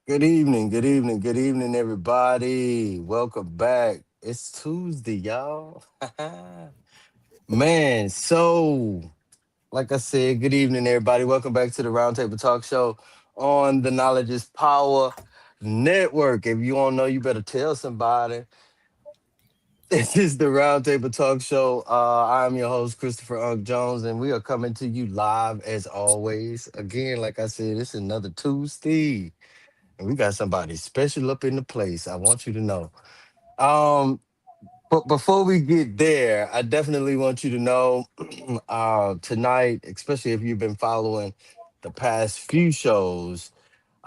Good evening, everybody. Welcome back. It's Tuesday, y'all. Man, like I said, good evening, everybody. Welcome back to the Roundtable Talk Show on the Knowledge is Power Network. If you don't know, you better tell somebody. This is the Roundtable Talk Show. I'm your host, Christopher Unk Jones, and we are coming to you live as always. Again, like I said, it's another Tuesday. And we got somebody special up in the place. I want you to know. Um, but before we get there, I definitely want you to know tonight, especially if you've been following the past few shows,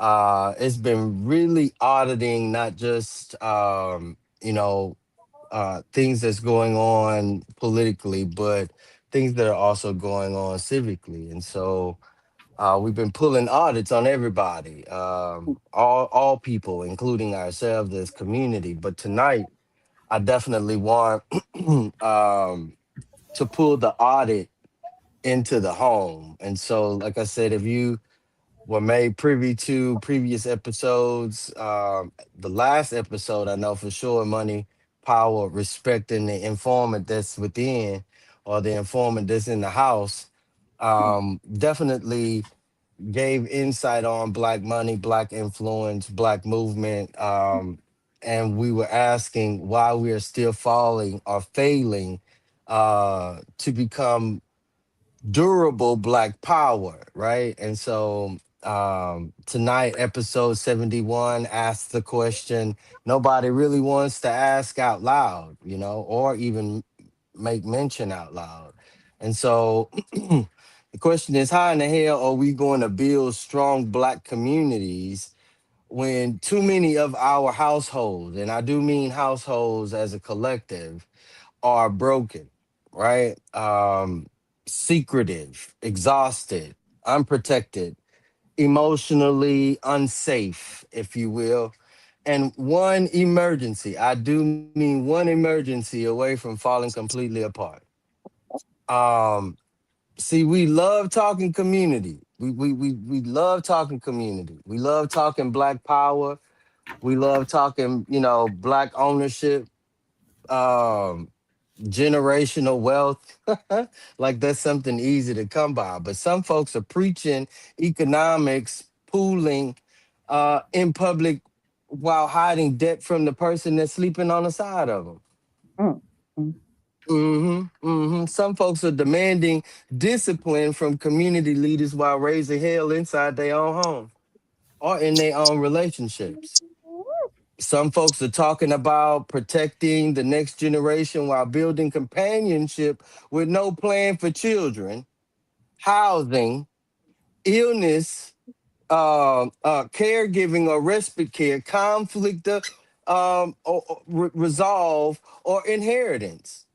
it's been really auditing not just things that's going on politically, but things that are also going on civically. And so we've been pulling audits on everybody, all people, including ourselves as community. But tonight, I definitely want to pull the audit into the home. And so, like I said, if you were made privy to previous episodes, the last episode, I know for sure, money, power, respecting the informant that's within or the informant that's in the house, definitely gave insight on Black money, Black influence, Black movement. And we were asking why we are still falling or failing to become durable Black power, right? And so tonight, episode 71 asks the question nobody really wants to ask out loud, or even make mention out loud. And so the question is, how in the hell are we going to build strong Black communities when too many of our households, and I do mean households as a collective, are broken, right? Secretive, exhausted, unprotected, emotionally unsafe, if you will, and one emergency, I do mean one emergency away from falling completely apart. Um, See, we love talking community. We love talking community. We love talking Black power. We love talking, Black ownership, um, generational wealth. Like that's something easy to come by. But some folks are preaching economics, pooling in public while hiding debt from the person that's sleeping on the side of them. Mm, mm, Some folks are demanding discipline from community leaders while raising hell inside their own home or in their own relationships. Some folks are talking about protecting the next generation while building companionship with no plan for children, housing, illness, caregiving or respite care, conflict, resolve, or inheritance.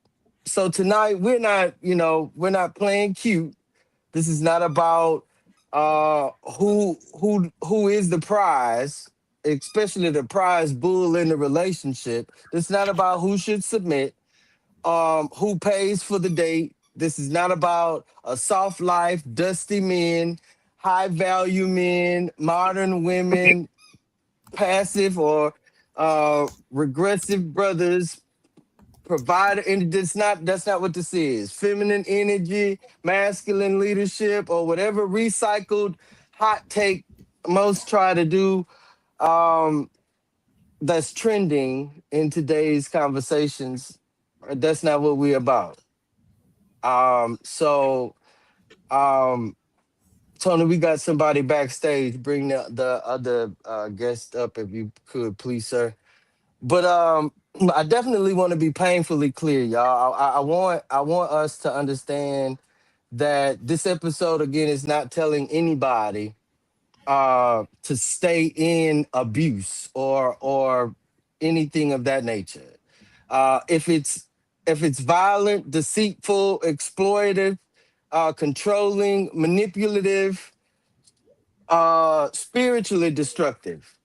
So tonight we're not playing cute. This is not about who is the prize, especially the prize bull in the relationship. This is not about who should submit, who pays for the date. This is not about a soft life, dusty men, high value men, modern women, passive or regressive brothers, provider, and that's not what this is. Feminine energy, masculine leadership, or whatever recycled hot take most try to do, um that's trending in today's conversations. That's not what we're about. So um Tony, we got somebody backstage. Bring the other guest up if you could, please, sir. But I definitely want to be painfully clear, y'all. I want us to understand that this episode again is not telling anybody to stay in abuse or anything of that nature. If it's violent, deceitful, exploitative, controlling, manipulative, spiritually destructive,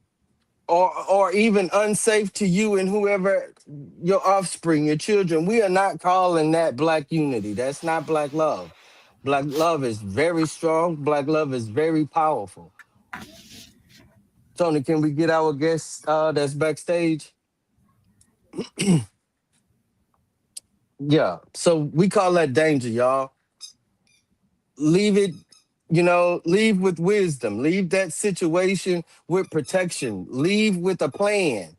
or even unsafe to you and whoever your offspring, your children. We are not calling that Black unity. That's not Black love. Black love is very strong. Black love is very powerful. Tony, can we get our guest that's backstage? Yeah. So we call that danger, y'all. Leave it, leave with wisdom. Leave that situation with protection. Leave with a plan.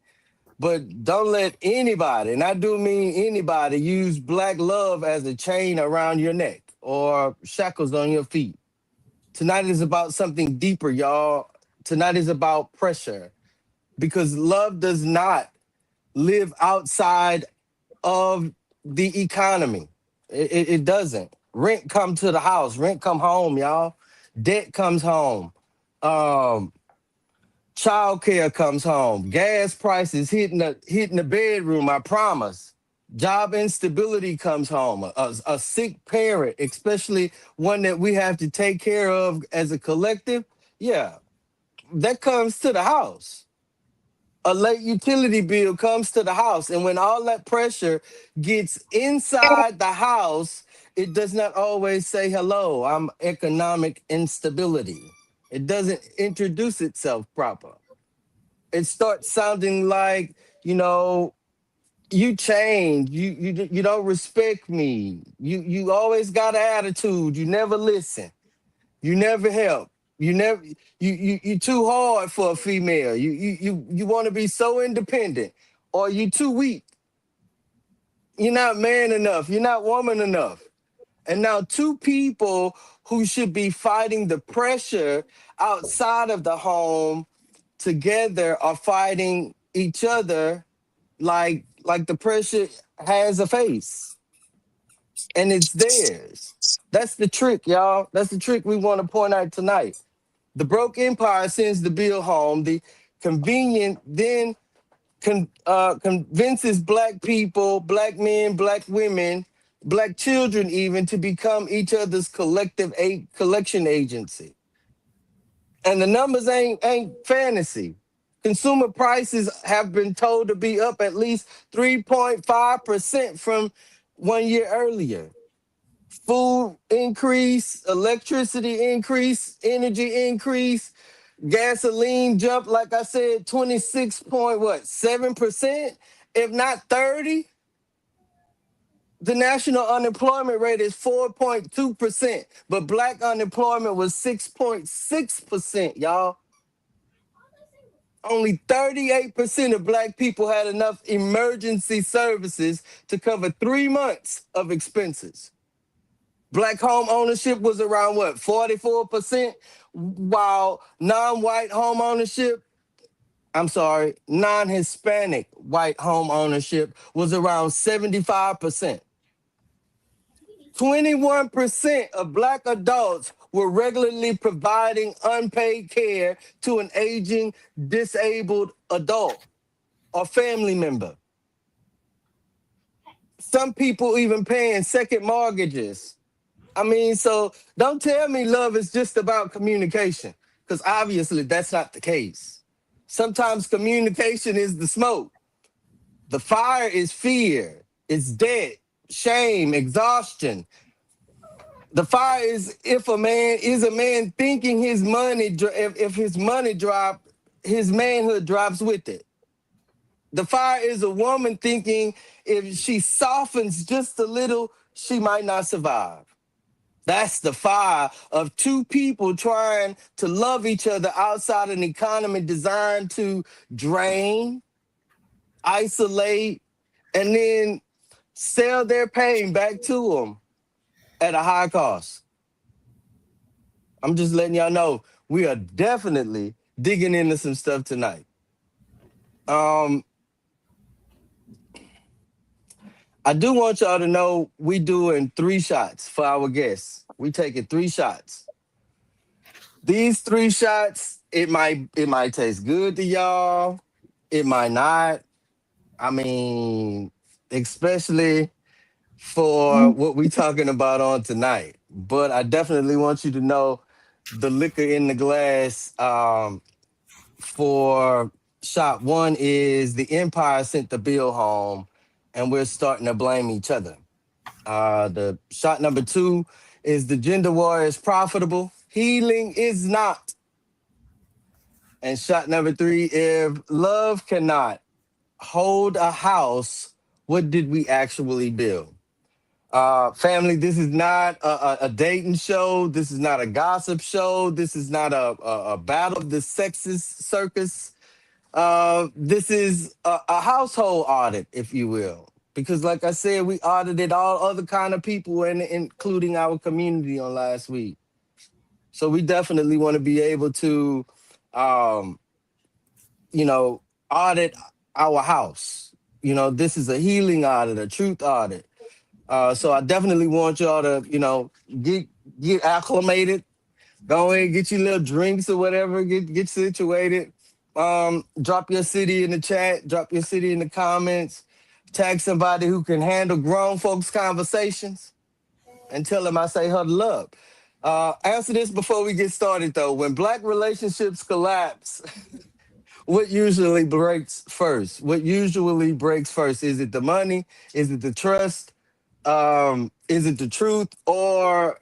But don't let anybody, and I do mean anybody, use black love as a chain around your neck or shackles on your feet. Tonight is about something deeper, y'all. Tonight is about pressure because love does not live outside of the economy. It doesn't. Rent come to the house. Rent come home, y'all. Debt comes home. Um, Child care comes home. Gas prices hitting the bedroom. I promise. Job instability comes home. A sick parent, especially one that we have to take care of as a collective. Yeah, that comes to the house. A late utility bill comes to the house. And when all that pressure gets inside the house, it does not always say, hello, I'm economic instability. It doesn't introduce itself proper. It starts sounding like, you know, you change, you don't respect me. You always got an attitude, you never listen, you never help. You too hard for a female. You want to be so independent, or you too weak. You're not man enough. You're not woman enough. And now two people who should be fighting the pressure outside of the home together are fighting each other like the pressure has a face and it's theirs. That's the trick, y'all. That's the trick we want to point out tonight. The broke empire sends the bill home. The convenient then convinces black people, black men, black women, black children even to become each other's collective collection agency. And the numbers ain't fantasy. Consumer prices have been told to be up at least 3.5% from 1 year earlier. Food increase, electricity increase, energy increase, gasoline jumped, like I said, 26 point what, 7%, if not 30. The national unemployment rate is 4.2%, but black unemployment was 6.6%, y'all. Only 38% of black people had enough emergency services to cover 3 months of expenses. Black home ownership was around what, 44%, while non-white home ownership, I'm sorry, non-Hispanic white home ownership was around 75%. 21% of black adults were regularly providing unpaid care to an aging, disabled adult or family member. Some people even paying second mortgages. I mean, so don't tell me love is just about communication, because obviously that's not the case. Sometimes communication is the smoke. The fire is fear, it's debt, shame, exhaustion. The fire is if a man thinking his money, if his money drop, his manhood drops with it. The fire is a woman thinking if she softens just a little, she might not survive. That's the fire of two people trying to love each other outside an economy designed to drain, isolate, and then sell their pain back to them at a high cost. I'm just letting y'all know we are definitely digging into some stuff tonight. Um, I do want y'all to know we doing 3 shots for our guests. We taking 3 shots. These 3 shots, it might taste good to y'all. It might not. I mean, especially for what we talking about on tonight. But I definitely want you to know the liquor in the glass for shot one is the Empire sent the bill home, and we're starting to blame each other. The shot number two is the gender war is profitable. Healing is not. And shot number three, if love cannot hold a house, what did we actually build? Family, this is not a dating show. This is not a gossip show. This is not a battle of the sexes circus. This is a household audit, if you will. Because, like I said, we audited all other kind of people, and including our community on last week. So we definitely want to be able to, um, you know, audit our house. This is a healing audit, a truth audit. So I definitely want y'all to, get get acclimated. Go ahead, get your little drinks or whatever. Get situated. Drop your city in the chat. Drop your city in the comments. Tag somebody who can handle grown folks conversations and tell them I say huddle up. Answer this before we get started though. When black relationships collapse, what usually breaks first? What usually breaks first? Is it the money? Is it the trust? Is it the truth, or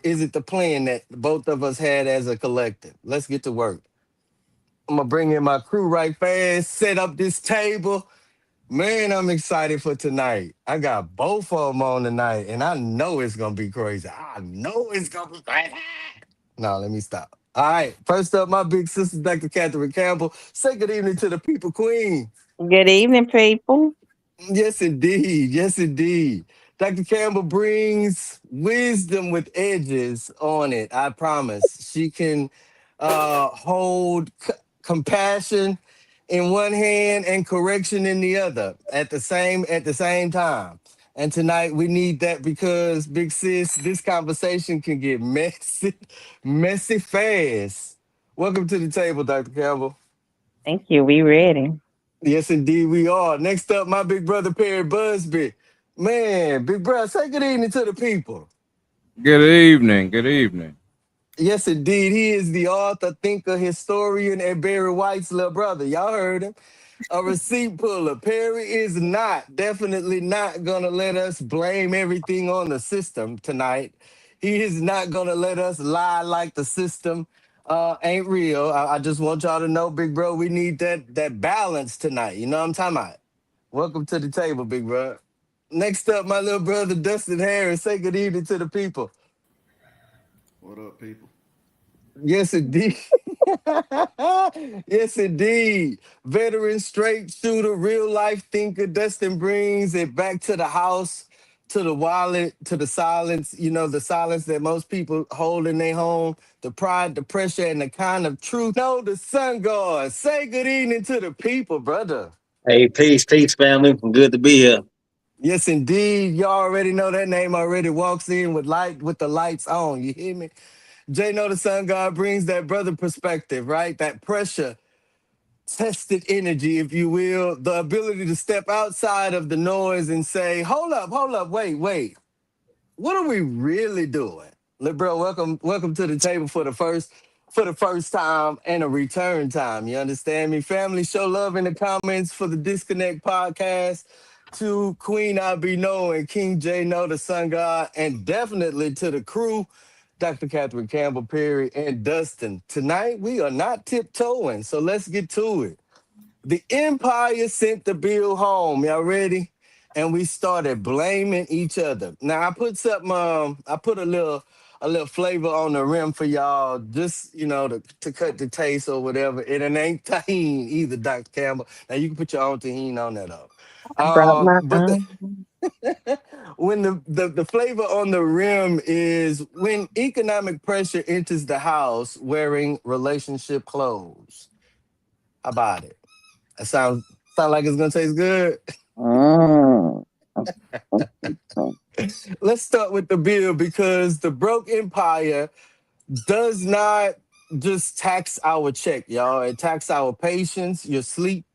is it the plan that both of us had as a collective? Let's get to work. I'm gonna bring in my crew right fast, set up this table. Man, I'm excited for tonight. I got both of them on tonight, and I know it's gonna be crazy. I know it's gonna be crazy. No, let me stop. All right, first up, my big sister, Dr. Catherine Campbell. Say good evening to the people, Queen. Good evening, people. Yes, indeed. Yes, indeed. Dr. Campbell brings wisdom with edges on it. I promise. She can hold compassion in one hand and correction in the other at the same time. And tonight we need that because big sis, this conversation can get messy, messy fast. Welcome to the table, Dr. Campbell. Thank you. We ready. Yes, indeed, we are. Next up, my big brother Perry Busby. Man, big brother, say good evening to the people. Good evening. Good evening. Yes, indeed, he is the author, thinker, historian, and Barry White's little brother. Y'all heard him. A receipt puller. Perry is not, definitely not gonna let us blame everything on the system tonight. He is not gonna let us lie like the system ain't real. I just want y'all to know, big bro, we need that balance tonight. You know what I'm talking about? Welcome to the table, big bro. Next up, my little brother Dustin Harris. Say good evening to the people. What up, people? Yes, indeed. Yes, indeed. Veteran straight shooter, real life thinker. Dustin brings it back to the house, to the wallet, to the silence. The silence that most people hold in their home, the pride, the pressure, and the kind of truth. No, the sun god. Say good evening to the people, brother. Hey, peace, family. Good to be here. Yes, indeed. Y'all already know that name already walks in with the lights on. You hear me? Jay know the sun god brings that brother perspective, right? That pressure, tested energy, if you will, the ability to step outside of the noise and say, hold up, wait. What are we really doing? Bro, welcome to the table for the first time and a return time. You understand me? Family, show love in the comments for the Disconnect podcast to Queen I Be Know and King J Know, the Sun God, and definitely to the crew, Dr. Catherine Campbell Perry and Dustin. Tonight we are not tiptoeing, so let's get to it. The Empire sent the bill home. Y'all ready? And we started blaming each other. Now I put something. I put a little flavor on the rim for y'all, just to cut the taste or whatever. And it ain't tahini either, Dr. Campbell. Now you can put your own tahini on that up. I brought my But when the flavor on the rim is when economic pressure enters the house wearing relationship clothes. How about it? That sound like it's gonna taste good. mm. Let's start with the bill because the broke empire does not just tax our check, y'all. It tax our patience, your sleep,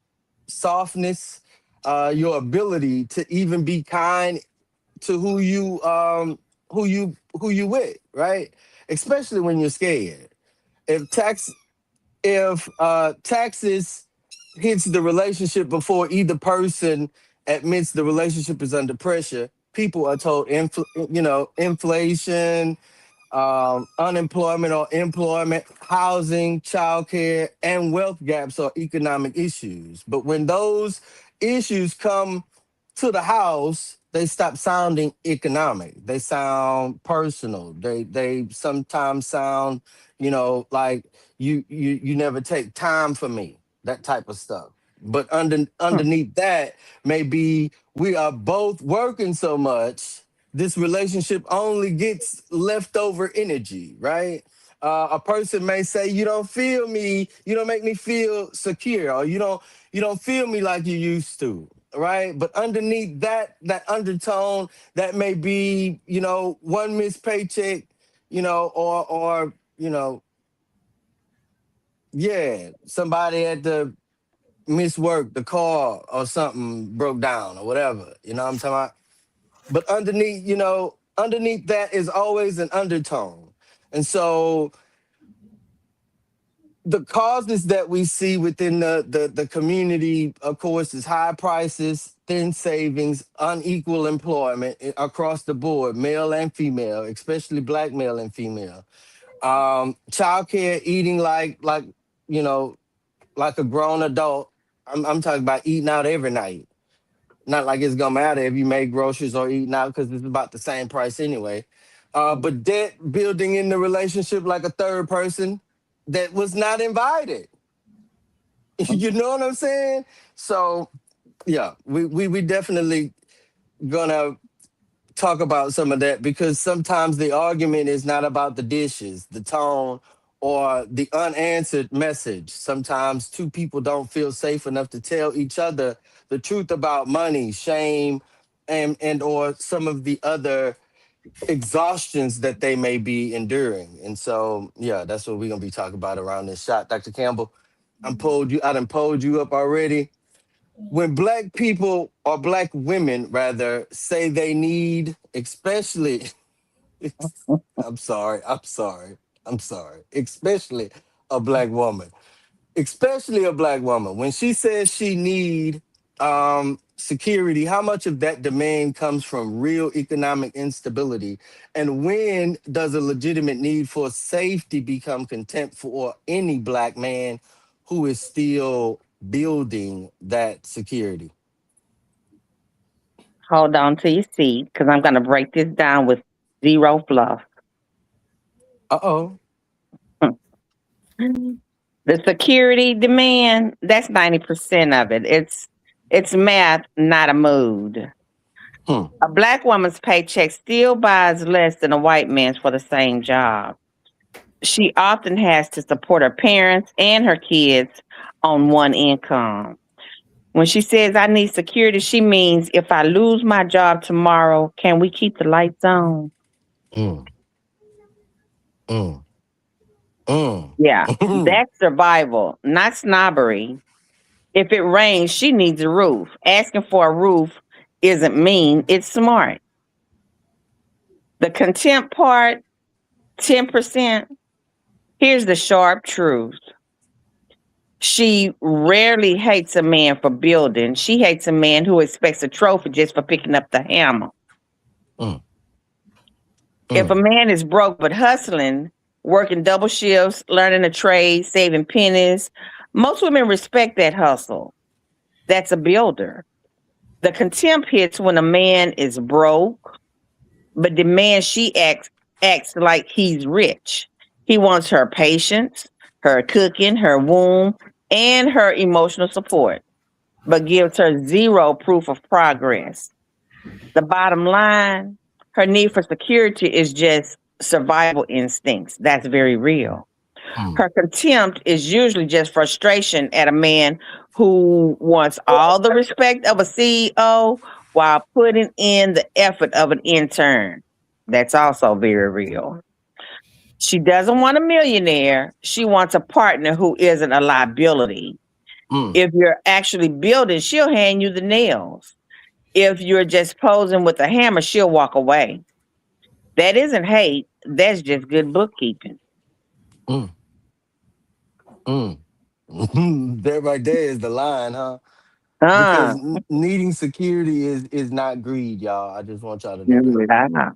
softness, your ability to even be kind to who you with, right? Especially when you're scared. If tax if taxes hits the relationship before either person admits the relationship is under pressure, people are told inflation, unemployment or employment, housing, childcare, and wealth gaps are economic issues. But when those issues come to the house, they stop sounding economic. They sound personal. They sometimes sound, like you never take time for me, that type of stuff. But underneath that may be we are both working so much this relationship only gets leftover energy, right? A person may say, "You don't feel me. You don't make me feel secure, or you don't feel me like you used to." Right, but underneath that undertone, that may be one missed paycheck, or yeah, somebody had to miss work, the car or something broke down or whatever. You know what I'm talking about? But underneath that is always an undertone. And so the causes that we see within the community, of course, is high prices, thin savings, unequal employment across the board, male and female, especially black male and female. Childcare, eating like you know, like a grown adult. I'm talking about eating out every night. Not like it's gonna matter if you make groceries or eating out because it's about the same price anyway. But debt building in the relationship like a third person that was not invited. You know what I'm saying? So yeah, we definitely gonna talk about some of that because sometimes the argument is not about the dishes, the tone, or the unanswered message. Sometimes two people don't feel safe enough to tell each other the truth about money, shame, and or some of the other exhaustions that they may be enduring. And so, yeah, that's what we're gonna be talking about around this shot. Dr. Campbell, I done pulled you up already. When black people or black women rather say they need, especially I'm sorry, especially a black woman, when she says she need security, how much of that demand comes from real economic instability, and when does a legitimate need for safety become contempt for any black man who is still building that security? Hold on to your seat because I'm going to break this down with zero fluff. Uh-oh. The security demand, that's 90% of it. It's math, not a mood. Hmm. A black woman's paycheck still buys less than a white man's for the same job. She often has to support her parents and her kids on one income. When she says I need security, she means if I lose my job tomorrow, can we keep the lights on? Mm, mm, mm. Yeah, that's survival, not snobbery. If it rains, she needs a roof. Asking for a roof isn't mean, it's smart. The contempt part, 10%, here's the sharp truth. She rarely hates a man for building. She hates a man who expects a trophy just for picking up the hammer. Mm, If a mm, man is broke but hustling, working double shifts, learning a trade, saving pennies, most women respect that hustle. That's a builder. The contempt hits when a man is broke, but demands she acts like he's rich. He wants her patience, her cooking, her womb, and her emotional support, but gives her zero proof of progress. The bottom line, her need for security is just survival instincts. That's very real. mm, Her contempt is usually just frustration at a man who wants all the respect of a CEO while putting in the effort of an intern. That's also very real. She doesn't want a millionaire. She wants a partner who isn't a liability. mm, If you're actually building, she'll hand you the nails. If you're just posing with a hammer, she'll walk away. That isn't hate. That's just good bookkeeping. mm, mm. That right there is the line, huh? Because Uh, needing security is not greed, y'all. I just want y'all to know that. yeah.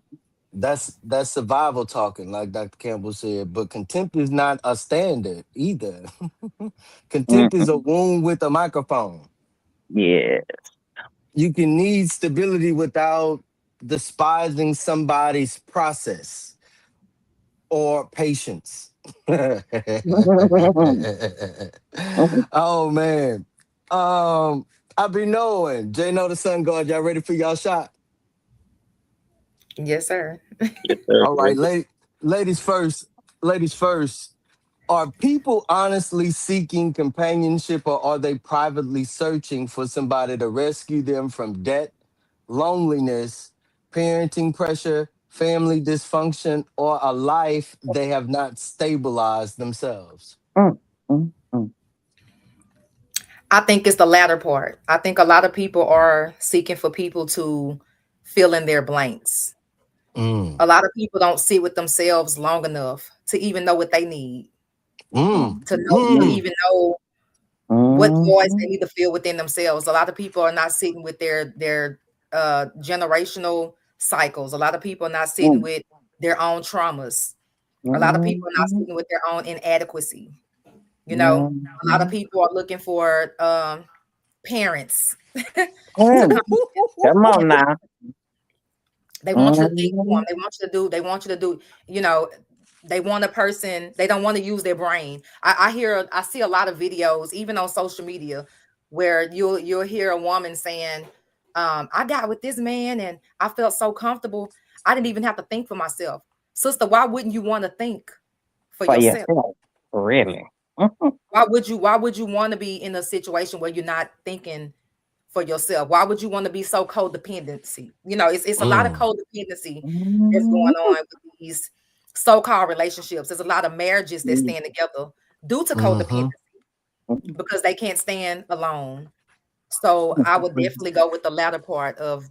That's survival talking, like Dr. Campbell said. But contempt is not a standard either. Contempt is a Mm-mm. wound with a microphone. Yeah. You can need stability without despising somebody's process or patience. Oh man. I be knowing. Jay know the sun guard. Y'all ready for y'all shot? Yes, sir. Yes, sir. All right, ladies first. Ladies first. Are people honestly seeking companionship, or are they privately searching for somebody to rescue them from debt, loneliness, parenting pressure, family dysfunction, or a life they have not stabilized themselves? Mm, mm, mm. I think it's the latter part. I think a lot of people are seeking for people to fill in their blanks. Mm, A lot of people don't sit with themselves long enough to even know what they need, mm, Mm, to mm, even know what voice they mhm, need to feel within themselves. A lot of people are not sitting with their generational cycles. A lot of people are not sitting mm, with their own traumas. A lot of people are not mhm, sitting with their own inadequacy. You know, a lot of mhm. people are looking for parents to Mm, come. come on now. They want you to think for them. Mhm, They want you to do, you know, they want a person, they don't want to use their brain. I see a lot of videos, even on social media, where you'll hear a woman saying, I got with this man and I felt so comfortable. I didn't even have to think for myself. Sister, why wouldn't you want to think for for yourself? yourself. Really. Mhm, Why would you want to be in a situation where you're not thinking for yourself? Why would you want to be so codependency? It's a lot of mm, codependency that's going mhm, on with these so-called relationships. There's a lot of marriages that mhm, stand together due to codependency mm-hmm, because they can't stand alone. So I would definitely go with the latter part of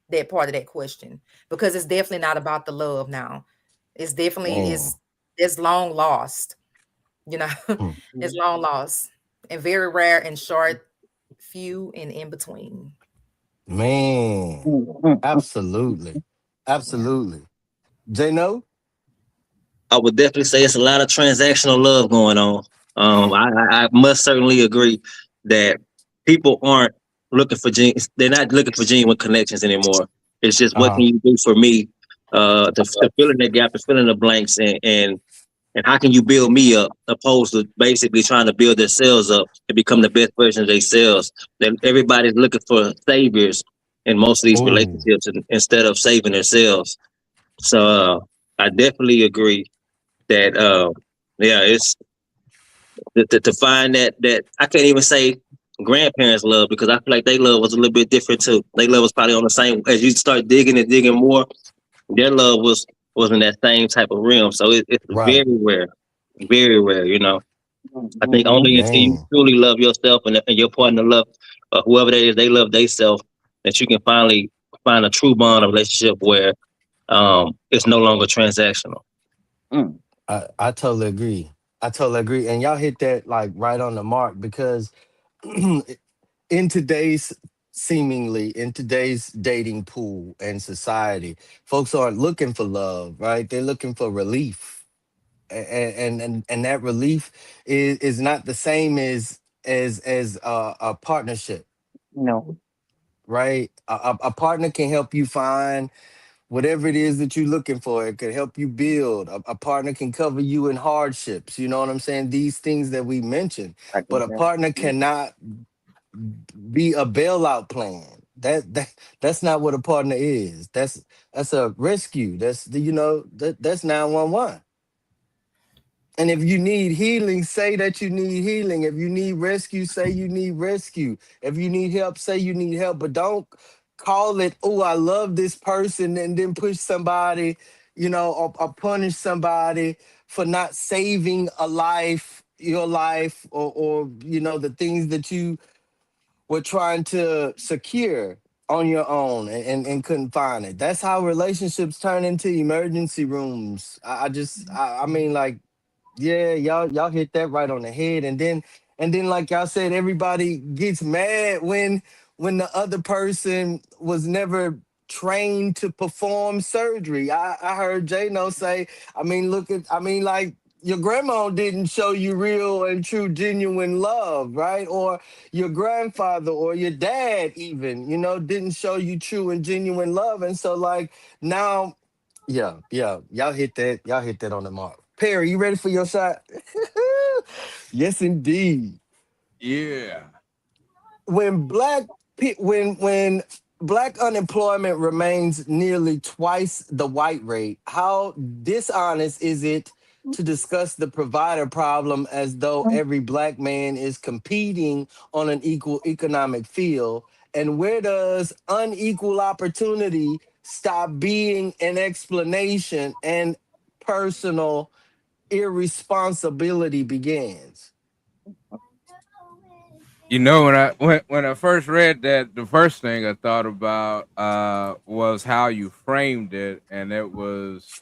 that part of that question, because it's definitely not about the love now. It's definitely mm, it's long lost, you know, mm. it's long lost and very rare and short, few and in between. Man, mhm, absolutely. Yeah. Absolutely. Jay, no? I would definitely say it's a lot of transactional love going on. I must certainly agree that people aren't looking for they're not looking for genuine connections anymore. It's just what Uh-huh. can you do for me to fill in that gap, to fill in the blanks, and how can you build me up, opposed to basically trying to build themselves up and become the best version of themselves. Then everybody's looking for saviors in most of these Oh. relationships, instead of saving themselves. So I definitely agree that yeah, it's to find that I can't even say grandparents love, because I feel like they love was a little bit different too. They love was probably on the same, as you start digging and digging more, their love was in that same type of realm. So it's Right. very rare. I think mhm. only until you Man. truly love yourself, and your partner love whoever that is, they love themselves, that you can finally find a true bond of relationship where it's no longer transactional. Mm. I totally agree. I totally agree. And y'all hit that like right on the mark because in today's in today's dating pool and society, folks aren't looking for love, right? They're looking for relief. And that relief is not the same as a partnership, No. right? A partner can help you find whatever it is that you're looking for. It could help you build. A partner can cover you in hardships. You know what I'm saying? These things that we mentioned. I But can a tell. partner cannot be a bailout plan. That's not what a partner is. That's a rescue. That's 911. And if you need healing, say that you need healing. If you need rescue, say you need rescue. If you need help, say you need help. But don't call it, oh, I love this person, and then push somebody, or punish somebody for not saving a life, your life, or the things that you were trying to secure on your own and couldn't find it. That's how relationships turn into emergency rooms. I mean, like, yeah, y'all hit that right on the head. And then like y'all said, everybody gets mad when the other person was never trained to perform surgery. I heard Jano say, like your grandma didn't show you real and true genuine love, right? Or your grandfather or your dad even, didn't show you true and genuine love. And so like now, yeah, y'all hit that on the mark. Perry, you ready for your shot? Yes, indeed. Yeah. When when black unemployment remains nearly twice the white rate, how dishonest is it to discuss the provider problem as though every black man is competing on an equal economic field? And where does unequal opportunity stop being an explanation and personal irresponsibility begins? When I first read that, the first thing I thought about was how you framed it, and it was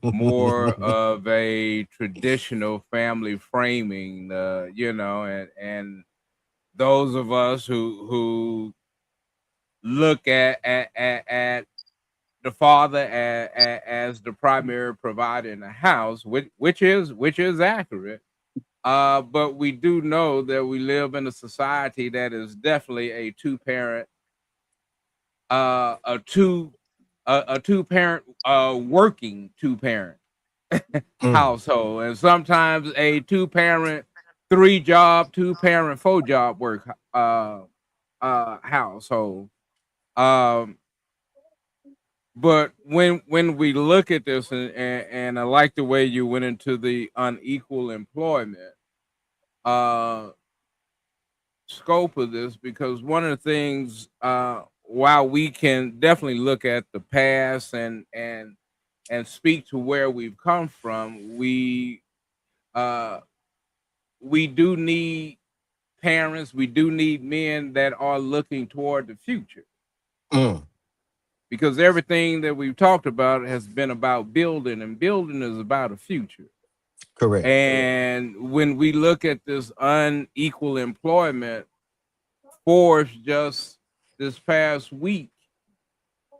more of a traditional family framing, and those of us who look at the father as the primary provider in the house, which is accurate. But we do know that we live in a society that is definitely a two parent, a two parent, working two parent Mm, household, and sometimes a two parent, three job, two parent, four job work household. Um, but when we look at this, and I like the way you went into the unequal employment uh scope of this, because one of the things, while we can definitely look at the past and speak to where we've come from, uh we do need parents, we do need men that are looking toward the future, mm, because everything that we've talked about has been about building, and building is about a future. correct. And when we look at this unequal employment, Forbes just this past week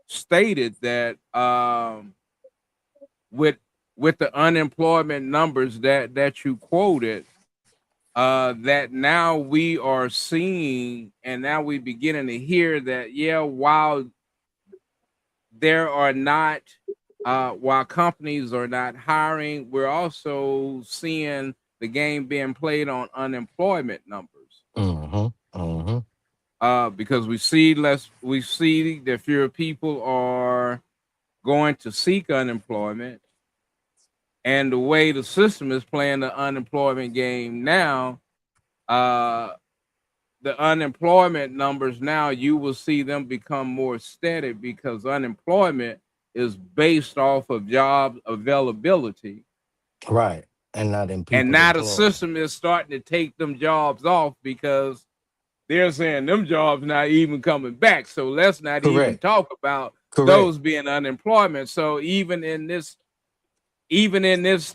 stated that, with the unemployment numbers that you quoted, that now we are seeing, and now we beginning to hear that, yeah, there are not while companies are not hiring, we're also seeing the game being played on unemployment numbers. Mm-hmm. Mm-hmm. Because we see that fewer people are going to seek unemployment, and the way the system is playing the unemployment game now, uh, the unemployment numbers now, you will see them become more steady, because unemployment is based off of job availability, Right. And not in and people now the employed. system is starting to take them jobs off, because they're saying them jobs not even coming back. So let's not even Correct. talk about Correct. those being unemployment. So even in this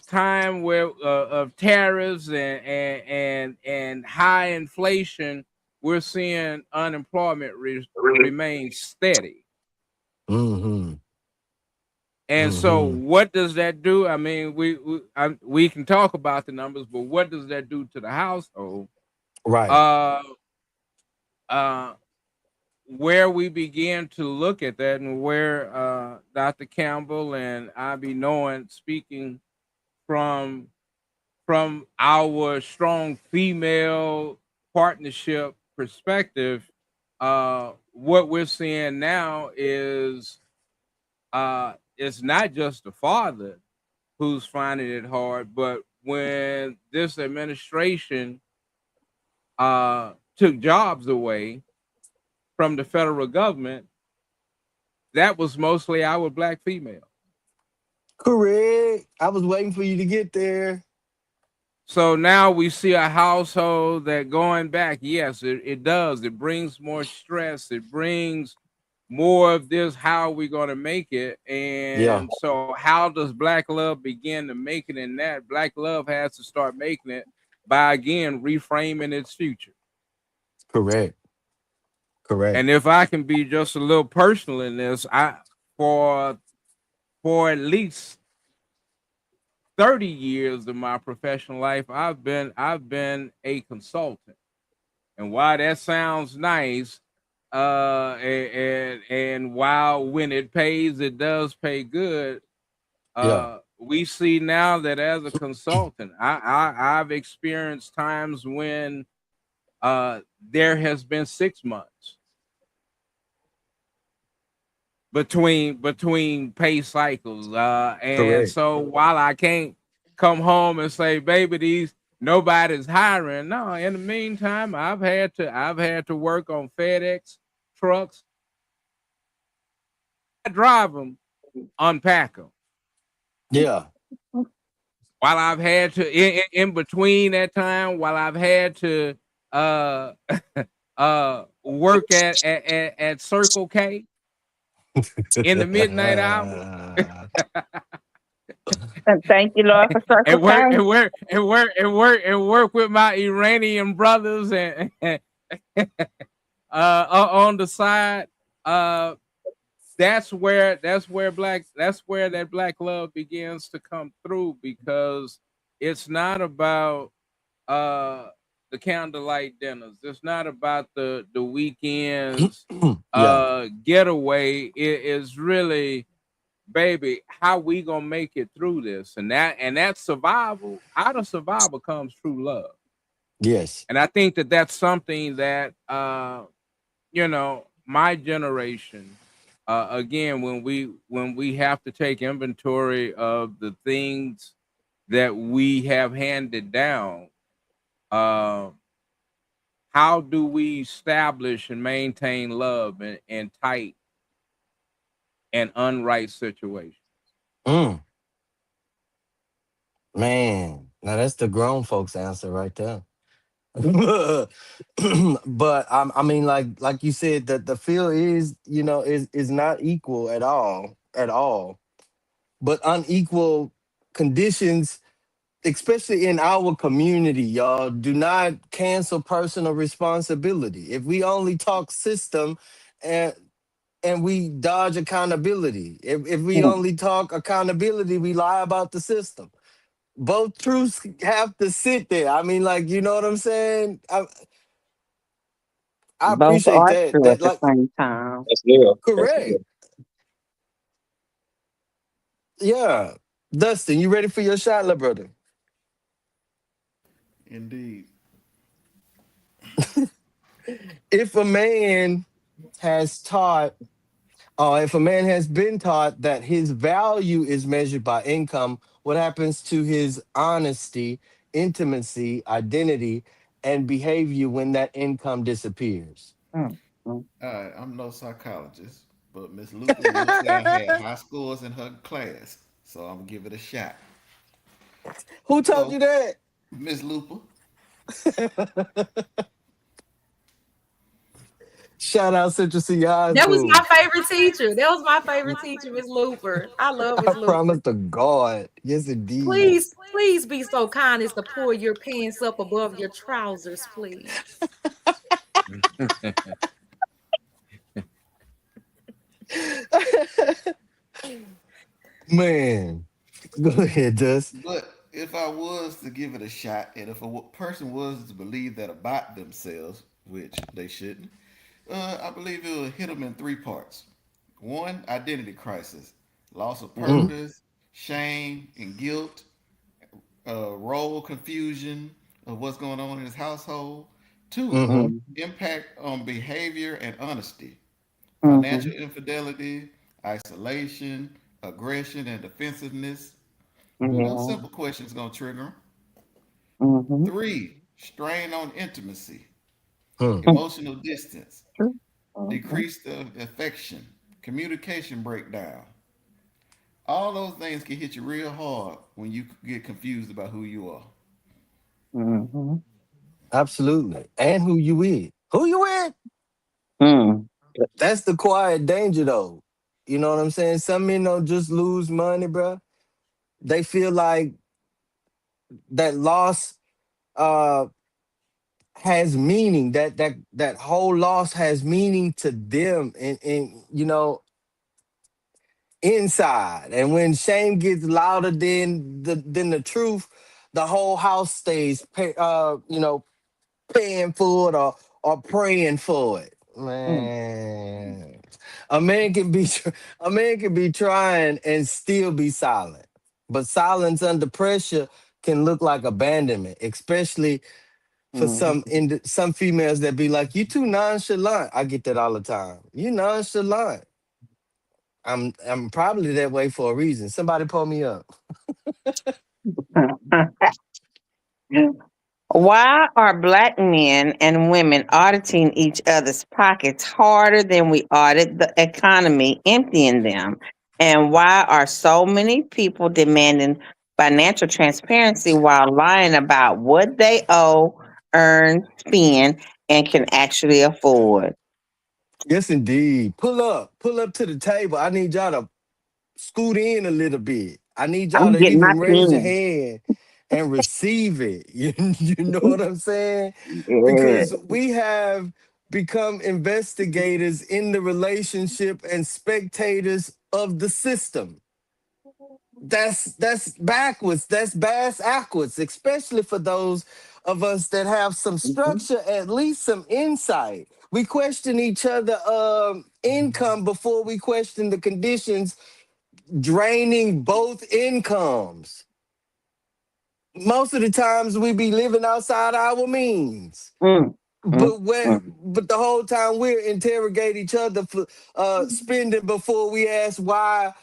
time where of tariffs and high inflation, we're seeing unemployment remain steady. Mm-hmm. And so, Mm-hmm. what does that do? I mean, we can talk about the numbers, but what does that do to the household? Right. Uh, uh, where we begin to look at that, and where Dr. Campbell and I be knowing, speaking from our strong female partnership perspective, what we're seeing now is, it's not just the father who's finding it hard, but when this administration took jobs away from the federal government, that was mostly our black female. Correct. I was waiting for you to get there. So now we see a household that, going back, yes, it does. It brings more stress. It brings more of this. How are we going to make it? Yeah. And so, how does Black love begin to make it in that? Black love has to start making it by, again, reframing its future. Correct. Correct. And if I can be just a little personal in this, for for at least 30 years of my professional life, I've been a consultant. And while that sounds nice, and while when it pays, it does pay good. Yeah. We see now that as a consultant, I've experienced times when there has been 6 months between pay cycles. And Correct. so while I can't come home and say, baby, these nobody's hiring. No, in the meantime, I've had to work on FedEx trucks. I drive them, unpack them. Yeah. While I've had to in between that time, while I've had to uh work at Circle K in the midnight hours And thank you, Lord, for Circle and work K. and work and work and work and work with my Iranian brothers and on the side. Uh that's where that black love begins to come through, because it's not about uh the candlelight dinners. It's not about the weekends Yeah. getaway. It is really, baby, how we gonna make it through this. And that survival, out of survival comes true love. Yes. And I think that that's something that my generation, again, when we have to take inventory of the things that we have handed down, uh how do we establish and maintain love in tight and unright situations? Mm, man. Now that's the grown folks answer right there. But I mean, like you said, that the feel is, is not equal at all, at all. But unequal conditions, especially in our community, y'all, do not cancel personal responsibility. If we only talk system, and we dodge accountability. If we Mm. only talk accountability, we lie about the system. Both truths have to sit there. I mean, like, you know what I'm saying? I Both appreciate are that. true at That, the like, same time. That's real. That's correct. real. Yeah. Dustin, you ready for your shot, little brother? Indeed. If a man has taught, if a man has been taught that his value is measured by income, what happens to his honesty, intimacy, identity, and behavior when that income disappears? Mm, mm. All right, I'm no psychologist, but Miss Luper will say I had high scores in her class, so I'm gonna give it a shot. Who told So, you that? Miss Luper, Shout out Central Senior High That was my School. favorite teacher. That was my favorite teacher, Miss Looper. I love I Miss Looper. promise to God. Yes, indeed. Please be so kind as to pull your pants up above your trousers, please. Man, go ahead, Dust. but if I was to give it a shot, and if a person was to believe that about themselves, which they shouldn't, I believe it will hit them in three parts. One, identity crisis, loss of Mm, Mm, purpose, shame and guilt, role confusion of what's going on in his household. Two, mm-hmm, mm, impact on behavior and honesty, financial mhm, infidelity, isolation, aggression, and defensiveness. Those yeah, simple questions gonna trigger them. mhm, Three, strain on intimacy, mm, mm, emotional distance, true, mhm, decreased affection, communication breakdown. All those things can hit you real hard when you get confused about who you are. mhm, absolutely. And who you with? Who you with? mm, That's the quiet danger, though. You know what I'm saying? Some men don't just lose money, bro. They feel like that loss uh has meaning. That whole loss has meaning to them, and inside. And when shame gets louder than the truth, the whole house stays paying for it, or praying for it. mm, Man, a man can be a man can be trying and still be silent. But silence under pressure can look like abandonment, especially for mhm. some females that be like, "You too nonchalant." I get that all the time. You nonchalant. I'm probably that way for a reason. Somebody pull me up. Why are black men and women auditing each other's pockets harder than we audit the economy, emptying them? And why are so many people demanding financial transparency while lying about what they owe, earn, spend, and can actually afford? Yes, indeed. Pull up to the table. I need y'all to scoot in a little bit. I need y'all I'm to getting my even raise your pen. hand and receive it. You know what I'm saying? Yeah. Because we have become investigators in the relationship and spectators of the system. That's backwards. That's bass backwards, especially for those of us that have some structure, at least some insight. We question each other income before we question the conditions draining both incomes. Most of the times we be living outside our means. Mm, mm, mm, But the whole time we're interrogate each other for spending before we ask why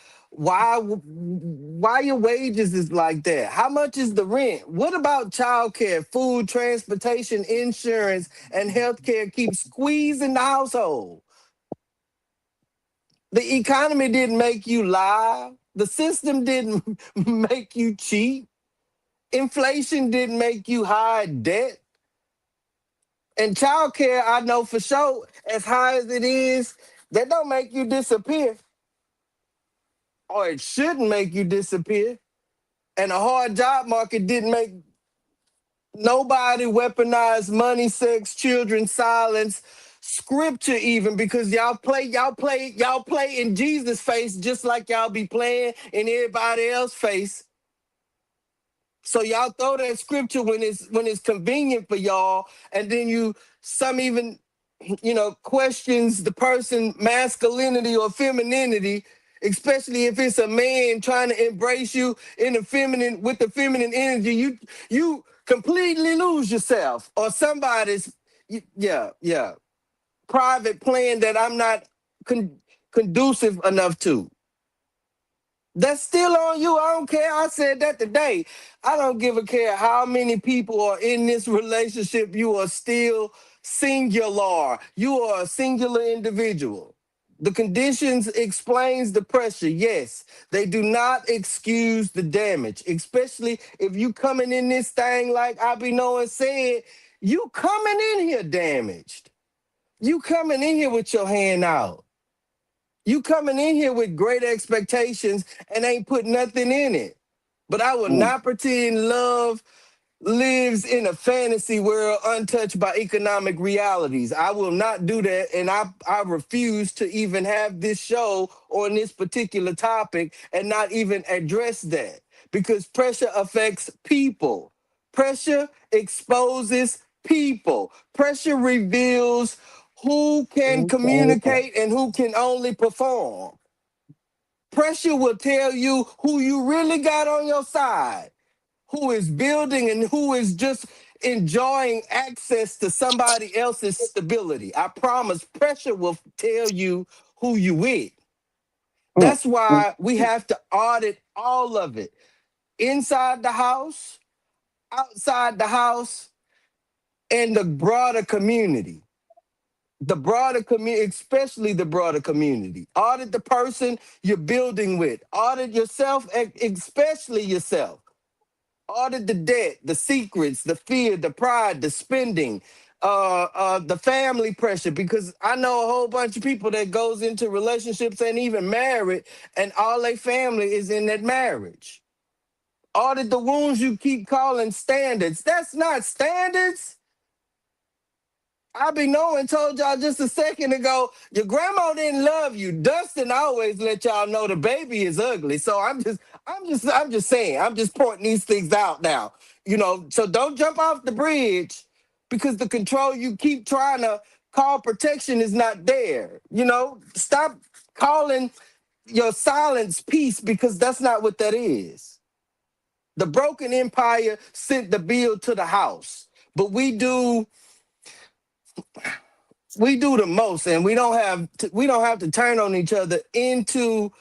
your wages is like that. How much is the rent? What about childcare, food, transportation, insurance, and healthcare keep squeezing the household? The economy didn't make you lie. The system didn't make you cheat. Inflation didn't make you hide debt. And childcare, I know for sure, as high as it is, that don't make you disappear, or it shouldn't make you disappear. And a hard job market didn't make nobody weaponize money, sex, children, silence, scripture even, because y'all play in Jesus' face just like y'all be playing in everybody else's face. So y'all throw that scripture when it's convenient for y'all, and then some even questions the person masculinity or femininity, especially if it's a man trying to embrace you in the feminine with the feminine energy. You completely lose yourself, or somebody's yeah private plan that I'm not con- conducive enough to. That's still on you. I don't care. I said that today. I don't give a care how many people are in this relationship. You are still singular. You are a singular individual. The conditions explains the pressure. Yes, they do not excuse the damage, especially if you coming in this thing like I be knowing said, you coming in here damaged. You coming in here with your hand out. You coming in here with great expectations and ain't put nothing in it. But I will mm, not pretend love lives in a fantasy world untouched by economic realities. I will not do that. And I refuse to even have this show on this particular topic and not even address that, because pressure affects people. Pressure exposes people. Pressure reveals who can mm, baby. communicate and who can only perform. Pressure will tell you who you really got on your side, who is building and who is just enjoying access to somebody else's stability. I promise pressure will tell you who you with. Mm, That's mm, why we have to audit all of it. Inside the house, outside the house, and the broader community. The broader community, especially the broader community. Audit the person you're building with. Audit yourself, especially yourself. Audit the debt, the secrets, the fear, the pride, the spending, the family pressure. Because I know a whole bunch of people that goes into relationships ain't even married, and all their family is in that marriage. Audit the wounds you keep calling standards. That's not standards. I be knowing told y'all just a second ago, your grandma didn't love you. Dustin always let y'all know the baby is ugly. So I'm just saying, I'm just pointing these things out now. So don't jump off the bridge because the control you keep trying to call protection is not there. Stop calling your silence peace because that's not what that is. The broken empire sent the bill to the house, but we do the most, and we don't have to turn on each other into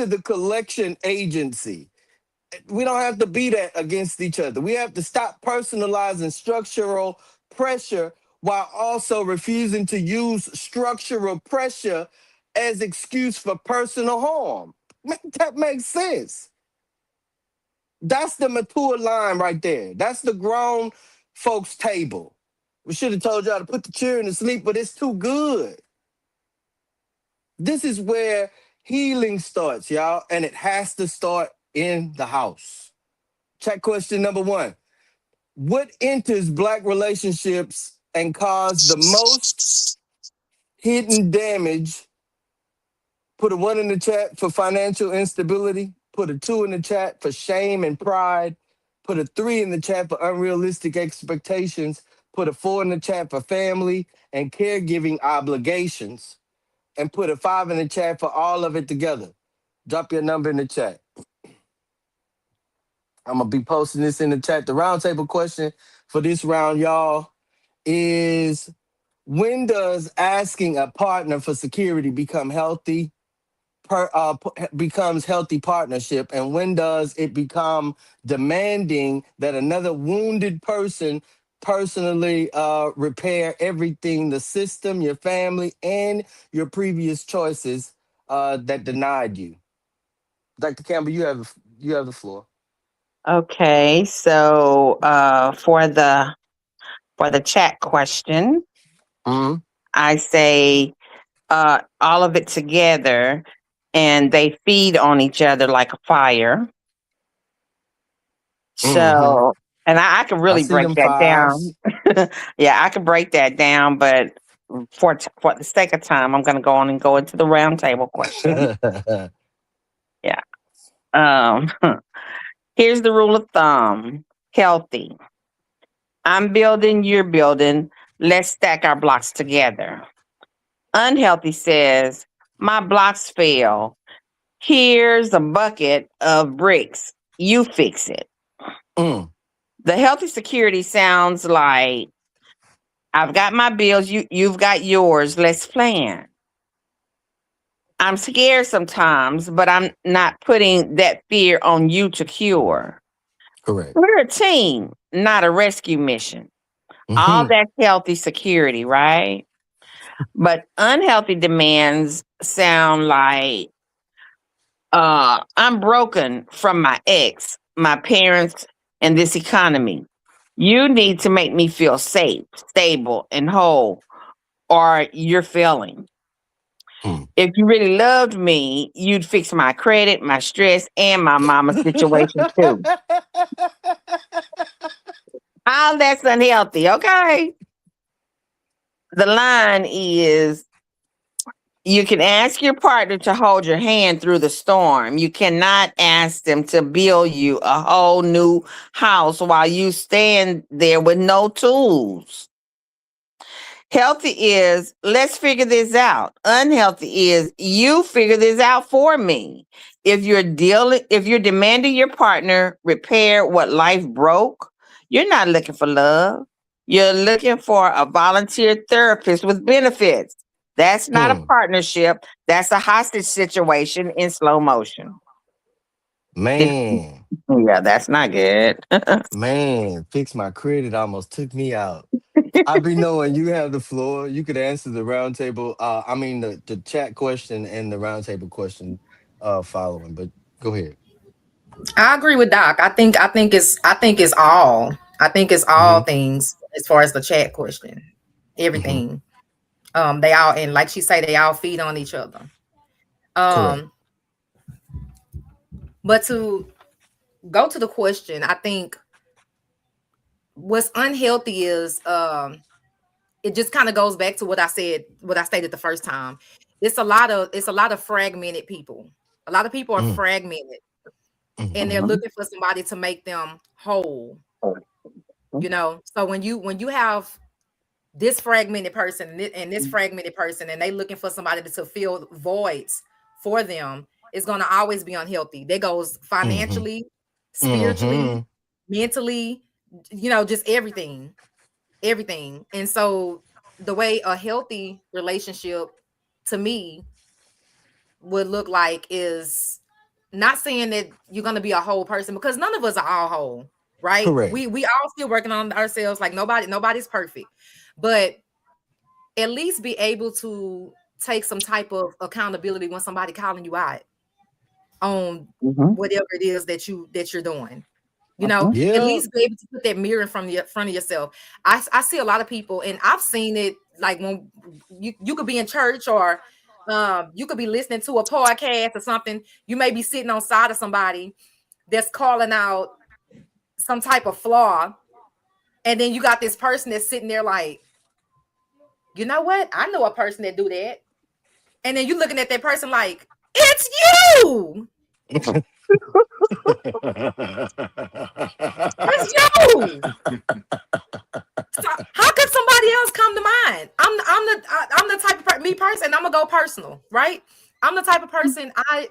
the collection agency. We don't have to be that against each other. We have to stop personalizing structural pressure while also refusing to use structural pressure as excuse for personal harm. That makes sense. That's the mature line right there. That's the grown folks table. We should have told y'all to put the children to sleep, but it's too good. This is where healing starts, y'all, and it has to start in the house. Check question number one. What enters Black relationships and cause the most hidden damage? Put a one in the chat for financial instability. Put a two in the chat for shame and pride. Put a three in the chat for unrealistic expectations. Put a four in the chat for family and caregiving obligations. And put a five in the chat for all of it together. Drop your number in the chat. I'm going to be posting this in the chat. The roundtable question for this round, y'all, is when does asking a partner for security becomes healthy partnership, and when does it become demanding that another wounded person personally repair everything, the system, your family, and your previous choices that denied you? Dr. Campbell, you have the floor. Okay, so for the chat question, Hmm. I say all of it together, and they feed on each other like a fire. Hmm. So, and I can I really see break them that down. fives. Yeah, I can break that down, but for the sake of time, I'm going to go on and go into the roundtable question. Yeah. Um, Here's the rule of thumb: healthy. I'm building, you're building. Let's stack our blocks together. Unhealthy says, my blocks fail. Here's a bucket of bricks. You fix it. Mm, The healthy security sounds like, I've got my bills, you've got yours. Let's plan. I'm scared sometimes, but I'm not putting that fear on you to cure. correct. We're a team, not a rescue mission. All Hmm. that's healthy security, right? But unhealthy demands sound like, I'm broken from my ex, my parents, and this economy. You need to make me feel safe, stable, and whole, or you're failing. Mm. If you really loved me, you'd fix my credit, my stress, and my mama situation too. All that's unhealthy, okay? The line is, you can ask your partner to hold your hand through the storm. You cannot ask them to build you a whole new house while you stand there with no tools. Healthy is, let's figure this out. Unhealthy is, you figure this out for me. If you're demanding your partner repair what life broke, you're not looking for love. You're looking for a volunteer therapist with benefits. That's not a Mm. partnership. That's a hostage situation in slow motion. Did- Man, yeah, that's not good. man, fix my credit almost took me out. I be knowing you have the floor. You could answer the roundtable. I mean the chat question and the roundtable question following. But go ahead. I agree with Doc. I think it's all Hmm. things as far as the chat question. Hmm. Everything. They all, and like she say, they all feed on each other. Correct. Um, but to go to the question, I think what's unhealthy is it just kind of goes back to what I said, what I stated the first time. It's a lot of fragmented people. A lot of people are Mm, fragmented, and they're mhm. looking for somebody to make them whole. So when you have this fragmented person and this fragmented person, and they looking for somebody to fill voids for them, it's going to always be unhealthy. That goes Mhm. financially, spiritually, Mhm. mentally, just everything. And so the way a healthy relationship to me would look like is not saying that you're going to be a whole person, because none of us are all whole, right? Correct. We all still working on ourselves. Like nobody's perfect, but at least be able to take some type of accountability when somebody calling you out on Mm-hmm. whatever it is that you're doing. Mm-hmm. At Yeah. least be able to put that mirror in front of yourself. I see a lot of people, and I've seen it, like when you could be in church, or you could be listening to a podcast or something. You may be sitting on side of somebody that's calling out some type of flaw, and then you got this person that's sitting there like, you know what? I know a person that do that. And then you looking at that person like, it's you. It's you. So how could somebody else come to mind? I'm the type of me person. I'm gonna go personal, right? I'm the type of person I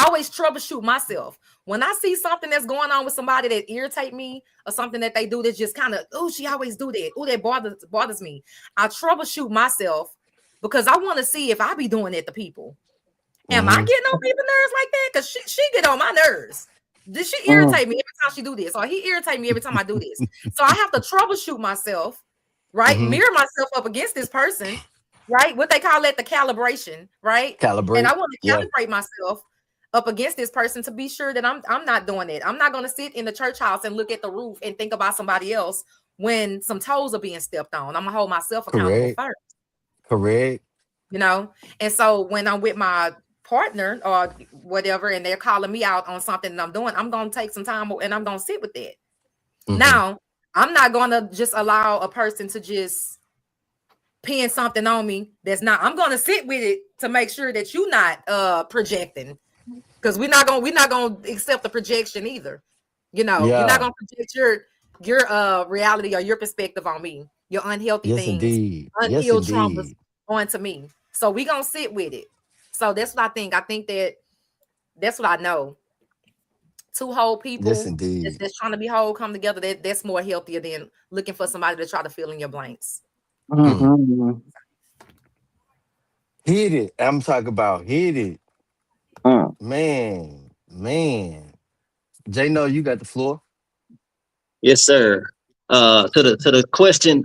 always troubleshoot myself. When I see something that's going on with somebody that irritate me, or something that they do that's just kind of, oh, she always do that. Oh, that bothers me. I troubleshoot myself because I want to see if I be doing it to people. Am I Mhm. getting on people's nerves like that? Because she get on my nerves. Does she Mm-hmm. irritate me every time she do this? Or he irritate me every time I do this? So I have to troubleshoot myself, right? Mhm. Mirror myself up against this person, right? What they call it, the calibration, right? And I Calibrate. want to Yeah. calibrate myself up against this person to be sure that I'm not doing it. I'm not going to sit in the church house and look at the roof and think about somebody else when some toes are being stepped on. I'm gonna hold myself accountable Correct. first, Correct. you know. And so when I'm with my partner or whatever, and they're calling me out on something that I'm doing, I'm gonna take some time and I'm gonna sit with that. Mhm. Now, I'm not gonna just allow a person to just pin something on me that's not. I'm gonna sit with it to make sure that you're not projecting, because we're not gonna accept the projection either. You're not Yeah. gonna project your reality or your perspective on me, your unhealthy Yes, things, indeed. Yes, unhealed traumas indeed. onto me. So we gonna sit with it. So that's what I think. I think that's what I know. Two whole Yes, people that's, indeed. that's trying to be whole come together. That's more healthier than looking for somebody to try to fill in your blanks. Mm. Mm-hmm. Hit it. I'm talking about hit it. Mm. Man. Man. J No, you got the floor. Yes, sir. To the question,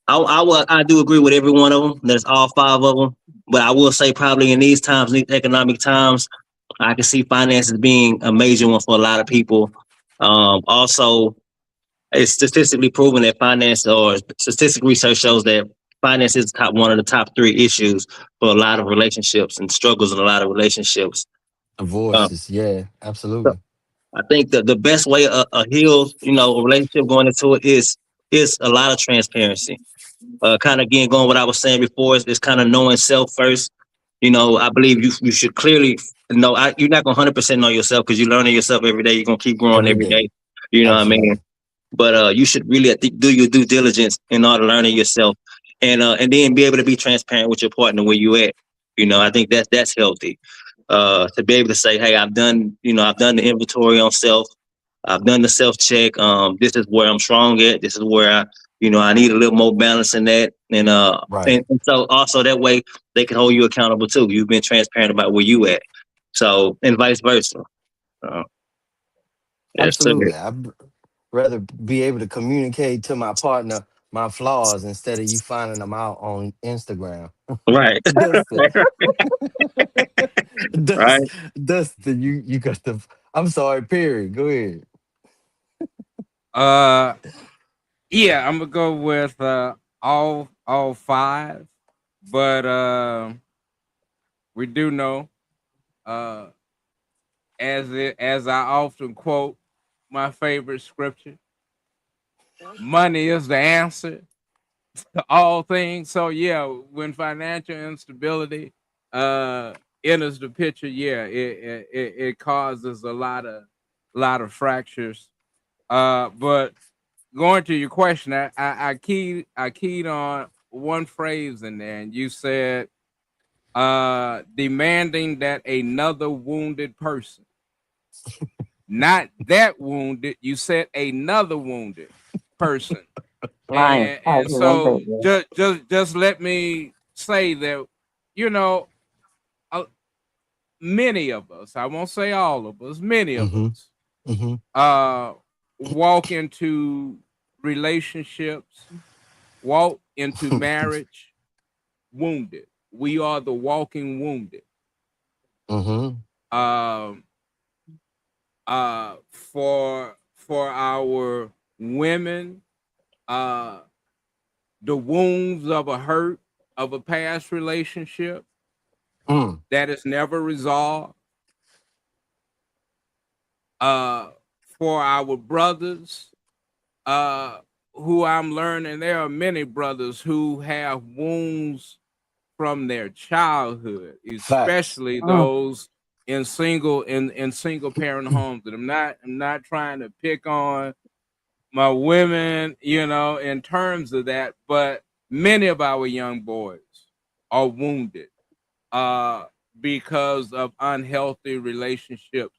I do agree with every one of them. There's all five of them, but I will say probably in these times, these economic times, I can see finances being a major one for a lot of people. Also, it's statistically proven that finance, or statistic research shows that finance is one of the top three issues for a lot of relationships and struggles in a lot of relationships. Uh, Divorces. Yeah, so absolutely. I think that the best way a healed, a relationship going into it is a lot of transparency. Kind of again going what I was saying before is kind of knowing self first. I believe you should clearly know. You're not gonna 100% know yourself because you're learning yourself every day. You're gonna keep growing Every every day. day. You know what I mean? Absolutely. But you should really, I think, do your due diligence in order learning yourself, and then be able to be transparent with your partner where you at. I think that's healthy. To be able to say, hey, I've done the inventory on self. I've done the self check. This is where I'm strong at. This is where I need a little more balance in that. And Right. and so also that way they can hold you accountable too. You've been transparent about where you at. So and vice versa. Uh, yes, sir. Absolutely. I'd rather be able to communicate to my partner my flaws instead of you finding them out on Instagram. Right. Dustin. Right. Dustin, Dustin, you got the. I'm sorry. Period. Go ahead. Uh, yeah, I'm gonna go with all five, but we do know, uh, as I often quote my favorite scripture, money is the answer, all things. So yeah, when financial instability enters the picture, yeah, it causes a lot of fractures. But going to your question, I keyed on one phrase in there, and you said demanding that another wounded person, not that wounded. You said another wounded person, Lying. and so just let me say that you know uh, many of us, I won't say all of us, many of Mm-hmm. us Mm-hmm. uh walk into relationships, walk into marriage wounded. We are the walking wounded. Mm-hmm. um for our women, uh the wounds of a hurt of a past relationship Mm. that is never resolved. uh for our brothers, uh who I'm learning there are many brothers who have wounds from their childhood, Facts. especially those in single parent homes. And I'm not trying to pick on my women, in terms of that, but many of our young boys are wounded uh because of unhealthy relationships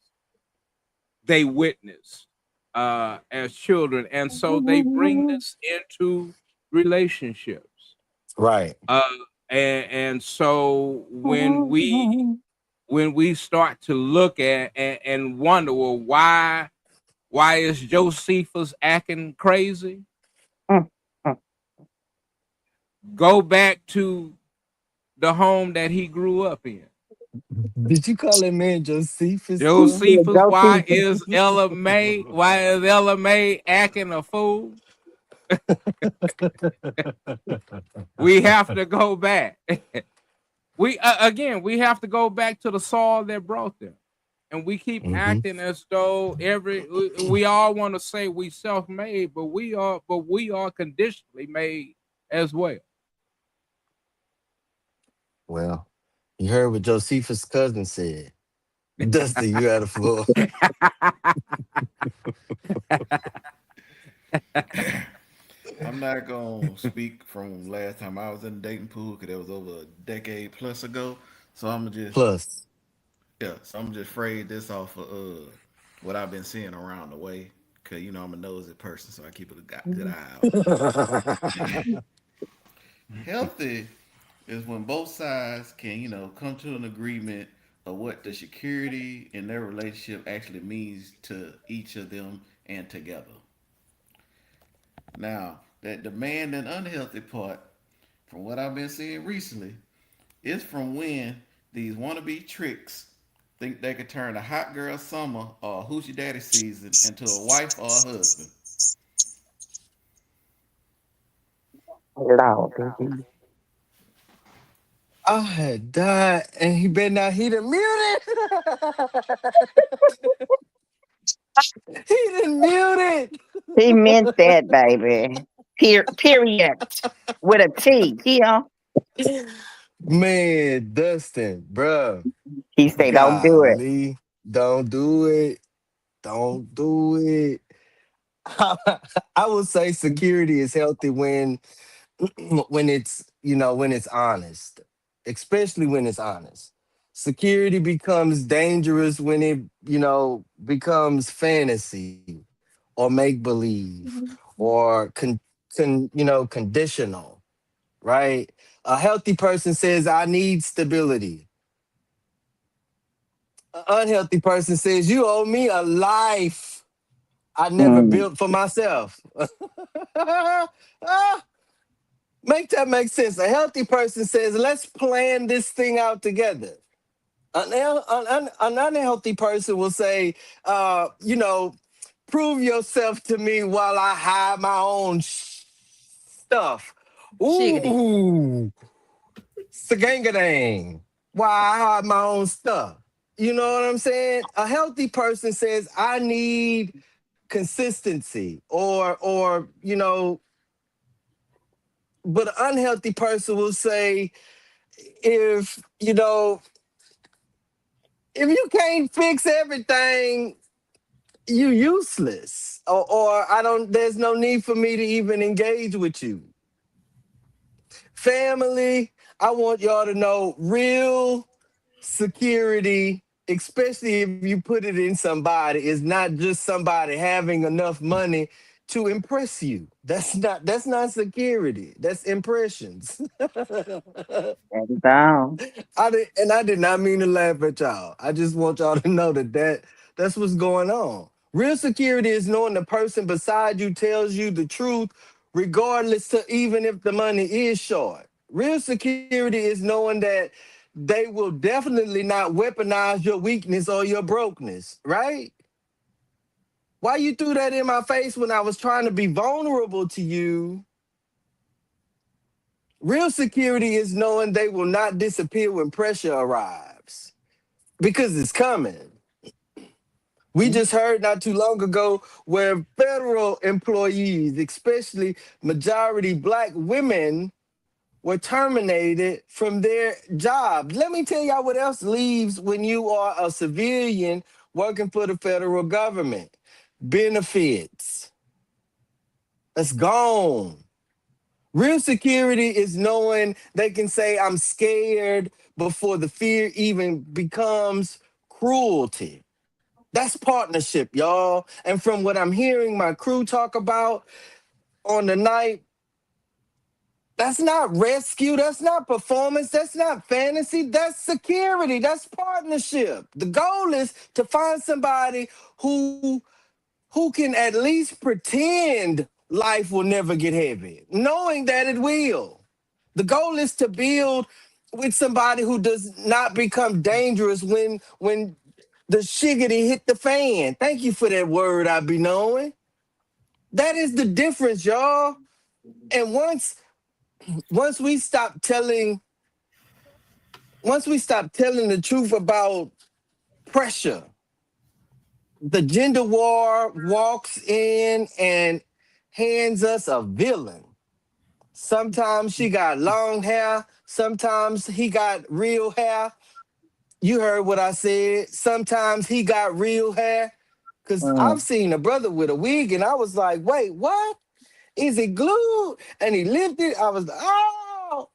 they witnessed as children, and so they bring this into relationships. Right. uh and so when we start to look at and wonder, well, why is Josephus acting crazy? Go back to the home that he grew up in. Did you call that man Josephus too? Josephus, why is Ella May acting a fool? We have to go back. We have to go back to the soil that brought them. And we keep Mm-hmm. acting as though we all want to say we self-made, but we are conditionally made as well. Well, you heard what Josephus' cousin said. Dusty, you had a floor. I'm not gonna speak from last time I was in the dating pool because it was over a decade plus ago. So I'm just Plus. yeah. So I'm just afraid this off of what I've been seeing around the way. Cause I'm a nosy person, so I keep a good eye out. Healthy is when both sides can come to an agreement of what the security in their relationship actually means to each of them and together. Now, that demand and unhealthy part, from what I've been seeing recently, is from when these wannabe tricks think they could turn a hot girl summer or a hoochie daddy season into a wife or a husband. Lord, baby. I had died, and he better not. He done muted. He done muted. He meant that, baby. Period. With a T. Yeah. Man, Dustin, bruh. He said, don't do it. Golly, don't do it. Don't do it. I would say security is healthy when when it's honest, especially when it's honest. Security becomes dangerous when it becomes fantasy or make believe or conditional, right? A healthy person says I need stability. An unhealthy person says you owe me a life I never Mm. built for myself. Ah, make that make sense. A healthy person says, let's plan this thing out together. An unhealthy person will say, prove yourself to me while I hide my own stuff. Shiggity. Ooh, sagangadang. Why I hide my own stuff. You know what I'm saying? A healthy person says, I need consistency or But an unhealthy person will say, if you know, if you can't fix everything, you useless. Or I don't there's no need for me to even engage with you. Family, I want y'all to know real security, especially if you put it in somebody, is not just somebody having enough money to impress you. That's not security. That's impressions. That is all. I did not mean to laugh at y'all. I just want y'all to know that's what's going on. Real security is knowing the person beside you tells you the truth, regardless to even if the money is short. Real security is knowing that they will definitely not weaponize your weakness or your brokenness, right? Why you threw that in my face when I was trying to be vulnerable to you? Real security is knowing they will not disappear when pressure arrives because it's coming. We just heard not too long ago where federal employees, especially majority black women, were terminated from their jobs. Let me tell y'all what else leaves when you are a civilian working for the federal government. Benefits. That's gone. Real security is knowing they can say, I'm scared before the fear even becomes cruelty. That's partnership, y'all. And from what I'm hearing my crew talk about on the night, that's not rescue, that's not performance, that's not fantasy, that's security, that's partnership. The goal is to find somebody who can at least pretend life will never get heavy, knowing that it will. The goal is to build with somebody who does not become dangerous when the shiggity hit the fan. Thank you for that word I be knowing. That is the difference, y'all. And once we stop telling the truth about pressure, the gender war walks in and hands us a villain. Sometimes she got long hair, sometimes he got real hair. You heard what I said. Sometimes he got real hair. Cause I've Mm. seen a brother with a wig and I was like, wait, what? Is it glued? And he lifted. I was like, oh.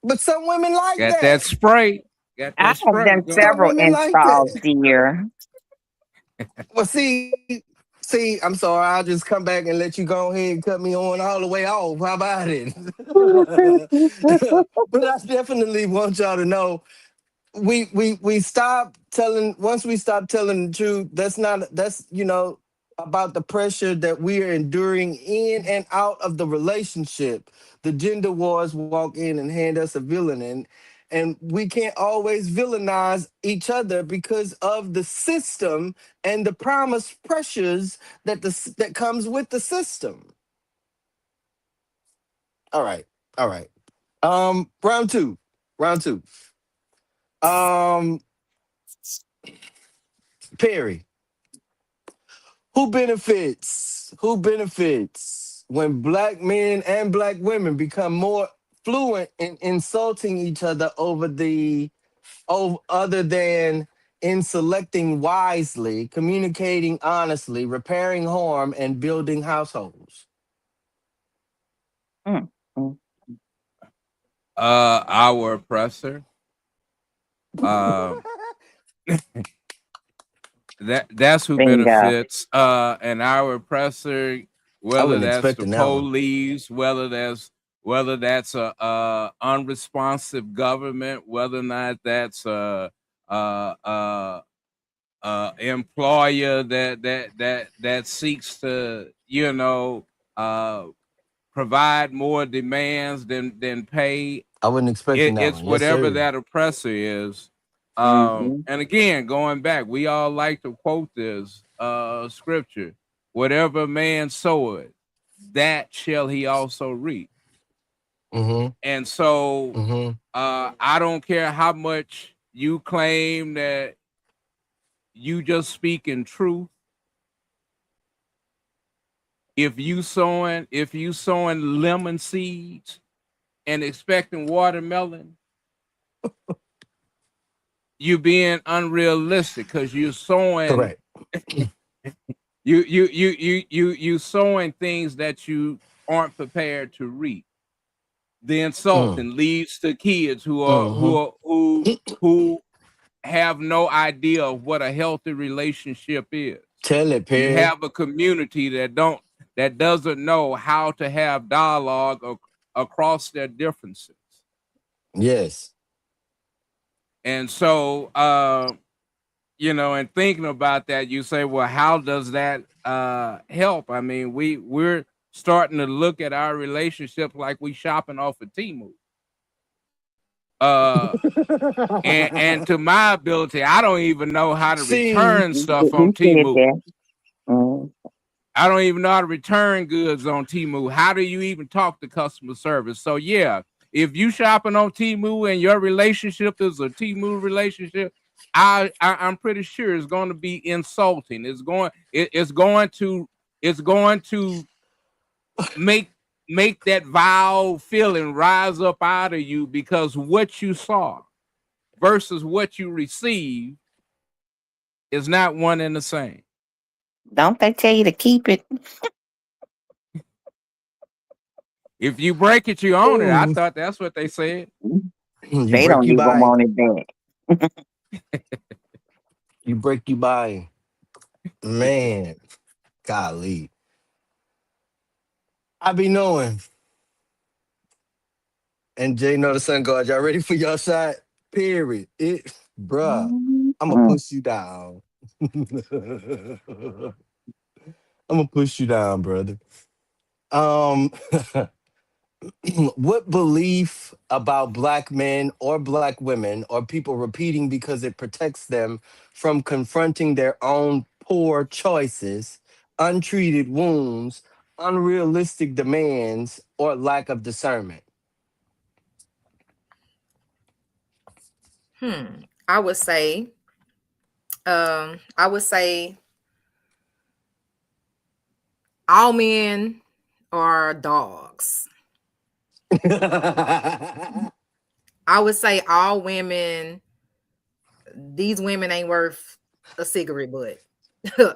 But some women like Got that that. spray. Got I that have spray done going. Some several women like installs, that. dear. Well, see, I'm sorry. I'll just come back and let you go ahead and cut me on all the way off. How about it? But I definitely want y'all to know we stop telling once we stop telling the truth, that's about the pressure that we are enduring in and out of the relationship. The gender wars walk in and hand us a villain, and we can't always villainize each other because of the system and the promised pressures that comes with the system. All right, all right. Round two, round two. um Perry, who benefits when black men and black women become more fluent in insulting each other over other than in selecting wisely, communicating honestly, repairing harm, and building households? Mm, mm. Our oppressor. Um, that's who Bingo. benefits. And our oppressor, I whether wasn't that's the expecting that one. police, whether that's a unresponsive government, whether or not that's a, a, employer that seeks to uh provide more demands than pay. I wasn't expecting that It's one. Yes, whatever sir. that oppressor is. Hmm. And again, going back, we all like to quote this scripture: "Whatever man soweth, that shall he also reap." Mm-hmm. And so, Mm-hmm. I don't care how much you claim that you just speak in truth. if you sowing lemon seeds and expecting watermelon, you're being unrealistic because you're sowing Correct. you sowing things that you aren't prepared to reap. The Mm, insulting leads to kids who are who mm-hmm. are who have no idea of what a healthy relationship is. Tell it, You Perry. have a community that doesn't know how to have dialogue across their differences. Yes. And so and thinking about that, you say, well, how does that help? I mean, we're starting to look at our relationship like we shopping off of Temu. Uh and to my ability, I don't even know how to See, return stuff on You said Temu. that. Mm. I don't even know how to return goods on Temu. How do you even talk to customer service? So yeah, if you shopping on Temu and your relationship is a Temu relationship, I'm pretty sure it's going to be insulting. It's going to make that vile feeling rise up out of you because what you saw versus what you receive is not one and the same. Don't they tell you to keep it? If you break it, you own it. I ooh, thought that's what they said. you They break, don't you even buy. want it back. You break, you buy. Man, golly. I be knowing. And Jay know the sun guard. Y'all ready for your shot? Period. Bruh, I'm gonna Mm. push you down. I'm gonna push you down, brother. Um, what belief about black men or black women or people repeating because it protects them from confronting their own poor choices, untreated wounds, unrealistic demands, or lack of discernment? I would say, I would say all men are dogs. I would say all women, these women ain't worth a cigarette butt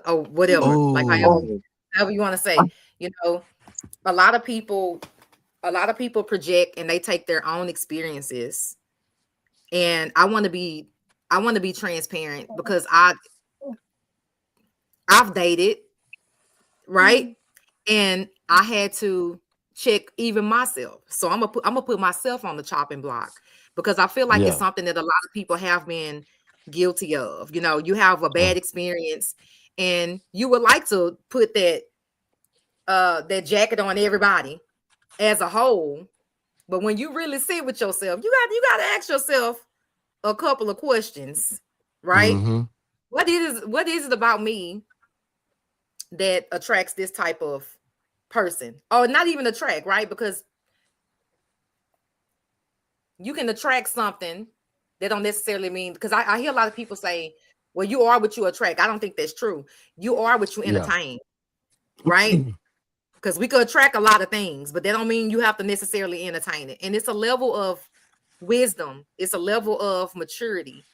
or whatever. Like Oh, however you want to say. You know, a lot of people, a lot of people project and they take their own experiences. And I want to be transparent because I've dated, right? And I had to check even myself. So I'm gonna put myself on the chopping block because I feel like it's yeah. something that a lot of people have been guilty of. You know, you have a Mm, bad experience and you would like to put that jacket on everybody as a whole, but when you really sit with yourself, you got to ask yourself a couple of questions, right? mm-hmm. What is it about me that attracts this type of person? Or not even attract, right? Because you can attract something that don't necessarily mean, because I hear a lot of people say, well, you are what you attract. I don't think that's true. You are what you Yeah. entertain, right? Because we could attract a lot of things, but that don't mean you have to necessarily entertain it. And it's a level of wisdom, it's a level of maturity,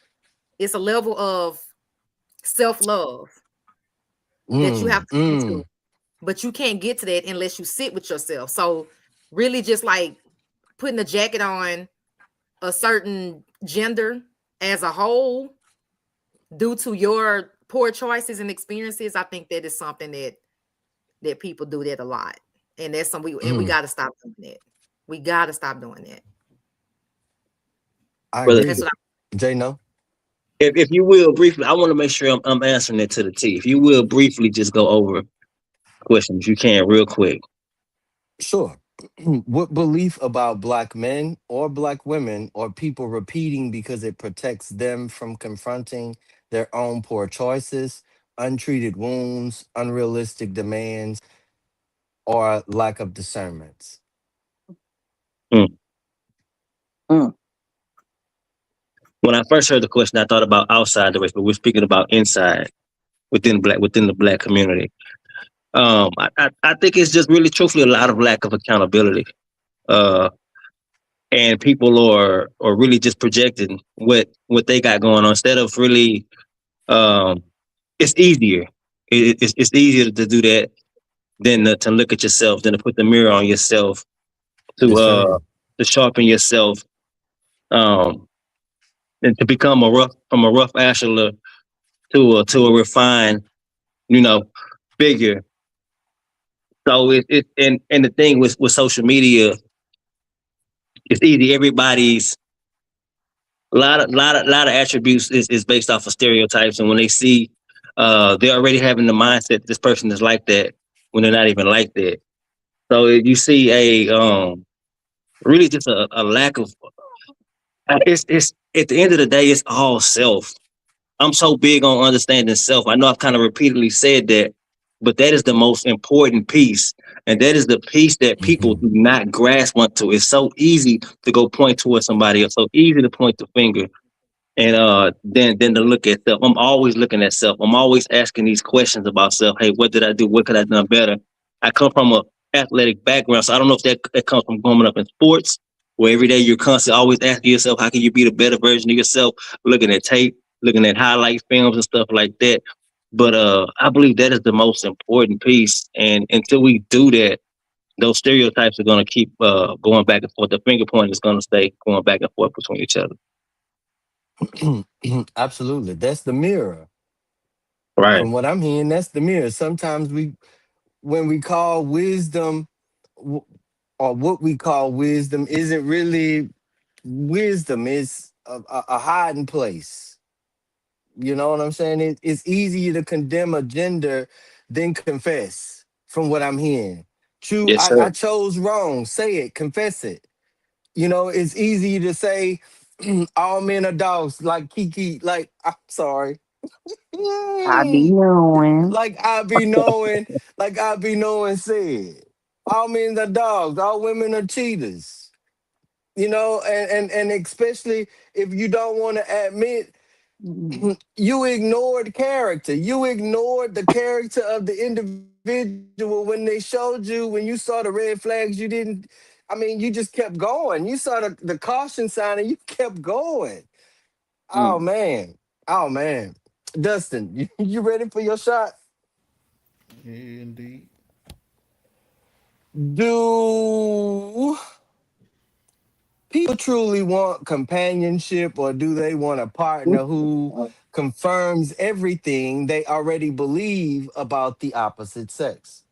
it's a level of self-love that you have Mm, to get to. mm, But you can't get to that unless you sit with yourself. So really just like putting a jacket on a certain gender as a whole due to your poor choices and experiences, I think that is something that people do that a lot. And that's something we mm. got to stop doing that. We got to stop doing that. I Brother, That's agree. what Jay, no? if you will briefly, I want to make sure I'm answering it to the T. If you will briefly just go over questions, if you can, real quick. Sure. What belief about black men or black women or people repeating because it protects them from confronting their own poor choices, untreated wounds, unrealistic demands, or lack of discernments? Mm. Mm. When I first heard the question, I thought about outside the race, but we're speaking about inside within the black community. I think it's just really truthfully a lot of lack of accountability. Uh, and people are really just projecting what they got going on instead of really um it's easier. It's easier to do that than to look at yourself, than to put the mirror on yourself, to Yes, sir. to sharpen yourself, um and to become a rough ashlar to a refined, you know, figure. So and the thing with social media, it's easy. Everybody's lot of attributes is based off of stereotypes, and when they see, they're already having the mindset this person is like that when they're not even like that. So you see a really just a lack of. It's at the end of the day, it's all self. I'm so big on understanding self. I know I've kind of repeatedly said that, but that is the most important piece. And that is the piece that people Hmm. do not grasp onto. It's so easy to go point towards somebody else, so easy to point the finger. And then to look at self. I'm always looking at self. I'm always asking these questions about self. Hey, what did I do? What could I have done better? I come from a athletic background, so I don't know if that comes from growing up in sports, where every day you're constantly always asking yourself, how can you be the better version of yourself? Looking at tape, looking at highlight films and stuff like that. But I believe that is the most important piece. And until we do that, those stereotypes are going to keep going back and forth. The finger point is going to stay going back and forth between each other. Absolutely. That's the mirror. Right. From what I'm hearing, that's the mirror. Sometimes when we call wisdom, w- or what we call wisdom, isn't really wisdom. It's a hiding place. You know what I'm saying? It's easier to condemn a gender than confess, from what I'm hearing. True, Yes, I sir. chose wrong. Say it, confess it. You know, it's easy to say all men are dogs, like Kiki, like I'm sorry. I be Mm, knowing. like I be knowing said. All men are dogs, all women are cheaters. You know, and especially if you don't want to admit you ignored character. You ignored the character of the individual when they showed you, when you saw the red flags, you didn't, I mean, you just kept going. You saw the caution sign and you kept going. Oh Mm. man. Oh man. Dustin, you ready for your shot? Yeah, indeed. Do people truly want companionship, or do they want a partner who confirms everything they already believe about the opposite sex?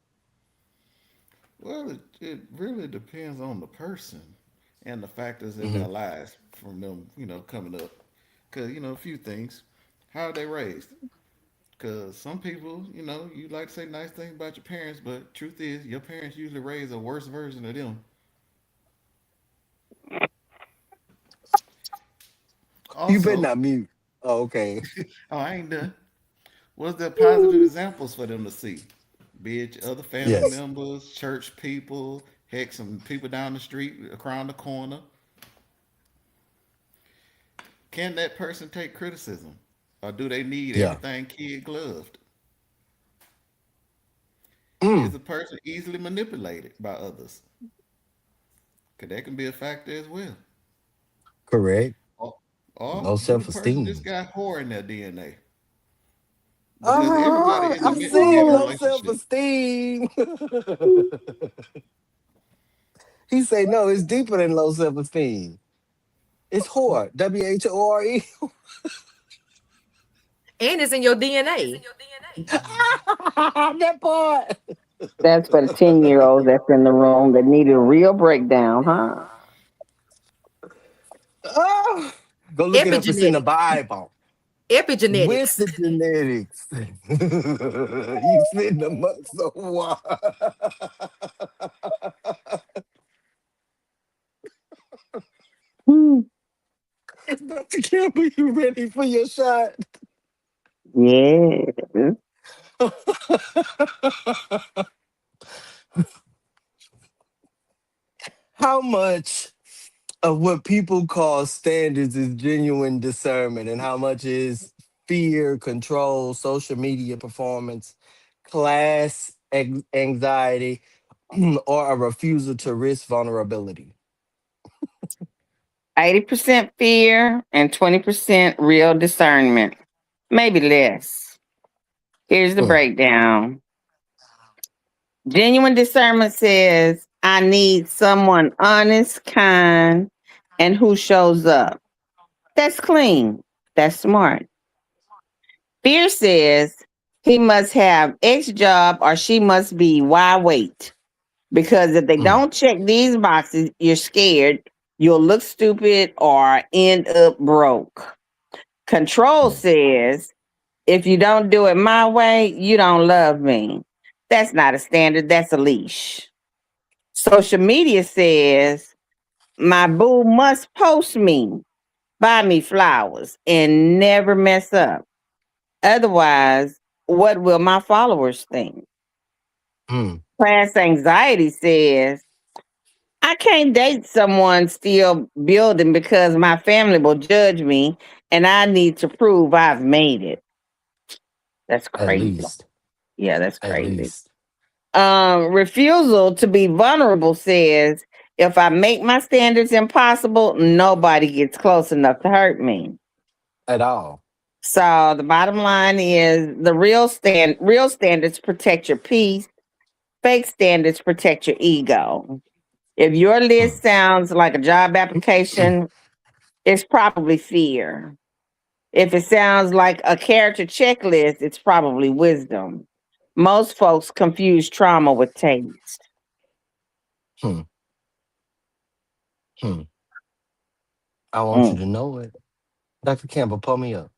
Well, it really depends on the person and the factors in Hmm. their lives from them, coming up. Because, a few things. How are they raised? Because some people, you like to say nice things about your parents, but truth is, your parents usually raise a worse version of them. You better Also, not mute. Oh, okay. oh, I ain't done. Was there positive examples for them to see? Be it other family Yes. members, church people, heck, some people down the street, around the corner. Can that person take criticism? Or do they need Yeah. everything kid gloved? Is Mm, the person easily manipulated by others? Because that can be a factor as well. correct. Or, or Low do the person just self-esteem. got whore in their DNA? Because everybody in the I midst of said having a low relationship. self-esteem. He say no, it's deeper than low self-esteem. It's whore. WHORE. And it's in your DNA. That part. That's for the 10-year-olds that's in the room that needed a real breakdown, huh? Ah, go look it up. It's in the Epigenetics. Bible with Epigenetics. the genetics. You fit the muck so wild. Hmm. Dr. Campbell, you ready for your shot? Yes. How much of what people call standards is genuine discernment, and how much is fear, control, social media performance, class anxiety, or a refusal to risk vulnerability? 80% fear and 20% real discernment. Maybe less. Here's the Mm, breakdown. Genuine discernment says, I need someone honest, kind, and who shows up. That's clean. That's smart. Fear says, he must have X job or she must be why wait. Because if they mm, don't check these boxes, you're scared you'll look stupid or end up broke. Control mm. says, if you don't do it my way, you don't love me. That's not a standard, that's a leash. Social media says, my boo must post me, buy me flowers, and never mess up. Otherwise, what will my followers think? Mm. Class anxiety says, I can't date someone still building because my family will judge me and I need to prove I've made it. That's At crazy. least, Yeah, that's at crazy. least. Refusal to be vulnerable says, if I make my standards impossible, nobody gets close enough to hurt me. At all. So the bottom line is the real standards protect your peace, fake standards protect your ego. If your list Mm. sounds like a job application, it's probably fear. If it sounds like a character checklist, it's probably wisdom. Most folks confuse trauma with taste. Hmm, hmm. I want you Mm. to know it. Dr. Campbell, pull me up.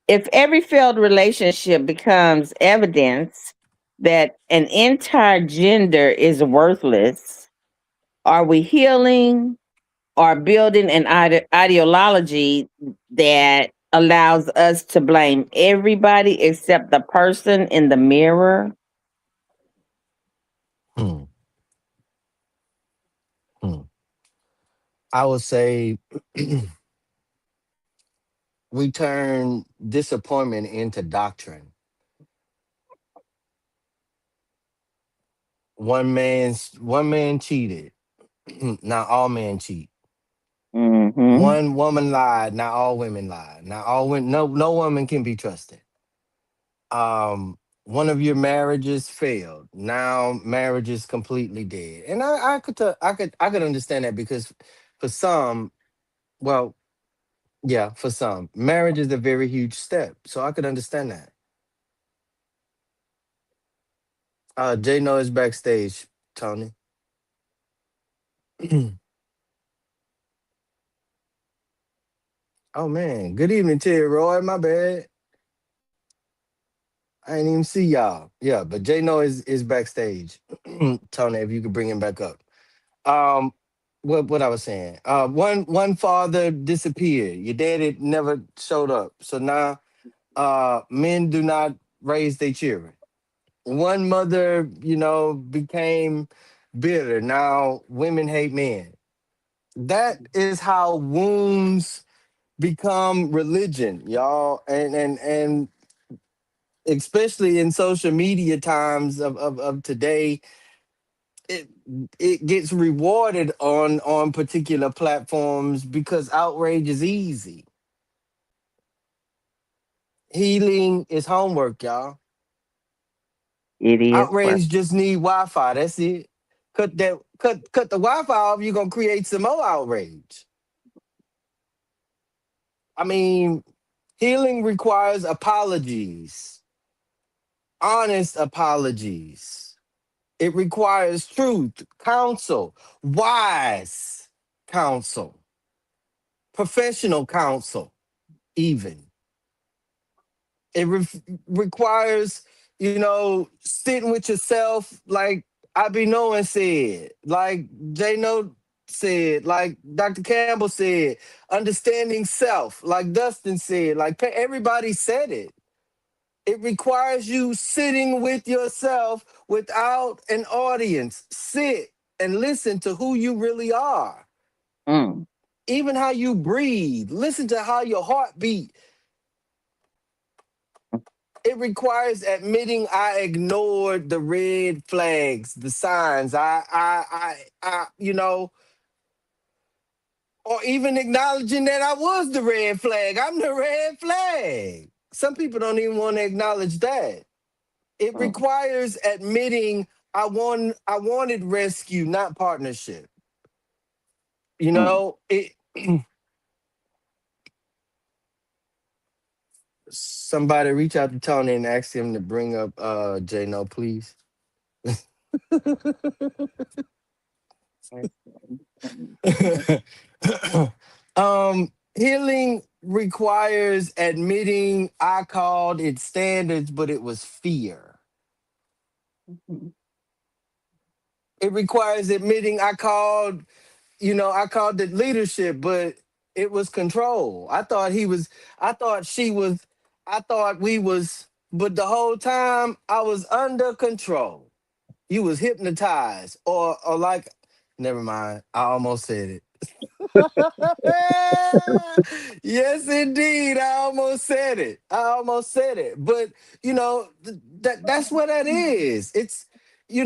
If every failed relationship becomes evidence that an entire gender is worthless, are we healing or building an ideology that allows us to blame everybody except the person in the mirror? Hmm, hmm. I would say we turn disappointment into doctrine. One man cheated. Not all men cheat. Mm-hmm. One woman lied. Not all women lie. Not all women. No woman can be trusted. One of your marriages failed. Now marriage is completely dead. And I could understand that because for some, well, yeah, for some, marriage is a very huge step. So I could understand that. Jay No is backstage, Tony. Oh man, good evening to you, Roy. My bad. I ain't even see y'all. Yeah, but Jay No is backstage. Tony, if you could bring him back up. Um, what I was saying. One father disappeared. Your daddy never showed up. So now men do not raise their children. One mother, became bitter. Now women hate men. That is how wounds become religion, y'all. And especially in social media times of today, it it gets rewarded on particular platforms because outrage is easy. Healing is homework, y'all. It is work. Outrage just need Wi-Fi. That's it. Cut the Wi-Fi off, you're gonna create some more outrage. I mean, healing requires apologies, honest apologies. It requires truth, counsel, wise counsel, professional counsel, even. It requires, sitting with yourself, like I be knowing said, like J No said, like Dr. Campbell said, understanding self, like Dustin said, like everybody said it. It requires you sitting with yourself without an audience. Sit and listen to who you really are. Mm. Even how you breathe. Listen to how your heart beat. It requires admitting I ignored the red flags, the signs. Or even acknowledging that I was the red flag. I'm the red flag. Some people don't even want to acknowledge that. It Mm. requires admitting I wanted rescue, not partnership. You Mm. know, it somebody reach out to Tony and ask him to bring up J No, please. Healing requires admitting I called it standards, but it was fear. Mhm. It requires admitting I called it leadership, but it was control. I thought she was, I thought we was, but the whole time I was under control. You was hypnotized, or like, never mind. I almost said it. Yes, indeed. I almost said it. I almost said it. But that's what that is. It's it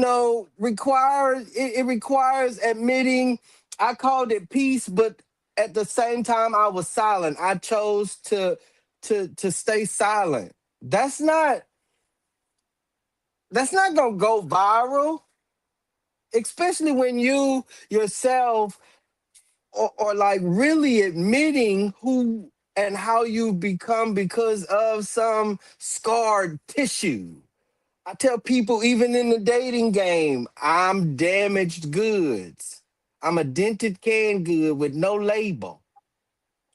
requires admitting I called it peace, but at the same time I was silent. I chose to stay silent. That's not gonna go viral, especially when you yourself or like really admitting who and how you become because of some scarred tissue. I tell people, even in the dating game, I'm damaged goods. I'm a dented canned good with no label.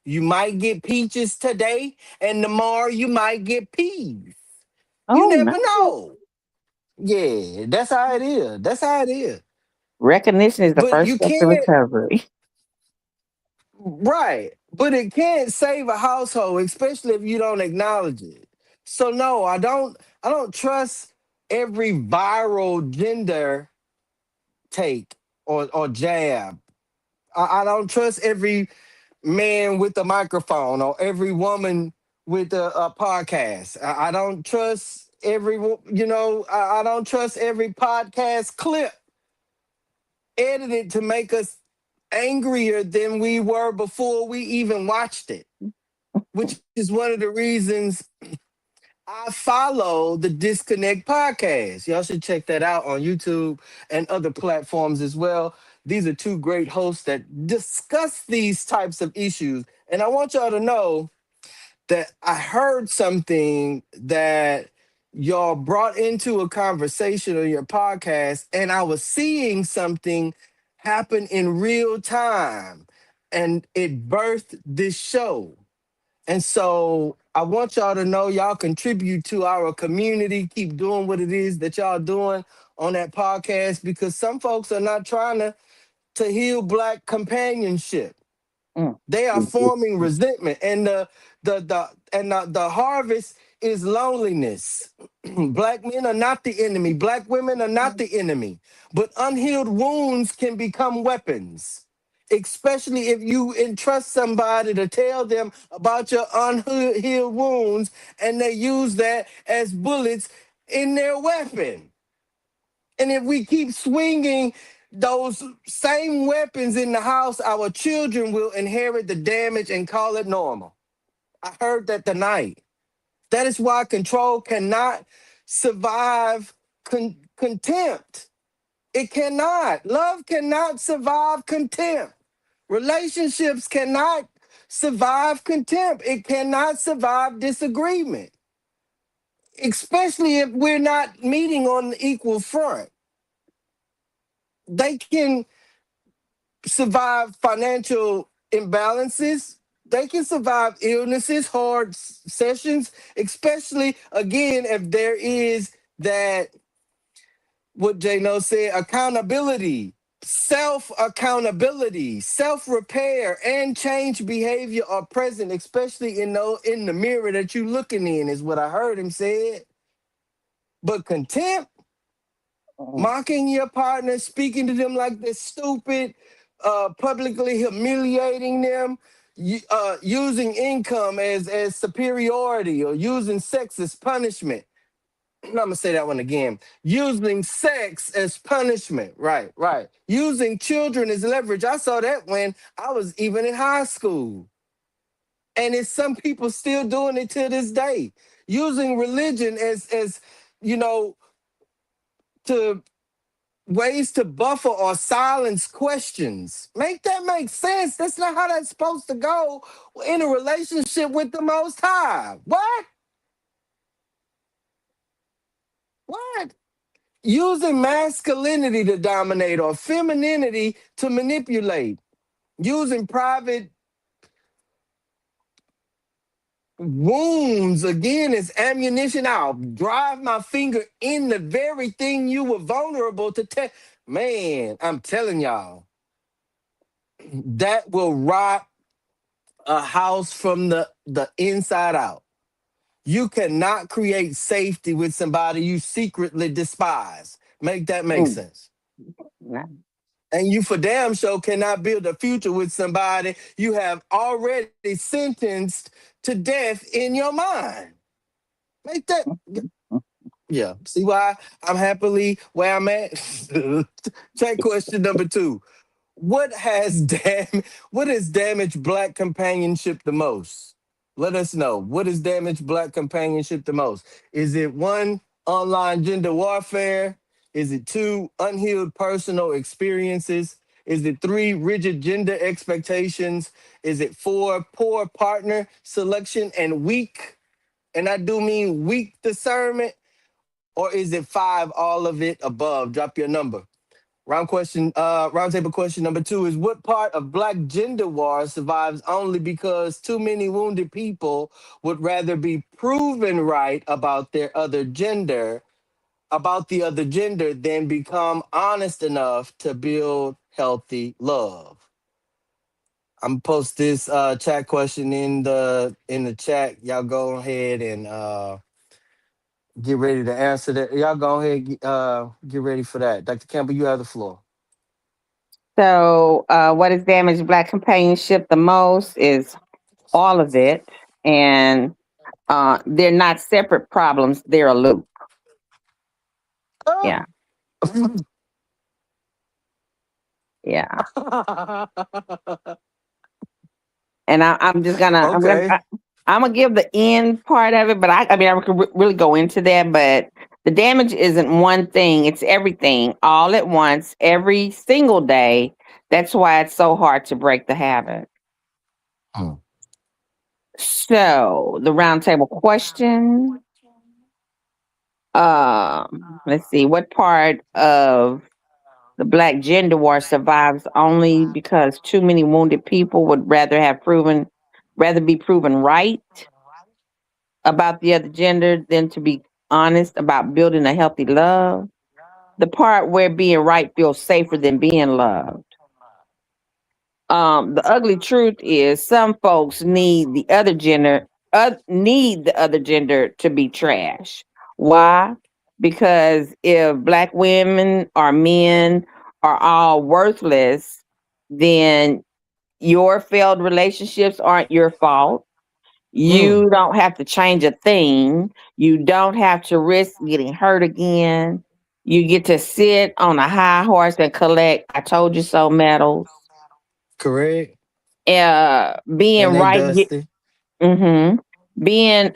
You might get peaches today, and tomorrow you might get peas. You Oh never no. know. Yeah, that's how it is. That's how it is. Recognition is the But first you step to can't. recovery. Right. But it can't save a household, especially if you don't acknowledge it. So no, I don't trust every viral gender take or jab. I don't trust every man with a microphone or every woman with a podcast. I don't trust I don't trust every podcast clip edited to make us angrier than we were before we even watched it, which is one of the reasons I follow the Disconnect podcast. Y'all should check that out on YouTube and other platforms as well. These are two great hosts that discuss these types of issues. And I want y'all to know that I heard something that y'all brought into a conversation on your podcast, and I was seeing something happen in real time, and it birthed this show. And so I want y'all to know y'all contribute to our community. Keep doing what it is that y'all doing on that podcast, because some folks are not trying to heal Black companionship. Mm. They are forming resentment, and the harvest is loneliness. Black men are not the enemy. Black women are not the enemy. But unhealed wounds can become weapons, especially if you entrust somebody to tell them about your unhealed wounds, and they use that as bullets in their weapon. And if we keep swinging those same weapons in the house, our children will inherit the damage and call it normal. I heard that tonight. That is why control cannot survive contempt. It cannot. Love cannot survive contempt. Relationships cannot survive contempt. It cannot survive disagreement, especially if we're not meeting on the equal front. They can survive financial imbalances. They can survive illnesses, hard sessions, especially again if there is that what Jano said, accountability, self accountability, self repair, and change behavior are present, especially in the mirror that you looking in, is what I heard him say. But contempt, Mm. mocking your partner, speaking to them like they're stupid, publicly humiliating them. using income as superiority or using sex as punishment. I'm gonna say that one again. Using sex as punishment. Right, right. Using children as leverage. I saw that when I was even in high school. And it's some people still doing it to this day. Using religion as you know, to ways to buffer or silence questions. Make that make sense. That's not how that's supposed to go in a relationship with the most high. What? What? Using masculinity to dominate or femininity to manipulate, using private wounds again as ammunition. I'll drive my finger in the very thing you were vulnerable to tell. Man, I'm telling y'all, that will rot a house from the inside out. You cannot create safety with somebody you secretly despise. Make that make Mm. sense. Yeah. And you for damn sure cannot build a future with somebody you have already sentenced to death in your mind. Make that, yeah. See why I'm happily where I'm at? Check question number two. What has what has damaged black companionship the most? Let us know. What has damaged black companionship the most? Is it one, online gender warfare? Is it two, unhealed personal experiences? Is it three, rigid gender expectations? Is it four, poor partner selection and weak, and I do mean weak discernment? Or is it five, all of it above? Drop your number. Roundtable question number two is, what part of black gender war survives only because too many wounded people would rather be proven right about the other gender than become honest enough to build healthy love? I'm gonna post this chat question in the chat. Y'all go ahead and get ready to answer that. Y'all go ahead, get ready for that. Dr. Campbell, you have the floor. So, what has damaged Black companionship the most is all of it, and they're not separate problems; they're a loop. Ah. Yeah, yeah. And I'm just gonna Okay. I'm gonna give the end part of it, but I mean I could really go into that, but the damage isn't one thing; it's everything, all at once, every single day. That's why it's so hard to break the habit. Hmm. So the roundtable question. Let's see, what part of the Black gender war survives only because too many wounded people would rather be proven right about the other gender than to be honest about building a healthy love. The part where being right feels safer than being loved. The ugly truth is some folks need the other gender to be trash. Why? Because if black women or men are all worthless, then your failed relationships aren't your fault. Mm. You don't have to change a thing. You don't have to risk getting hurt again. You get to sit on a high horse and collect I told you so medals. Correct. Being And they right dusty. mhm. Being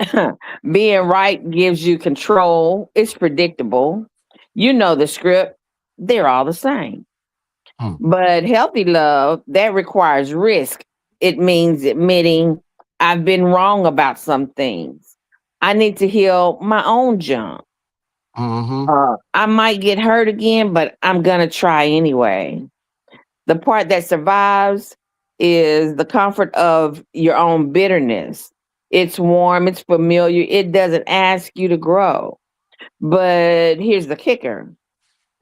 being right gives you control. It's predictable. You know the script. They're all the same. Hmm. But healthy love, that requires risk. It means admitting I've been wrong about some things. I need to heal my own junk. Mm-hmm. I might get hurt again, but I'm going to try anyway. The part that survives is the comfort of your own bitterness. It's warm, it's familiar, it doesn't ask you to grow. But here's the kicker: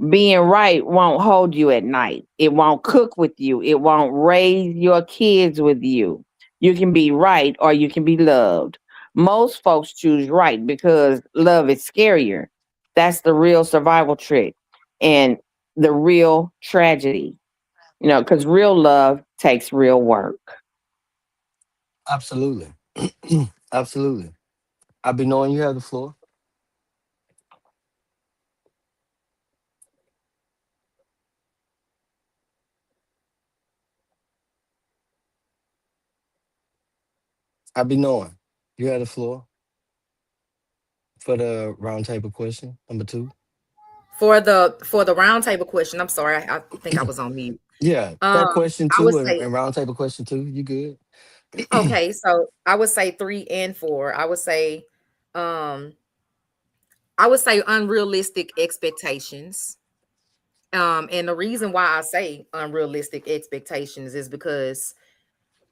being right won't hold you at night. It won't cook with you. It won't raise your kids with you. You can be right or you can be loved. Most folks choose right because love is scarier. That's the real survival trick and the real tragedy. Because real love takes real work. Absolutely. Absolutely. I'll be knowing you have the floor. I'll be knowing you have the floor for the roundtable question number two. For the roundtable question, I'm sorry, I think I was on mute. Yeah, Um, that question I would two say and roundtable question two. You good? okay, so I would say 3 and 4. Um, I would say unrealistic expectations. And the reason why I say unrealistic expectations is because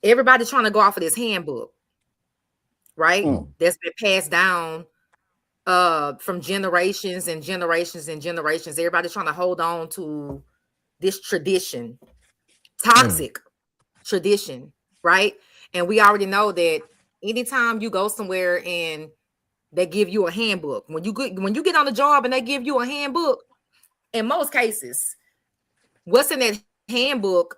everybody's trying to go off of this handbook, right? Mm, That's been passed down from generations and generations and generations. Everybody's trying to hold on to this tradition, mm. toxic tradition, right? And we already know that anytime you go somewhere and they give you a handbook, when you get on the job and they give you a handbook, in most cases, what's in that handbook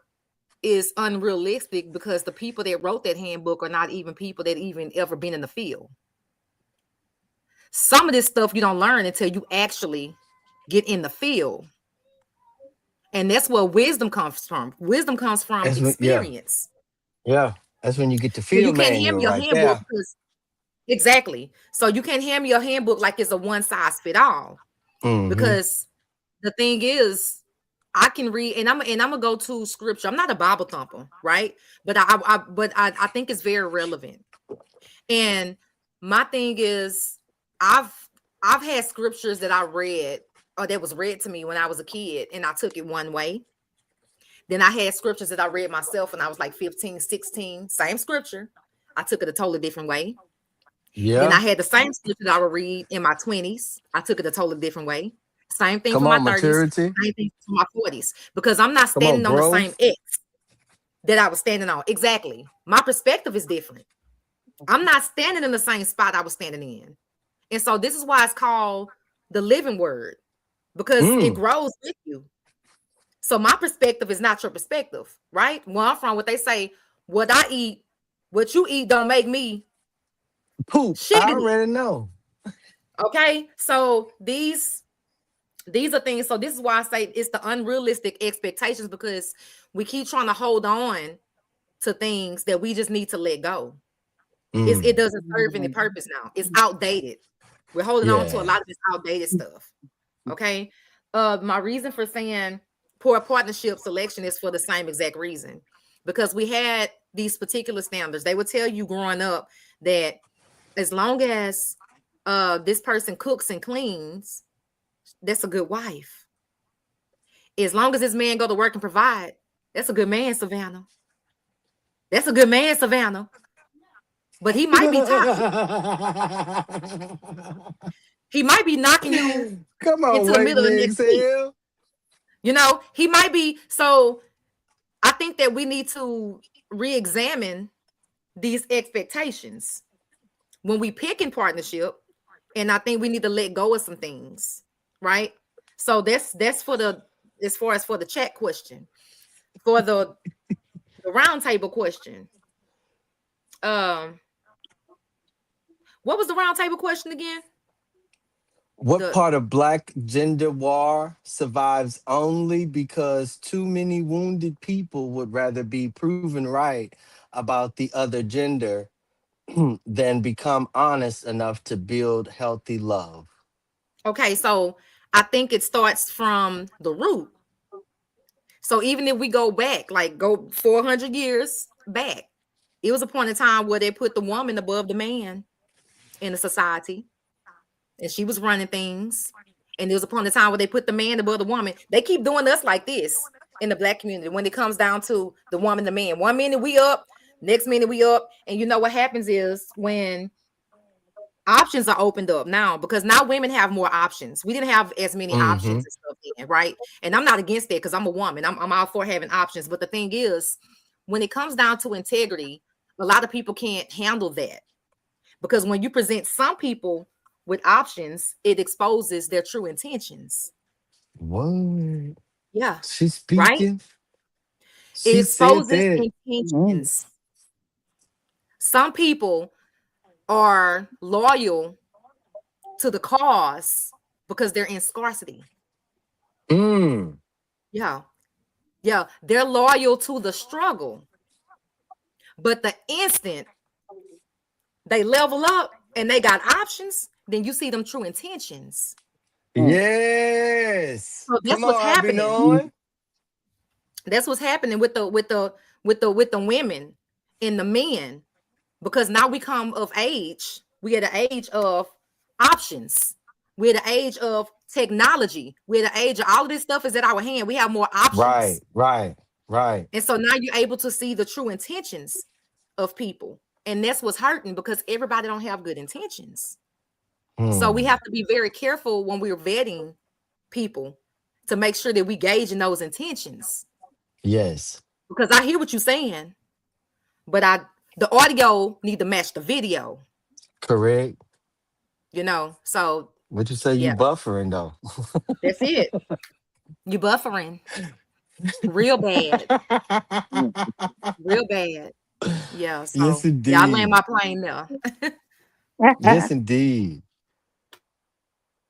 is unrealistic because the people that wrote that handbook are not even people that even ever been in the field. Some of this stuff you don't learn until you actually get in the field. And that's where wisdom comes from. Wisdom comes from That's when, yeah, experience. yeah. That's when you get the So you field can't hand manual me a right handbook there. because exactly. So you can't hand me a handbook like it's a one size fit all. Mm-hmm. Because the thing is, I can read and I'm gonna go to scripture. I'm not a Bible thumper, right? But I think it's very relevant. And my thing is, I've I've had scriptures that I read or that was read to me when I was a kid, and I took it one way. Then I had scriptures that I read myself when I was like 15, 16, same scripture. I took it a totally different way. Then I Yeah. had the same scripture that I would read in my 20s. I took it a totally different way. Same thing Come for my on, 30s, maturity. same thing for my 40s, because I'm not Come on, standing on the same growth. X that I was standing on. Exactly. My perspective is different. I'm not standing in the same spot I was standing in. And so this is why it's called the living word, because it Mm. grows with you. So my perspective is not your perspective, right? Where I'm from, what they say, what I eat, what you eat don't make me Poop. I shiggity. already know. Okay. So these are things. So this is why I say it's the unrealistic expectations, because we keep trying to hold on to things that we just need to let go. It Mm. doesn't serve any purpose now. It's outdated. We're holding on to a Yeah. lot of this outdated stuff. Okay. My reason for saying poor partnership selection is for the same exact reason. Because we had these particular standards. They would tell you growing up that as long as this person cooks and cleans, that's a good wife. As long as this man go to work and provide, that's a good man, Savannah. That's a good man, Savannah. But he might be toxic. He might be knocking you Come on, into the waiting middle of to next week. exhale. He might be. So I think that we need to re-examine these expectations when we pick in partnership. And I think we need to let go of some things, right? So that's for the as far as for the chat question. For the round table question. Um, what was the round table question again? What The part of black gender war survives only because too many wounded people would rather be proven right about the other gender than become honest enough to build healthy love? okay, so I think it starts from the root. So even if we go back, like go 400 years back, it was a point in time where they put the woman above the man in the society, and she was running things. And there was a point in time where they put the man above the woman. They keep doing us like this in the black community when it comes down to the woman, the man. 1 minute we up, next minute we up. And you know what happens is when options are opened up now, because now women have more options. We didn't have as many Mm-hmm. options and stuff then, right? And I'm not against that because I'm a woman. I'm all for having options. But the thing is, when it comes down to integrity, a lot of people can't handle that, because when you present some people with options, it exposes their true intentions. What? Yeah, She's right? speaking. It She said exposes that. Ooh. intentions. Some people are loyal to the cause because they're in scarcity. Mm. Yeah. Yeah. They're loyal to the struggle. But the instant they level up and they got options, then you see them true intentions. Yes. So Come that's what's on, I'll be happening. knowing. That's what's happening with the women and the men. Because now we come of age. We at the age of options. We're at the age of technology. We're at the age of all of this stuff is at our hand. We have more options. Right, right, right. And so now you're able to see the true intentions of people. And that's what's hurting because everybody don't have good intentions. So we Hmm. have to be very careful when we're vetting people to make sure that we gauge in those intentions. Yes. Because I hear what you're saying, but the audio need to match the video, Correct. So What you say you yeah, buffering though? that's it. You buffering real bad, real bad. Yeah, Yes, so yeah, I land indeed. my plane there. Yes, indeed.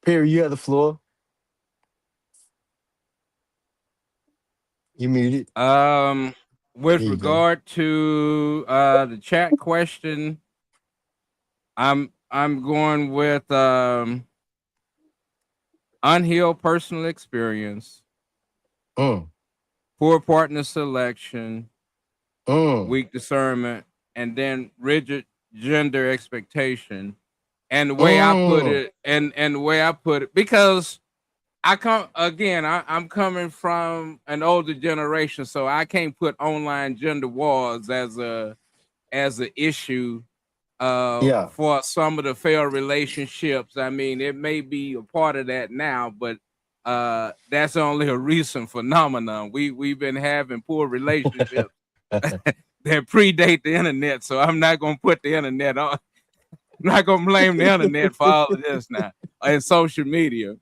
Perry, you have the floor. You muted. Um, with There you go. regard to the chat question, I'm going with unhealed personal experience, Mm, poor partner selection, mm, weak discernment, and then rigid gender expectation. And the way I put mm. it, and the way I put it, because I come again, I'm coming from an older generation, so I can't put online gender wars as a issue Yeah. for some of the failed relationships. I mean, it may be a part of that now, but that's only a recent phenomenon. We've been having poor relationships that predate the internet, so I'm not gonna put the internet on. I'm not gonna blame the internet for all of this now and social media.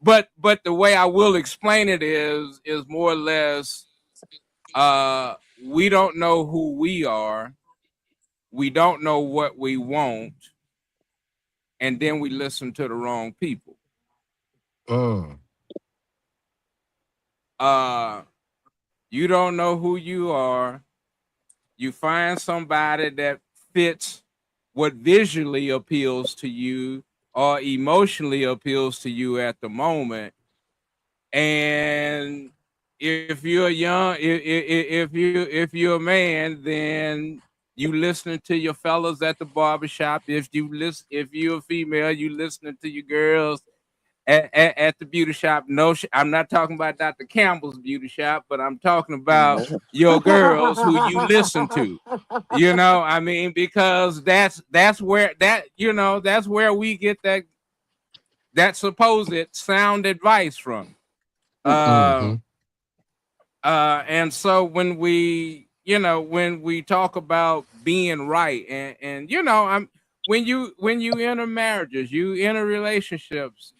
But the way I will explain it is more or less we don't know who we are, we don't know what we want, and then we listen to the wrong people. Mm, Uh you don't know who you are. You find somebody that fits what visually appeals to you or emotionally appeals to you at the moment. And if you're young, if you're a man, then you listening to your fellas at the barbershop. If you're a female, you listening to your girls at the beauty shop. No, I'm not talking about Dr. Campbell's beauty shop, but I'm talking about your girls who you listen to. I mean, because that's where that's where we get that supposed sound advice from. Uh, mm-hmm. and so when we talk about being right, and I'm when you enter marriages, you enter relationships,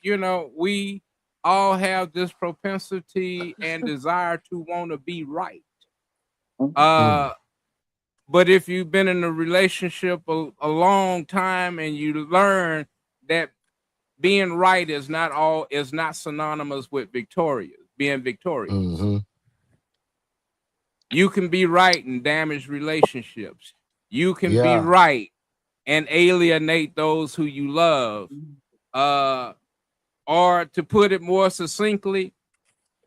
we all have this propensity and desire to want to be right. Mm, Uh, but if you've been in a relationship a long time and you learn that being right is not synonymous with being victorious. mm-hmm. You can be right and damage relationships. You can be Yeah. right and alienate those who you love. Uh, or to put it more succinctly,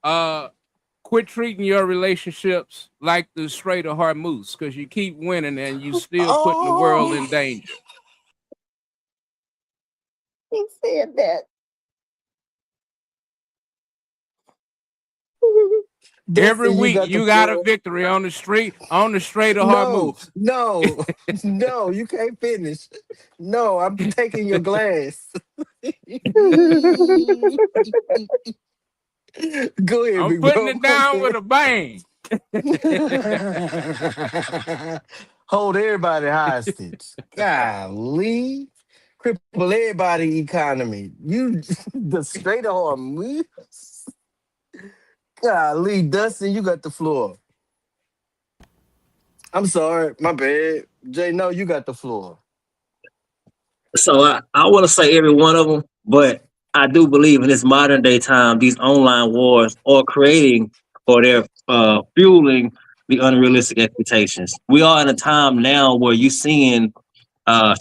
uh, quit treating your relationships like the straight or hard moose because you keep winning and you still putting the world Oh, in danger. He said that. Every Dustin, you week got the you got a floor. victory on the straight or hard No, moose. no, no, you can't finish. No, I'm taking your glass. Go ahead, I'm big putting bro. it Go down with ahead. a bang. Hold everybody hostage. Golly. Cripple everybody economy. You the straight on me. Golly, Dustin, you got the floor. I'm sorry, my bad. Jay, no, you got the floor. So I want to say every one of them, but I do believe in this modern day time, these online wars are creating or they're fueling the unrealistic expectations. We are in a time now where you're seeing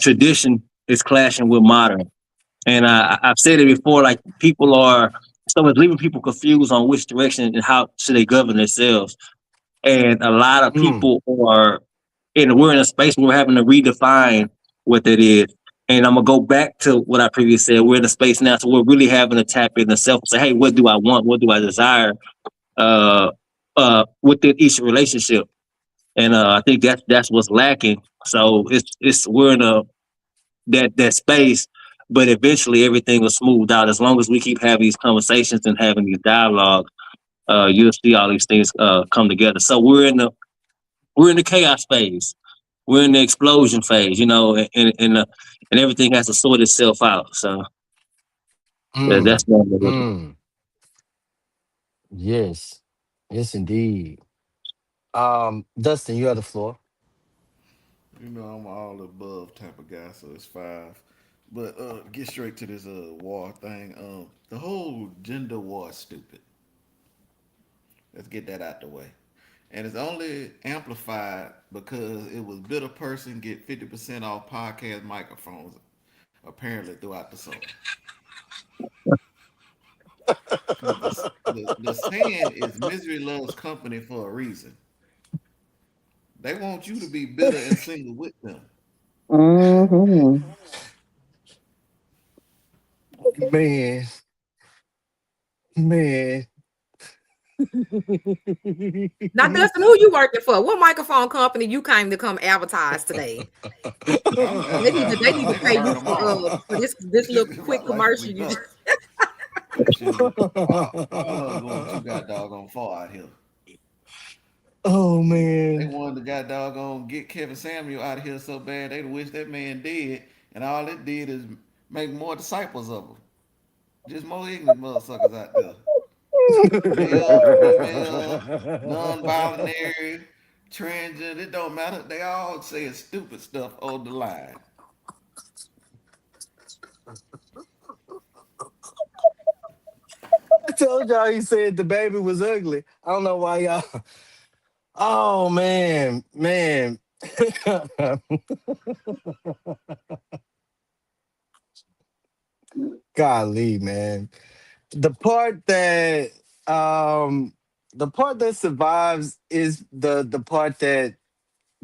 tradition is clashing with modern. And I've said it before, like people are, so it's leaving people confused on which direction and how should they govern themselves. And a lot of Mm, people are we're in a space where we're having to redefine what that is. And I'm gonna go back to what I previously said. We're in a space now, so we're really having to tap into self and say, hey, what do I want? What do I desire? Uh, within each relationship. And I think that's what's lacking. So it's we're in a that space, but eventually everything will smooth out as long as we keep having these conversations and having these dialogues. You'll see all these things come together. So we're in the chaos phase. We're in the explosion phase, you know, and everything has to sort itself out. So that's mm, one of the mm. Yes. Yes, indeed. Dustin, you have the floor. You know, I'm all above type of guy, so it's five. But get straight to this war thing. The whole gender war is stupid. Let's get that out the way. And it's only amplified because it was bitter person get 50% off podcast microphones apparently throughout the summer. Because the saying is misery loves company for a reason. They want you to be bitter and single with them. Mm-hmm. Man, man. Now, Dustin, who you working for? What microphone company you came to come advertise today? I'm They advertising. need I to just pay burn you them all. for this little My quick license commercial be you just. done. That shit is. Our mother going too god doggone far out here. Oh They man. wanted to god doggone get Kevin Samuel out of here so bad they wish that man dead, and all it did is make more disciples of him. Just more ignorant motherfuckers out there. Male, female, non-binary, transgender. It don't matter. They all saying stupid stuff on the line. I told y'all he said the baby was ugly. I don't know why y'all. Oh man, man. Golly, man. The part that the part that survives is the part that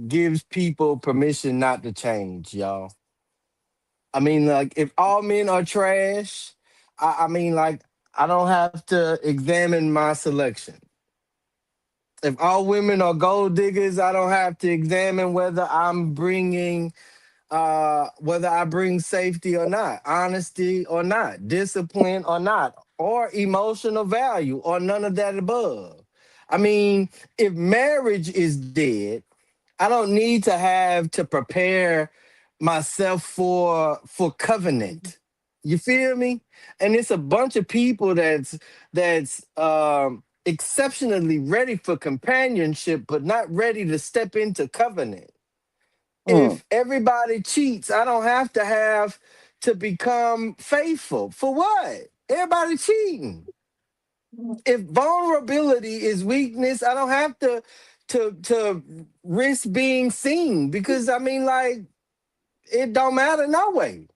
gives people permission not to change, y'all. I mean, like if all men are trash, I mean, like I don't have to examine my selection. If all women are gold diggers, I don't have to examine whether I'm bringing whether I bring safety or not, honesty or not, discipline or not, or emotional value or none of that above. I mean, if marriage is dead, I don't need to have to prepare myself for covenant. You feel me? And it's a bunch of people that's exceptionally ready for companionship, but not ready to step into covenant. Mm. If everybody cheats, I don't have to become faithful. For what? Everybody cheating. If vulnerability is weakness, I don't have to risk being seen because I mean like it don't matter no way.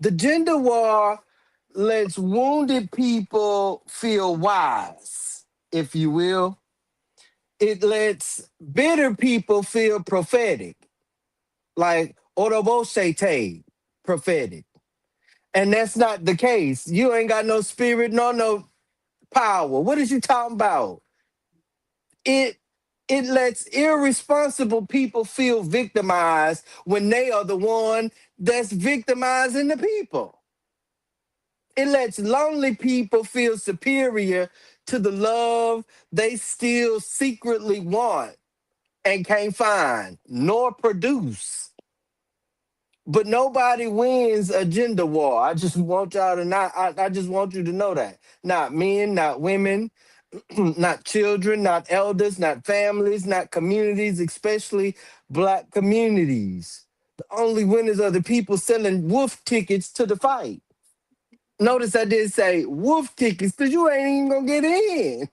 The gender war lets wounded people feel wise, if you will. It lets bitter people feel prophetic, like Orobosete prophetic. And that's not the case. You ain't got no spirit nor no power. What is you talking about? It it lets irresponsible people feel victimized when they are the one that's victimizing the people. It lets lonely people feel superior to the love they still secretly want and can't find nor produce. But nobody wins a gender war. I just want y'all to not, I just want you to know that. Not men, not women. not children, not elders, not families, not communities, especially black communities. The only winners are the people selling wolf tickets to the fight. Notice I did say wolf tickets because you ain't even gonna get in.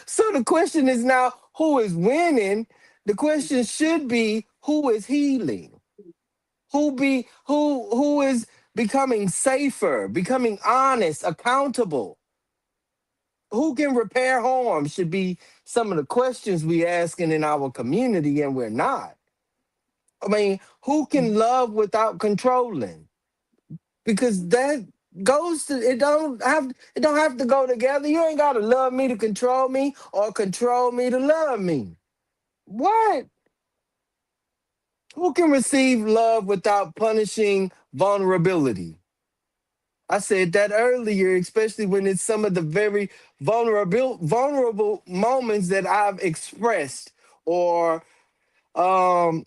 So the question is now who is winning? The question should be who is healing? Who is becoming safer, becoming honest, accountable? Who can repair harm should be some of the questions we asking in our community, and we're not. I mean, who can love without controlling? Because that goes to it don't have to go together. You ain't gotta love me to control me or control me to love me. What? Who can receive love without punishing vulnerability? I said that earlier, especially when it's some of the very vulnerable moments that I've expressed or um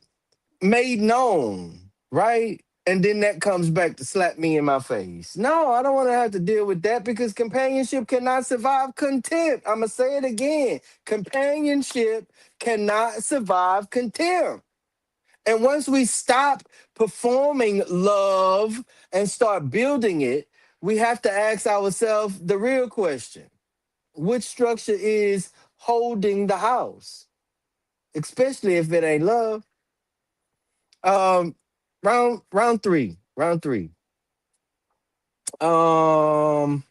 made known, right? And then that comes back to slap me in my face. No, I don't want to have to deal with that because companionship cannot survive contempt. I'm going to say it again. Companionship cannot survive contempt. And once we stop performing love and start building it, we have to ask ourselves the real question: which structure is holding the house? Especially if it ain't love. Um, round three. Round three. Um,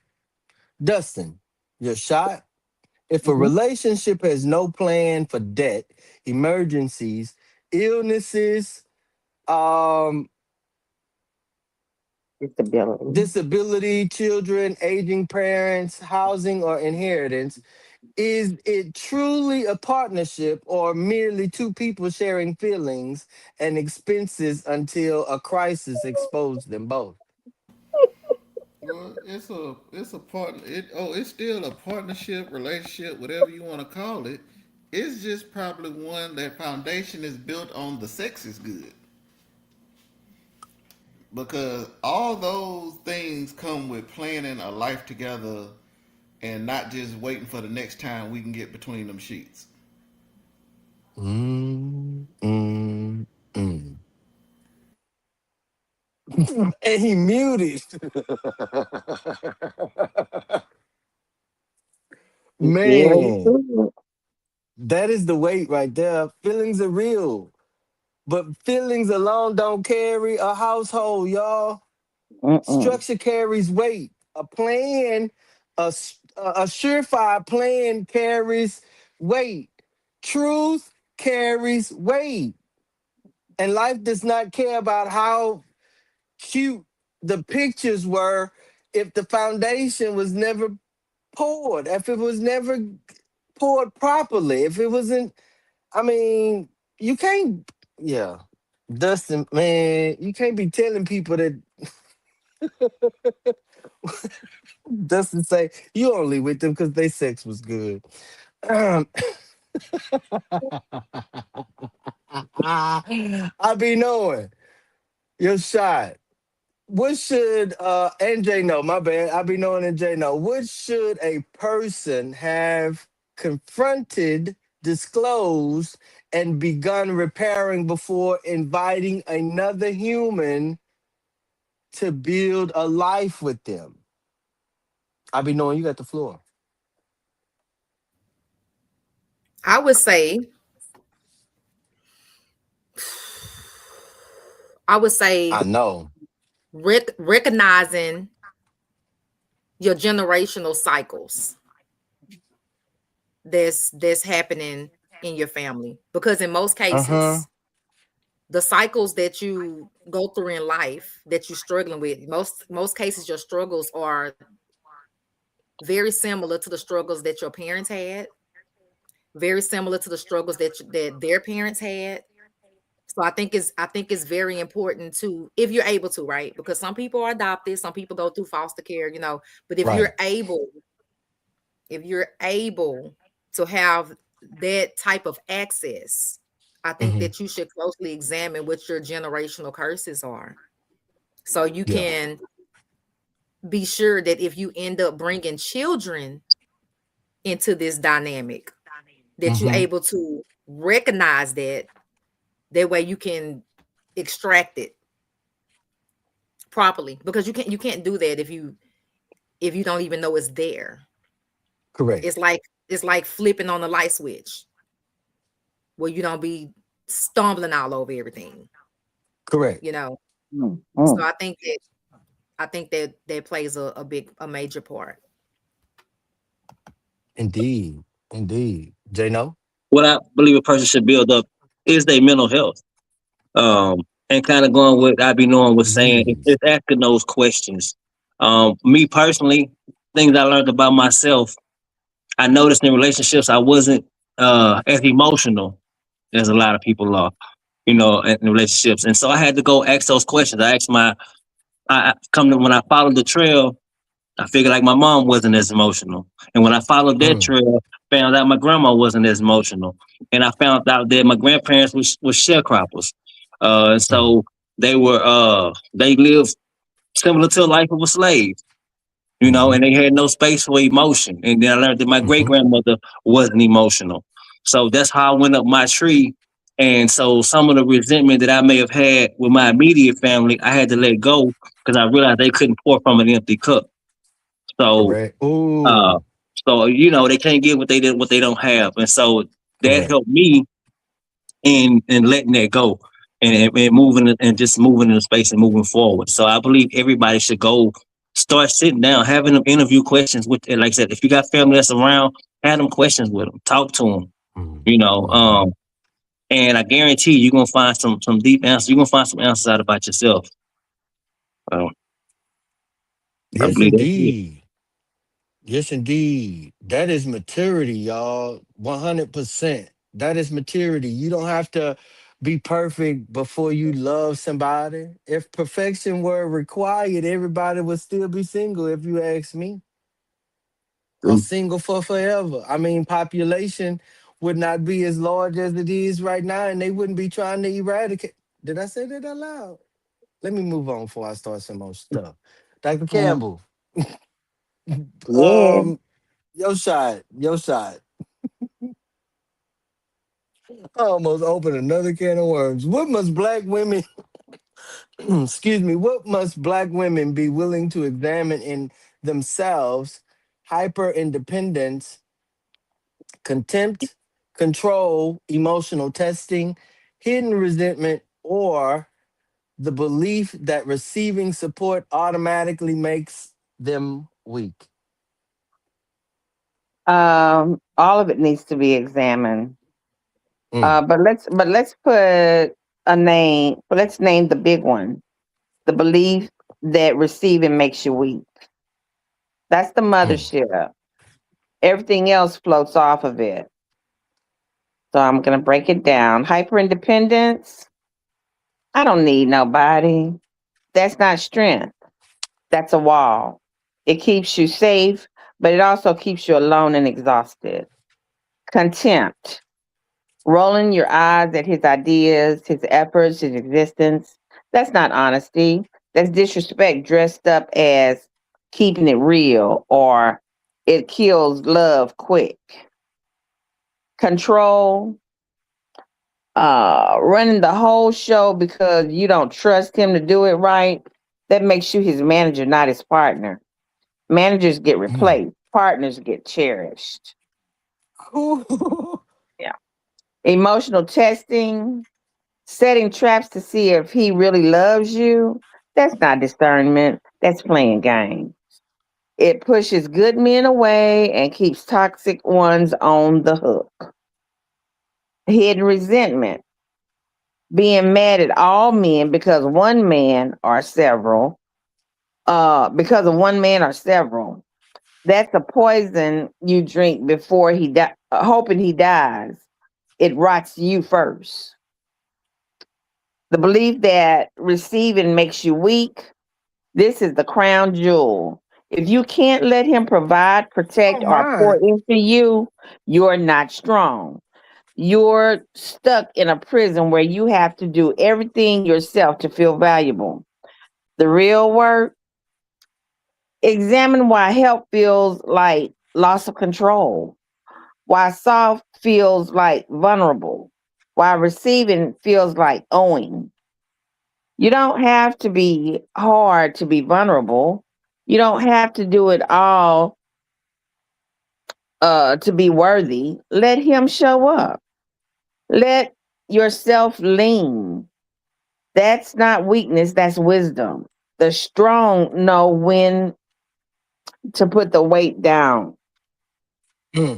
Dustin, your shot. If a Mhm. relationship has no plan for debt, emergencies, illnesses, um, Disability. disability, children, aging parents, housing, or inheritance, is it truly a partnership or merely two people sharing feelings and expenses until a crisis exposes them both? Well, it's a partner. It's still a partnership, relationship, whatever you want to call it. It's just probably one that foundation is built on the sex is good, because all those things come with planning a life together and not just waiting for the next time we can get between them sheets. Mm, mm, mm. And he muted. Yeah. Man, that is the weight right there. Feelings are real, but feelings alone don't carry a household, y'all. Mm-mm. Structure carries weight. A plan, a surefire plan carries weight. Truth carries weight. And life does not care about how cute the pictures were if the foundation was never poured, if it was never poured properly, if it wasn't, I mean, you can't, yeah. Dustin, man, you can't be telling people that Dustin say you only with them because they sex was good. Um, I be knowing your shot. What should and J know, my bad. I be knowing and J know. What should a person have confronted, disclosed, and begun repairing before inviting another human to build a life with them? I be knowing you got the floor. I would say, I would I say, know. recognizing your generational cycles that's happening in your family, because in most Uh-huh. cases the cycles that you go through in life that you're struggling with, most cases your struggles are very similar to the struggles that your parents had, very similar to the struggles that their parents had. So I think it's very important to, if you're able to, right? Because some people are adopted, some people go through foster care, but Right. if you're able to have that type of access, I think Hmm. that you should closely examine what your generational curses are. So you Yeah. can be sure that if you end up bringing children into this dynamic, that you're Mm-hmm. able to recognize that way you can extract it properly, because you can't do that if you don't even know it's there. Correct. It's like flipping on the light switch where you don't be stumbling all over everything, Correct. you know. So Mm. I think that plays a major part. Indeed. Indeed. J-No? What I believe a person should build up is their mental health. And kind of going with I be knowing was saying, Yes. it's asking those questions. Me personally, things I learned about myself, I noticed in relationships I wasn't as emotional as a lot of people are, in relationships. And so I had to go ask those questions. I asked I come to when I followed the trail, I figured like my mom wasn't as emotional. And when I followed that Mm. trail, found out my grandma wasn't as emotional. And I found out that my grandparents was sharecroppers. And Mm. so they lived similar to a life of a slave, Mm-hmm. and they had no space for emotion. And then I learned that my great Mm-hmm. grandmother wasn't emotional. So that's how I went up my tree. And so some of the resentment that I may have had with my immediate family, I had to let go because I realized they couldn't pour from an empty cup. So Correct. uh, Ooh. they can't get what they don't have, and so that Correct. helped me in letting that go and moving and just moving in the space and moving forward. So I believe everybody should go start sitting down, having them interview questions with, and like I said, if you got family that's around, have them questions with them, talk to them, Mm. you know. Mm-hmm. And I guarantee you're gonna find some deep answers. You're gonna find some answers out about yourself. Um, I Yes, believe that's it. indeed. Yes, indeed. That is maturity, y'all. 100%. That is maturity. You don't have to be perfect before you love somebody. If perfection were required, everybody would still be single, if you ask me, or single for forever. I mean, population would not be as large as it is right now, and they wouldn't be trying to eradicate. Did I say that out loud? Let me move on before I start some more stuff. Dr. Mm. Campbell, Yeah. um, your shot, your shot. I almost opened another can of worms. What must black women, excuse me, what must black women be willing to examine in themselves? Hyper independence, contempt, control, emotional testing, hidden resentment, or the belief that receiving support automatically makes them weak. All of it needs to be examined. Mm, But let's put a name. But let's name the big one. The belief that receiving makes you weak. That's the mm, mothership. Everything else floats off of it. So I'm gonna break it down. Hyper independence. I don't need nobody. That's not strength. That's a wall. It keeps you safe, but it also keeps you alone and exhausted. Contempt. Rolling your eyes at his ideas, his efforts, his existence. That's not honesty. That's disrespect dressed up as keeping it real, or it kills love quick. Control, running the whole show because you don't trust him to do it right. That makes you his manager, not his partner. Managers get mm. replaced, partners get cherished. Ooh. Yeah. Emotional testing, setting traps to see if he really loves you. That's not discernment. That's playing games. It pushes good men away and keeps toxic ones on the hook. Hidden resentment, being mad at all men because of one man or several. That's a poison you drink before hoping he dies. It rots you first. The belief that receiving makes you weak. This is the crown jewel. If you can't let him provide, Oh protect, or pour my. into you, you're not strong. You're stuck in a prison where you have to do everything yourself to feel valuable. The real work, examine why help feels like loss of control, while soft feels like vulnerable, while receiving feels like owing. You don't have to be hard to be vulnerable. You don't have to do it all to be worthy. Let him show up. Let yourself lean. That's not weakness, that's wisdom. The strong know when to put the weight down. Hmm,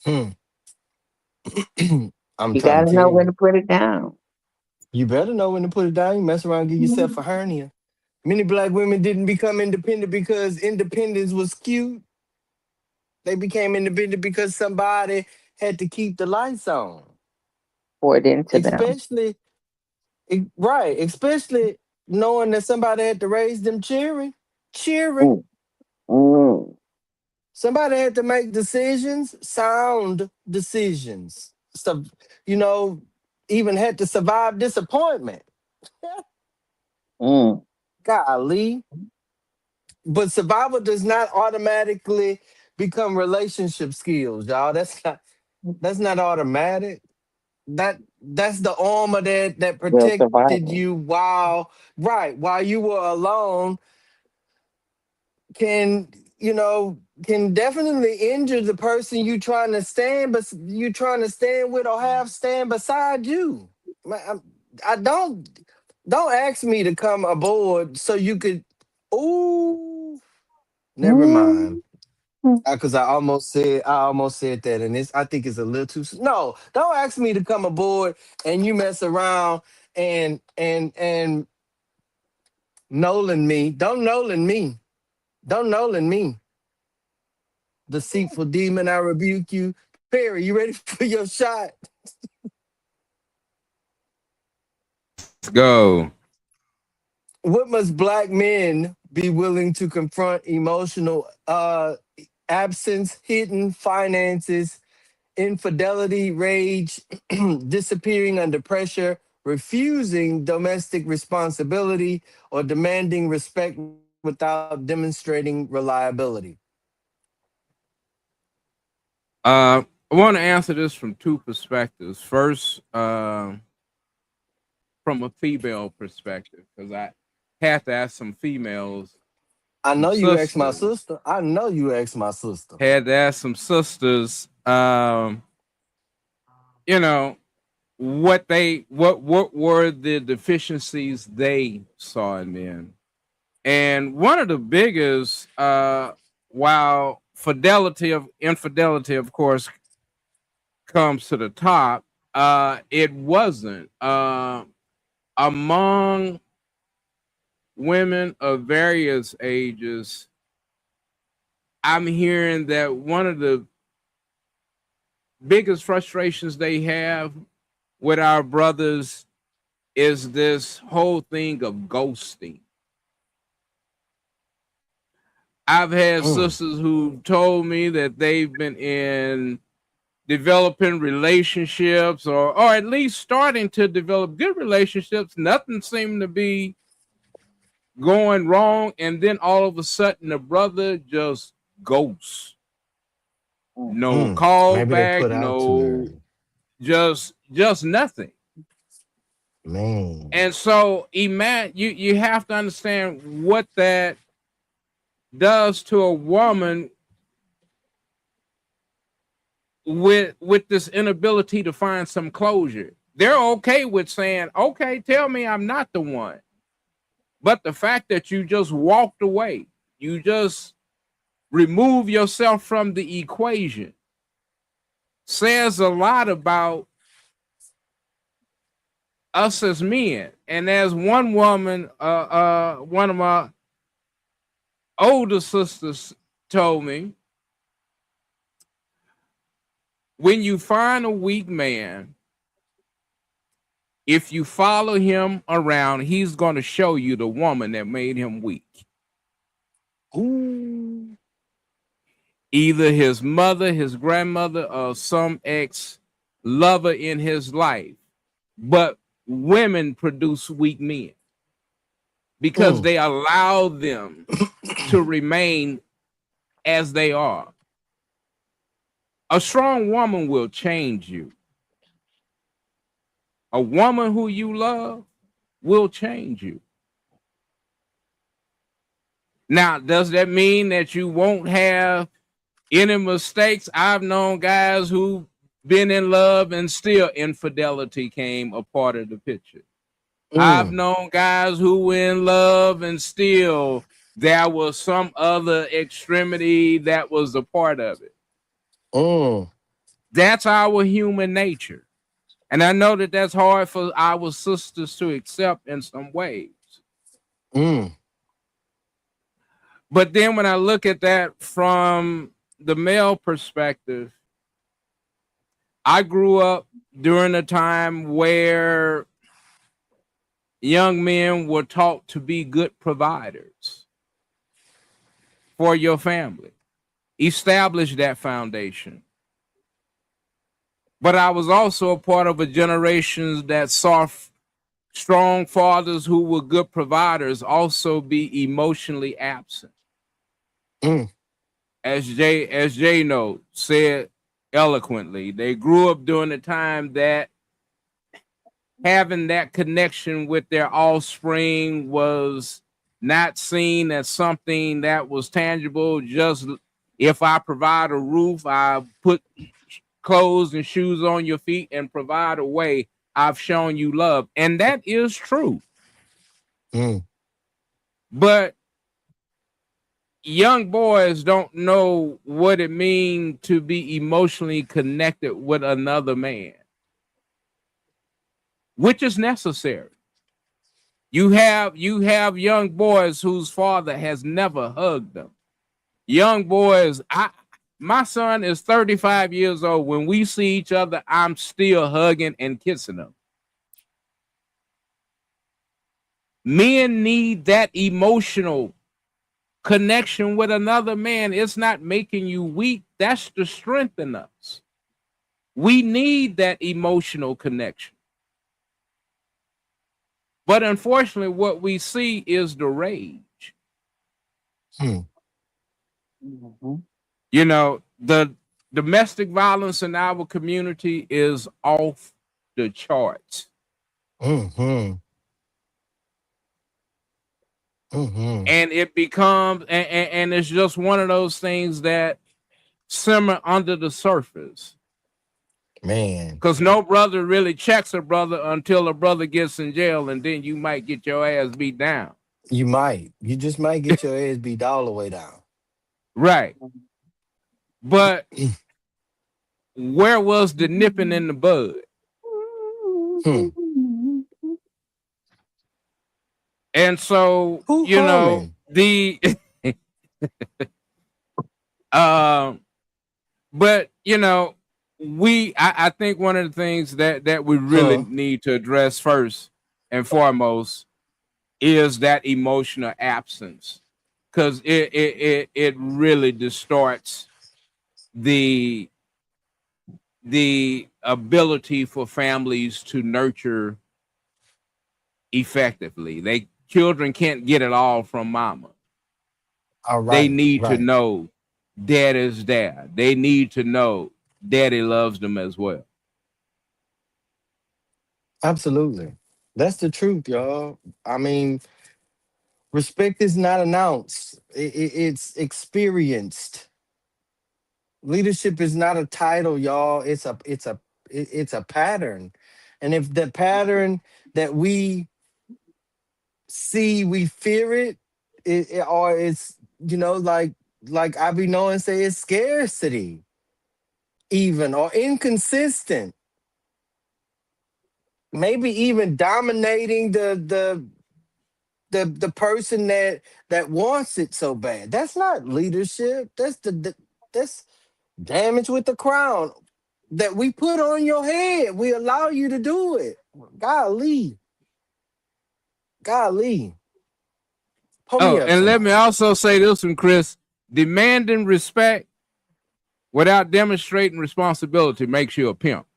hmm. I'm You trying got to to tell know when you. to put it down. You better know when to put it down. You mess around, give yourself a hernia. Many black women didn't become independent because independence was cute. They became independent because somebody had to keep the lights on. Pour it into them. Especially, right, especially knowing that somebody had to raise them cheering. Cheering. Mm, mm, Somebody had to make decisions, sound decisions. So, you know, even had to survive disappointment. mm. Golly. But survival does not automatically become relationship skills, y'all. That's not automatic. That's the armor that Real protected survival. you while you were alone can can definitely injure the person you trying to stand with or have stand beside you. I don't ask me to come aboard so you could. Ooh, never mind. Mm, mm. Because I almost said that, and I think it's a little too. No, don't ask me to come aboard, and you mess around and Nolan me. Don't Nolan me. Deceitful demon, I rebuke you. Perry, you ready for your shot? Let's go. What must black men be willing to confront emotional absence, hidden finances, infidelity, rage, disappearing under pressure, refusing domestic responsibility, or demanding respect without demonstrating reliability? I want to answer this from two perspectives. First, from a female perspective, because I had to ask some females, I some know you ex my sisters, sister. I know you ex my sister. had to ask some sisters, you know, what were the deficiencies they saw in men. And one of the biggest, while infidelity, of course, comes to the top, it wasn't among women of various ages. I'm hearing that one of the biggest frustrations they have with our brothers is this whole thing of ghosting. I've had Mm, sisters who told me that they've been in developing relationships or at least starting to develop good relationships. Nothing seemed to be going wrong, and then all of a sudden the brother just ghosts. No call maybe they back, put out too no, early. just nothing. Man. And so you have to understand what that does to a woman with this inability to find some closure. They're okay with saying, "Okay, tell me I'm not the one." But the fact that you just walked away, you just remove yourself from the equation, says a lot about us as men. And as one woman, one of my older sisters told me, when you find a weak man, if you follow him around, he's going to show you the woman that made him weak. Ooh. Either his mother, his grandmother, or some ex lover in his life. But women produce weak men because Mm, they allow them to remain as they are. A strong woman will change you. A woman who you love will change you. Now, does that mean that you won't have any mistakes? I've known guys who've been in love and still infidelity came a part of the picture. I've Mm, known guys who were in love and still there was some other extremity that was a part of it. mm, That's our human nature. And I know that that's hard for our sisters to accept in some ways. mm, But then when I look at that from the male perspective, I grew up during a time where young men were taught to be good providers for your family. Establish that foundation. But I was also a part of a generation that saw strong fathers who were good providers also be emotionally absent. mm. As Jay said eloquently, they grew up during a time that having that connection with their offspring was not seen as something that was tangible. Just if I provide a roof, I put clothes and shoes on your feet and provide a way, I've shown you love. And that is true. Mm. But young boys don't know what it means to be emotionally connected with another man, which is necessary. You have young boys whose father has never hugged them. Young boys, my son is 35 years old. When we see each other, I'm still hugging and kissing him. Men need that emotional connection with another man. It's not making you weak. That's to strengthen us. We need that emotional connection. But unfortunately, what we see is the rage. Hmm. You know, the domestic violence in our community is off the charts. Mm-hmm. Mm-hmm. And it becomes, and it's just one of those things that simmer under the surface. Man, Because no brother really checks a brother until a brother gets in jail, and then you might get your ass beat down. you might. You just might get your ass beat all the way down. Right. But where was the nipping in the bud? Hmm. And so, Who you know, humming? the but you know, I think one of the things that we really Huh? need to address first and foremost is that emotional absence. Because it really distorts the ability for families to nurture effectively. Children can't get it all from mama. All They right, need to right. know dad is there. They need to know daddy loves them as well. Absolutely. That's the truth, y'all. I mean, respect is not announced. It's experienced. Leadership is not a title, y'all. It's a pattern. And if the pattern that we see, we fear it, or it's, like I be knowing say it's scarcity, even, or inconsistent, maybe even dominating the person that wants it so bad. That's not leadership. That's damage with the crown that we put on your head. We allow you to do it. Golly, golly. Pull me Oh, up, and let me somebody. also say this one, Chris. Demanding respect without demonstrating responsibility makes you a pimp,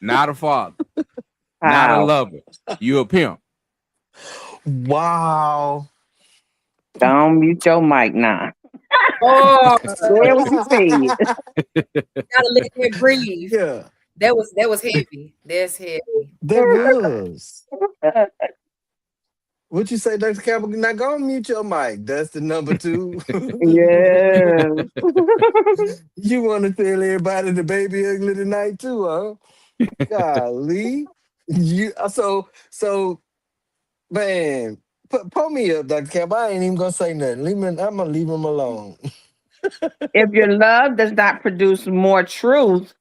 not a father, not a Wow. lover. You a pimp. Wow. Don't mute your mic now. Oh, Say what you said. gotta let that breathe. Yeah, That was heavy. That's heavy. that was. What you say, Dr. Campbell? Now go on mute your mic. That's the number two. Yes. You want to tell everybody the baby ugly tonight too, huh? Golly. So man, pull me up, Dr. Campbell. I ain't even gonna say nothing. I'm gonna leave him alone. If your love does not produce more truth,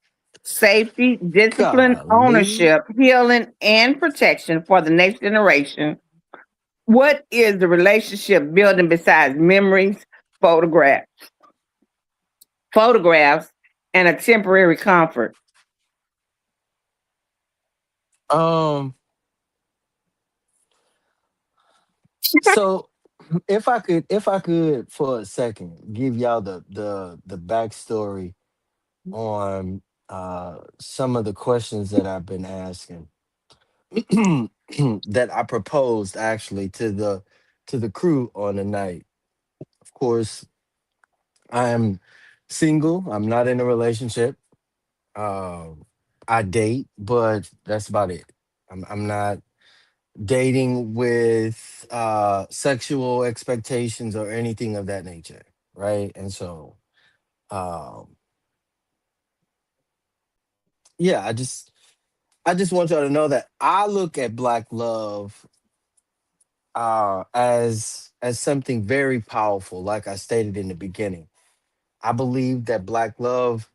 safety, discipline, Golly. ownership, healing, and protection for the next generation, what is the relationship building besides memories, photographs, photographs, and a temporary comfort? Um, so if I could for a second give y'all the backstory on some of the questions that I've been asking that I proposed actually to the crew on the night. Of course, I am single. I'm not in a relationship. I date, but that's about it. I'm not dating with sexual expectations or anything of that nature, right? And so, um, yeah, I just want y'all to know that I look at black love as something very powerful, like I stated in the beginning. I believe that black love,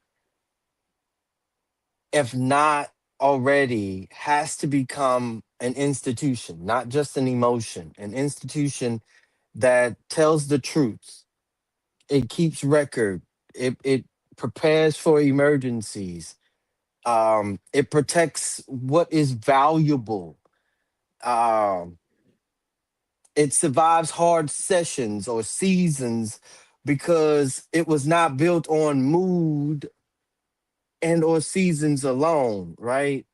if not already, has to become an institution, not just an emotion, an institution that tells the truth. It keeps record. It prepares for emergencies. It protects what is valuable. Um, it survives hard sessions or seasons because it was not built on mood and or seasons alone, right?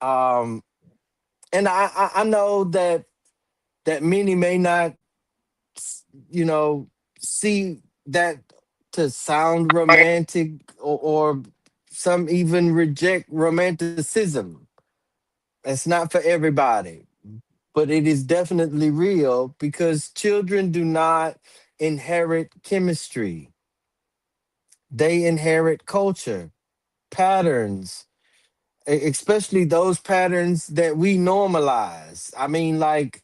Um, and I know that many may not, you know, see that to sound romantic, or some even reject romanticism. It's not for everybody, but it is definitely real because children do not inherit chemistry. They inherit culture, patterns, especially those patterns that we normalize. I mean, like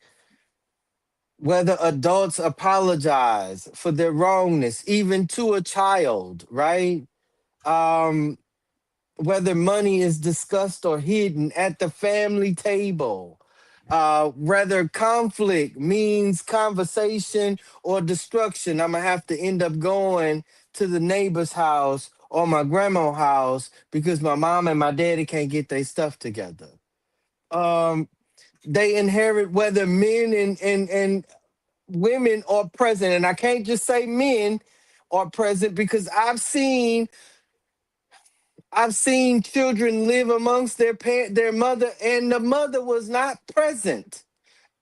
whether adults apologize for their wrongness, even to a child, right? Um, whether money is discussed or hidden at the family table, whether conflict means conversation or destruction. I'm gonna have to end up going to the neighbor's house or my grandma's house because my mom and my daddy can't get their stuff together. Um, they inherit whether men and women are present, and I can't just say men are present because I've seen children live amongst their mother, and the mother was not present,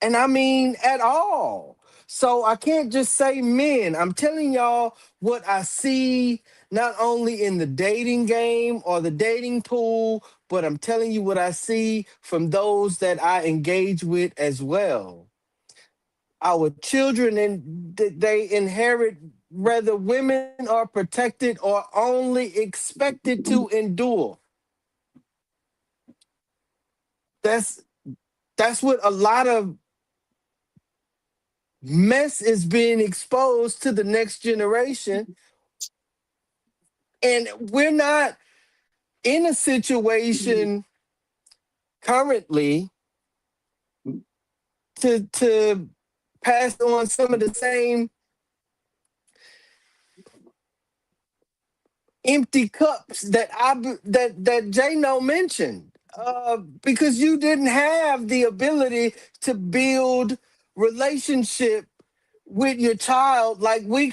and I mean at all. So I can't just say men. I'm telling y'all what I see, not only in the dating game or the dating pool, but I'm telling you what I see from those that I engage with as well. Our children, and they inherit whether women are protected or only expected to endure. That's that's what a lot of mess is being exposed to the next generation, and we're not in a situation currently to pass on some of the same empty cups that Jano mentioned, because you didn't have the ability to build relationship with your child like we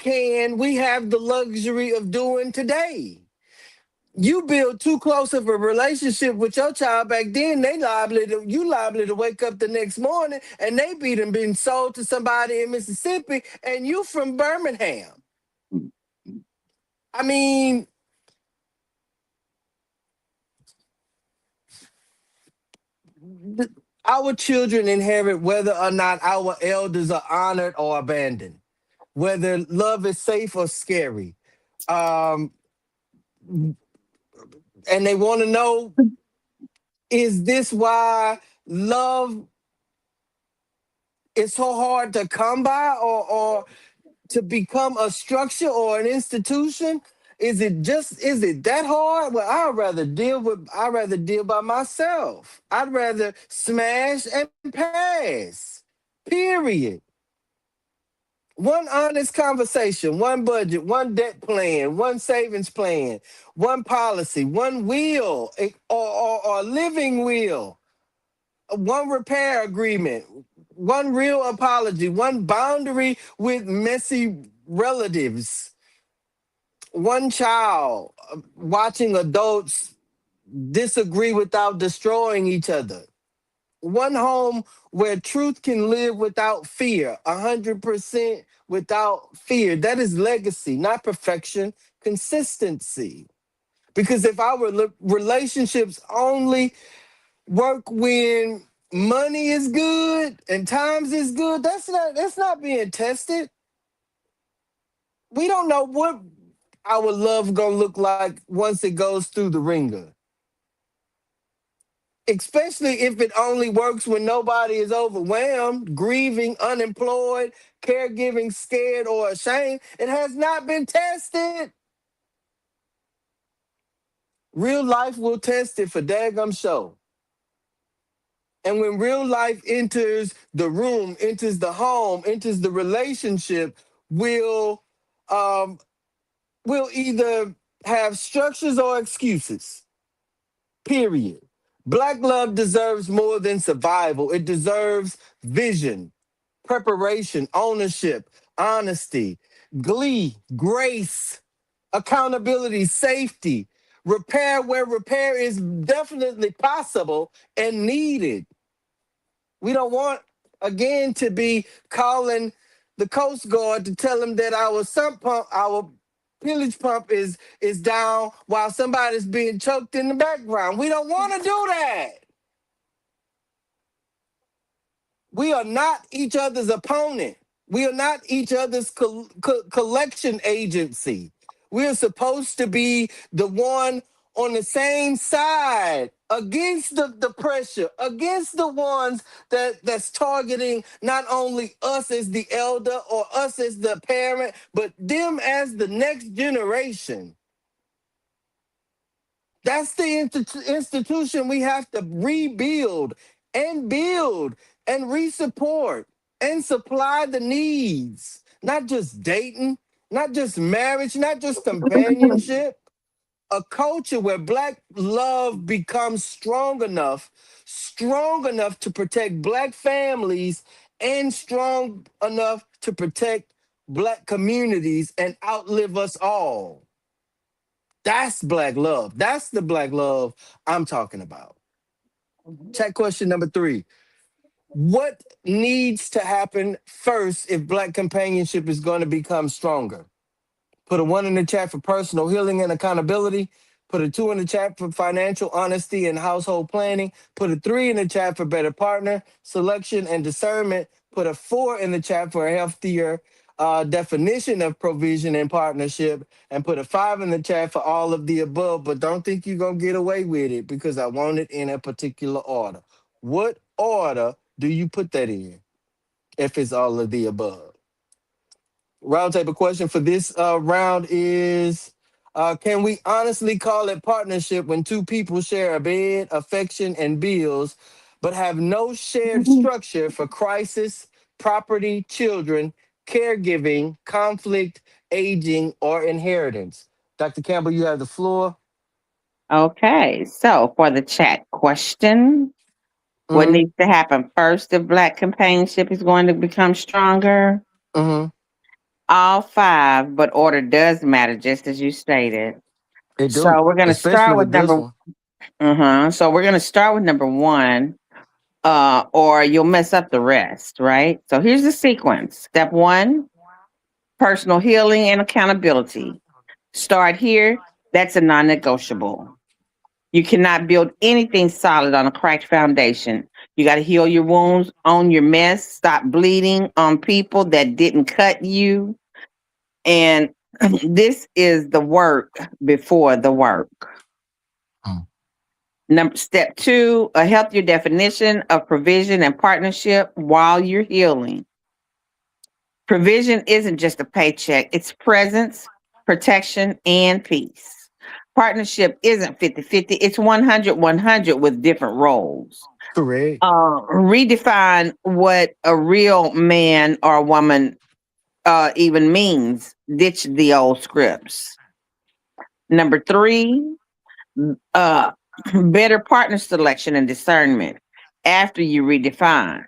have the luxury of doing today. You build too close of a relationship with your child back then, you liable to wake up the next morning and they been sold to somebody in Mississippi and you from Birmingham. I mean, th- our children inherit whether or not our elders are honored or abandoned, whether love is safe or scary. Um, and they want to know, is this why love is so hard to come by, or to become a structure or an institution? Is it that hard? Well, I'd rather deal by myself. I'd rather smash and pass. Period. One honest conversation, one budget, one debt plan, one savings plan, one policy, one will, or living will, one repair agreement, one real apology, one boundary with messy relatives, one child, watching adults disagree without destroying each other, one home where truth can live without fear, 100% without fear. That is legacy, not perfection, consistency. Because if our relationships only work when money is good and times is good, that's not being tested. We don't know what our love gonna look like once it goes through the ringer, especially if it only works when nobody is overwhelmed, grieving, unemployed, caregiving, scared, or ashamed. It has not been tested. Real life will test it for daggum show. And when real life enters the room, enters the home, enters the relationship, will um, will either have structures or excuses. Period. Black love deserves more than survival. It deserves vision, preparation, ownership, honesty, glee, grace, accountability, safety, repair where repair is definitely possible and needed. We don't want, again, to be calling the Coast Guard to tell them that our sump pump, our pillage pump is down while somebody's being choked in the background. We don't want to do that. We are not each other's opponent. We are not each other's collection agency. We are supposed to be the one on the same side against the pressure, against the ones that's targeting not only us as the elder or us as the parent, but them as the next generation. That's the institution we have to rebuild and build and resupport and supply the needs. Not just dating, not just marriage, not just companionship. A culture where Black love becomes strong enough to protect Black families and strong enough to protect Black communities and outlive us all. That's Black love. That's the Black love I'm talking about. Check question number 3. What needs to happen first if Black companionship is going to become stronger? Put a 1 in the chat for personal healing and accountability. Put a 2 in the chat for financial honesty and household planning. Put a 3 in the chat for better partner selection and discernment. Put a 4 in the chat for a healthier definition of provision and partnership. And put a 5 in the chat for all of the above. But don't think you're going to get away with it because I want it in a particular order. What order do you put that in if it's all of the above? Roundtable question for this round is, can we honestly call it partnership when two people share a bed, affection, and bills, but have no shared structure for crisis, property, children, caregiving, conflict, aging, or inheritance? Dr. Campbell, you have the floor. Okay, so for the chat question, what Mm-hmm. needs to happen first if Black companionship is going to become stronger? Mm-hmm. All 5, but order does matter, just as you stated. It So do, we're gonna especially start with with this number. one. So we're gonna start with number one, or you'll mess up the rest, right? So here's the sequence. Step one: personal healing and accountability. Start here. That's a non-negotiable. You cannot build anything solid on a cracked foundation. You got to heal your wounds, own your mess, stop bleeding on people that didn't cut you. And this is the work before the work. Mm. Step two, a healthier definition of provision and partnership while you're healing. Provision isn't just a paycheck, it's presence, protection, and peace. Partnership isn't 50-50; it's 100-100 with different roles. Correct. Redefine what a real man or woman even means. Ditch the old scripts. Number three, uh, better partner selection and discernment after you redefine.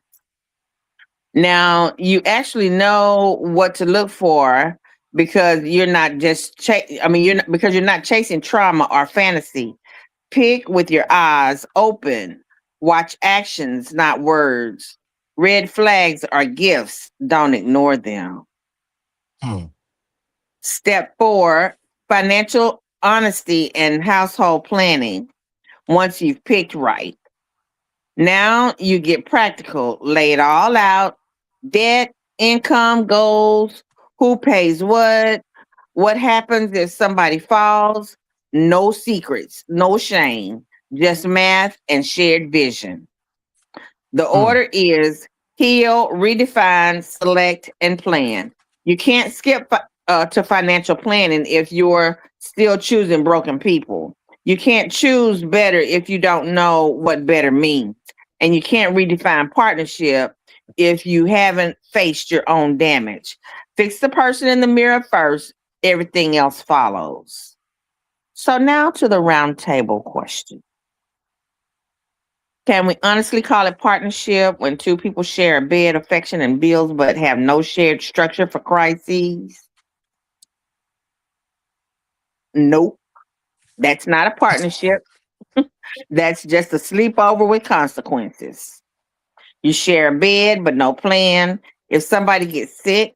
Now you actually know what to look for because you're not just because you're not chasing trauma or fantasy. Pick with your eyes open. Watch actions, not words. Red flags are gifts. Don't ignore them. Hmm. Step four, financial honesty and household planning. Once you've picked right, now you get practical. Lay it all out: debt, income, goals, who pays what happens if somebody falls. No secrets, no shame, just math and shared vision. The Hmm. order is heal, redefine, select, and plan. You can't skip to financial planning if you're still choosing broken people. You can't choose better if you don't know what better means. And you can't redefine partnership if you haven't faced your own damage. Fix the person in the mirror first, everything else follows. So now to the roundtable question. Can we honestly call it partnership when two people share a bed, affection, and bills, but have no shared structure for crises? Nope. That's not a partnership. That's just a sleepover with consequences. You share a bed, but no plan. If somebody gets sick,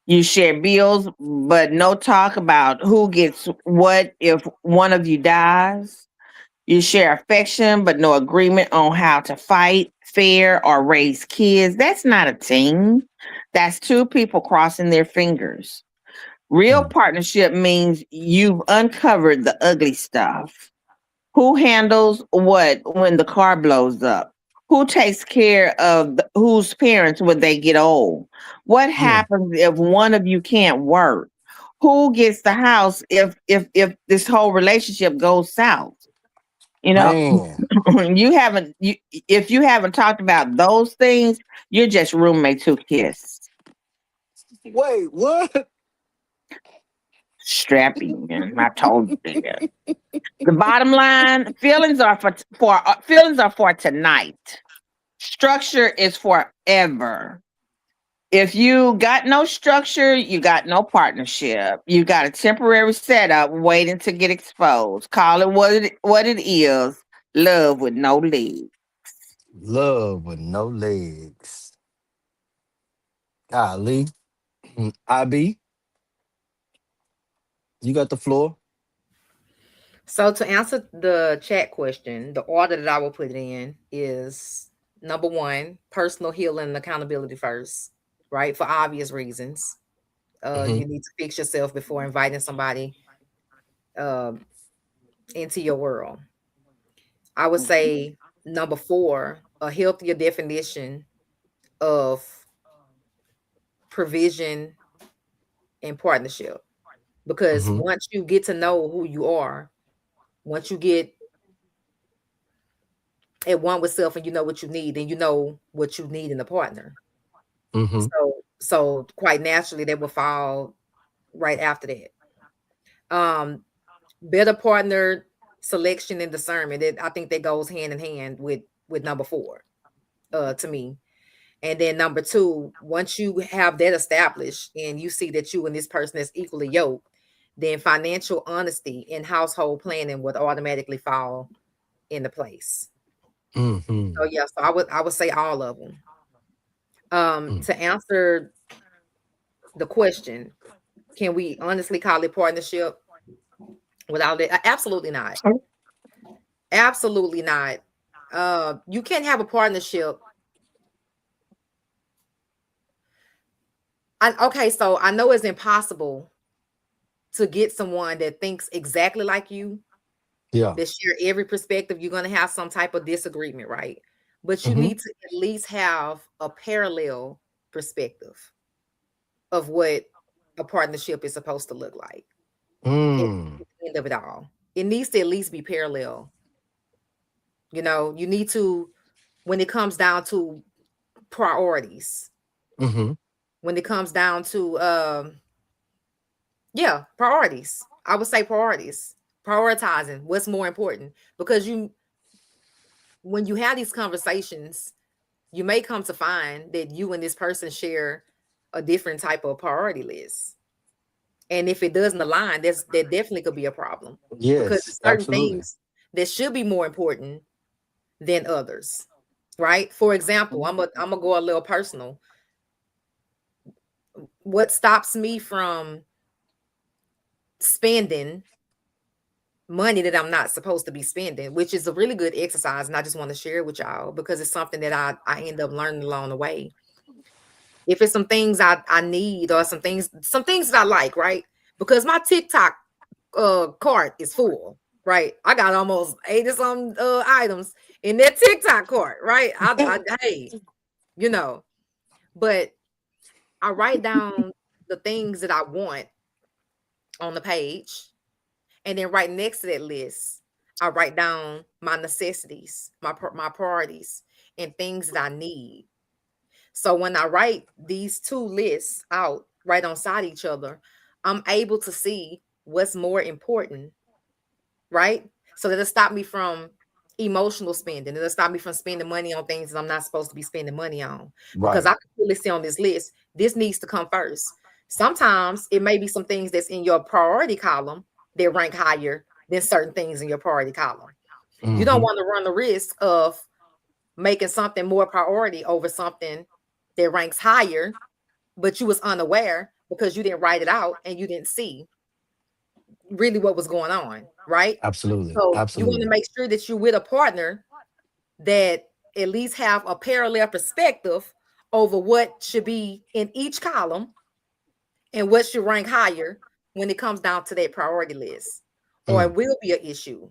you share bills, but no talk about who gets what if one of you dies. You share affection, but no agreement on how to fight, fare, or raise kids. That's not a team. That's two people crossing their fingers. Real Hmm. partnership means you've uncovered the ugly stuff. Who handles what when the car blows up? Who takes care of whose parents when they get old? What Hmm. happens if one of you can't work? Who gets the house if this whole relationship goes south? You know, Man. you haven't you if you haven't talked about those things, you're just roommates who kiss. Wait, what? Strap in. I told you that. The bottom line: feelings are for tonight. Structure is forever. If you got no structure, you got no partnership. You got a temporary setup waiting to get exposed. Call it what it is. Love with no legs. Love with no legs. Golly. IB, you got the floor. So to answer the chat question, the order that I will put it in is number one, personal healing and accountability first, right? For obvious reasons. Hmm. You need to fix yourself before inviting somebody um, into your world. I would say number four, a healthier definition of provision and partnership. Because Hmm. once you get to know who you are, once you get at one with self and you know what you need, then you know what you need in a partner. Hmm. So quite naturally they will fall right after that. Better partner selection and discernment. I think that goes hand in hand with number four, to me. And then number two, once you have that established and you see that you and this person is equally yoked, then financial honesty and household planning would automatically fall into place. Mm-hmm. So yeah, so I would say all of them. To answer the question, can we honestly call it partnership without it? Absolutely not. Absolutely not. You can't have a partnership. Okay, so I know it's impossible to get someone that thinks exactly like you, Yeah. that share every perspective. You're going to have some type of disagreement, right? But you Mm-hmm. need to at least have a parallel perspective of what a partnership is supposed to look like at Mm. the end of it all. It needs to at least be parallel. You need to, when it comes down to priorities, Mm-hmm. when it comes down to, yeah, priorities. I would say priorities, prioritizing what's more important, because when you have these conversations, you may come to find that you and this person share a different type of priority list. And if it doesn't align, that definitely could be a problem, because Yes, there's certain absolutely. things that should be more important than others. Right? For example, I'm gonna go a little personal. What stops me from spending money that I'm not supposed to be spending, which is a really good exercise, and I just want to share it with y'all because it's something that I end up learning along the way. If it's some things I need, or some things that I like, right? Because my TikTok cart is full, right? I got almost 80 some items in that TikTok cart, right? Hey, you know, but I write down the things that I want on the page, and then right next to that list, I write down my necessities, my priorities, and things that I need. So when I write these two lists out right on side each other, I'm able to see what's more important, right? So that'll stop me from emotional spending. It'll stop me from spending money on things that I'm not supposed to be spending money on, because Right. I can clearly see on this list, this needs to come first. Sometimes it may be some things that's in your priority column that rank higher than certain things in your priority column. You don't Mm-hmm. want to run the risk of making something more priority over something that ranks higher, but you was unaware because you didn't write it out and you didn't see really what was going on, right? Absolutely. So you want to Absolutely. make sure that you're with a partner that at least have a parallel perspective over what should be in each column and what should rank higher when it comes down to that priority list, or it Mm. will be an issue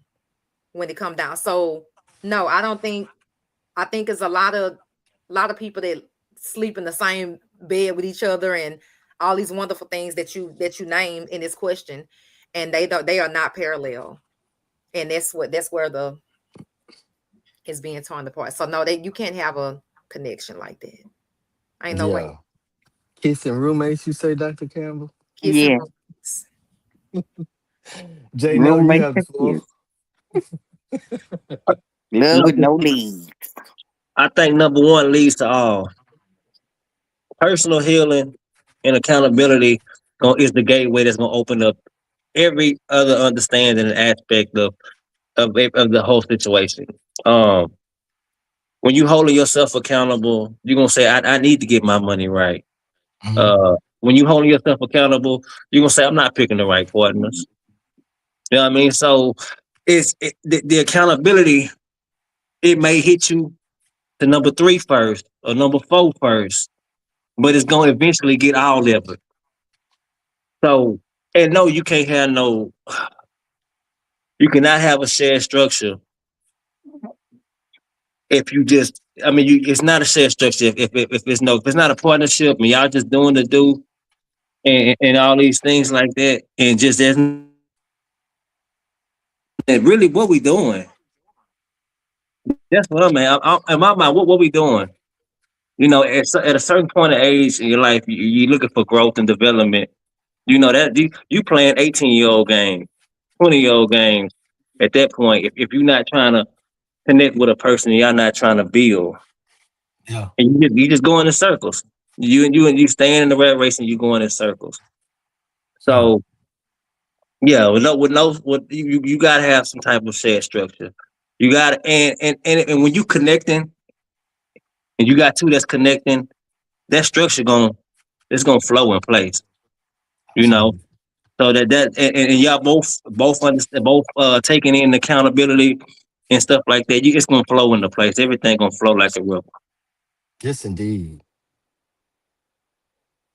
when it comes down. So no, I think it's a lot of people that sleep in the same bed with each other and all these wonderful things that you named in this question, and they are not parallel, and that's where the is being torn apart. So no, you can't have a connection like that. Ain't no way. Yeah. Kissing roommates, you say, Dr. Campbell? Kissing Yeah. roommates. Jay, no, you Roommates have the and floor. kids. Love with no leads. I think number one leads to all. Personal healing and accountability is the gateway that's going to open up every other understanding and aspect of the whole situation. Um, when you holding yourself accountable, you're gonna say, I need to get my money right. Hmm. When you holding yourself accountable, you're gonna say, I'm not picking the right partners. You know what I mean? So the accountability, it may hit you to number three first or number four first, but it's gonna eventually get all of it. So, and no, you can't have no, you cannot have a shared structure if you just, I mean, it's not a shared structure if it's not a partnership and y'all just doing the do and all these things like that, and just there's and really what we doing. That's what in my mind, what we doing? You know, at a certain point of age in your life, you're looking for growth and development. You know that you playing 18-year-old games, 20-year-old games. At that point, if you're not trying to connect with a person, y'all not trying to build, Yeah. and you just going in circles. You staying in the rat race and you going in circles. Mm. So Yeah, with you gotta have some type of shared structure. You gotta and when you connecting and you got two that's connecting, that structure it's gonna flow in place. You know, Absolutely. so and y'all both understand both taking in accountability and stuff like that. It's gonna flow into place. Everything gonna flow like a river. Yes, indeed.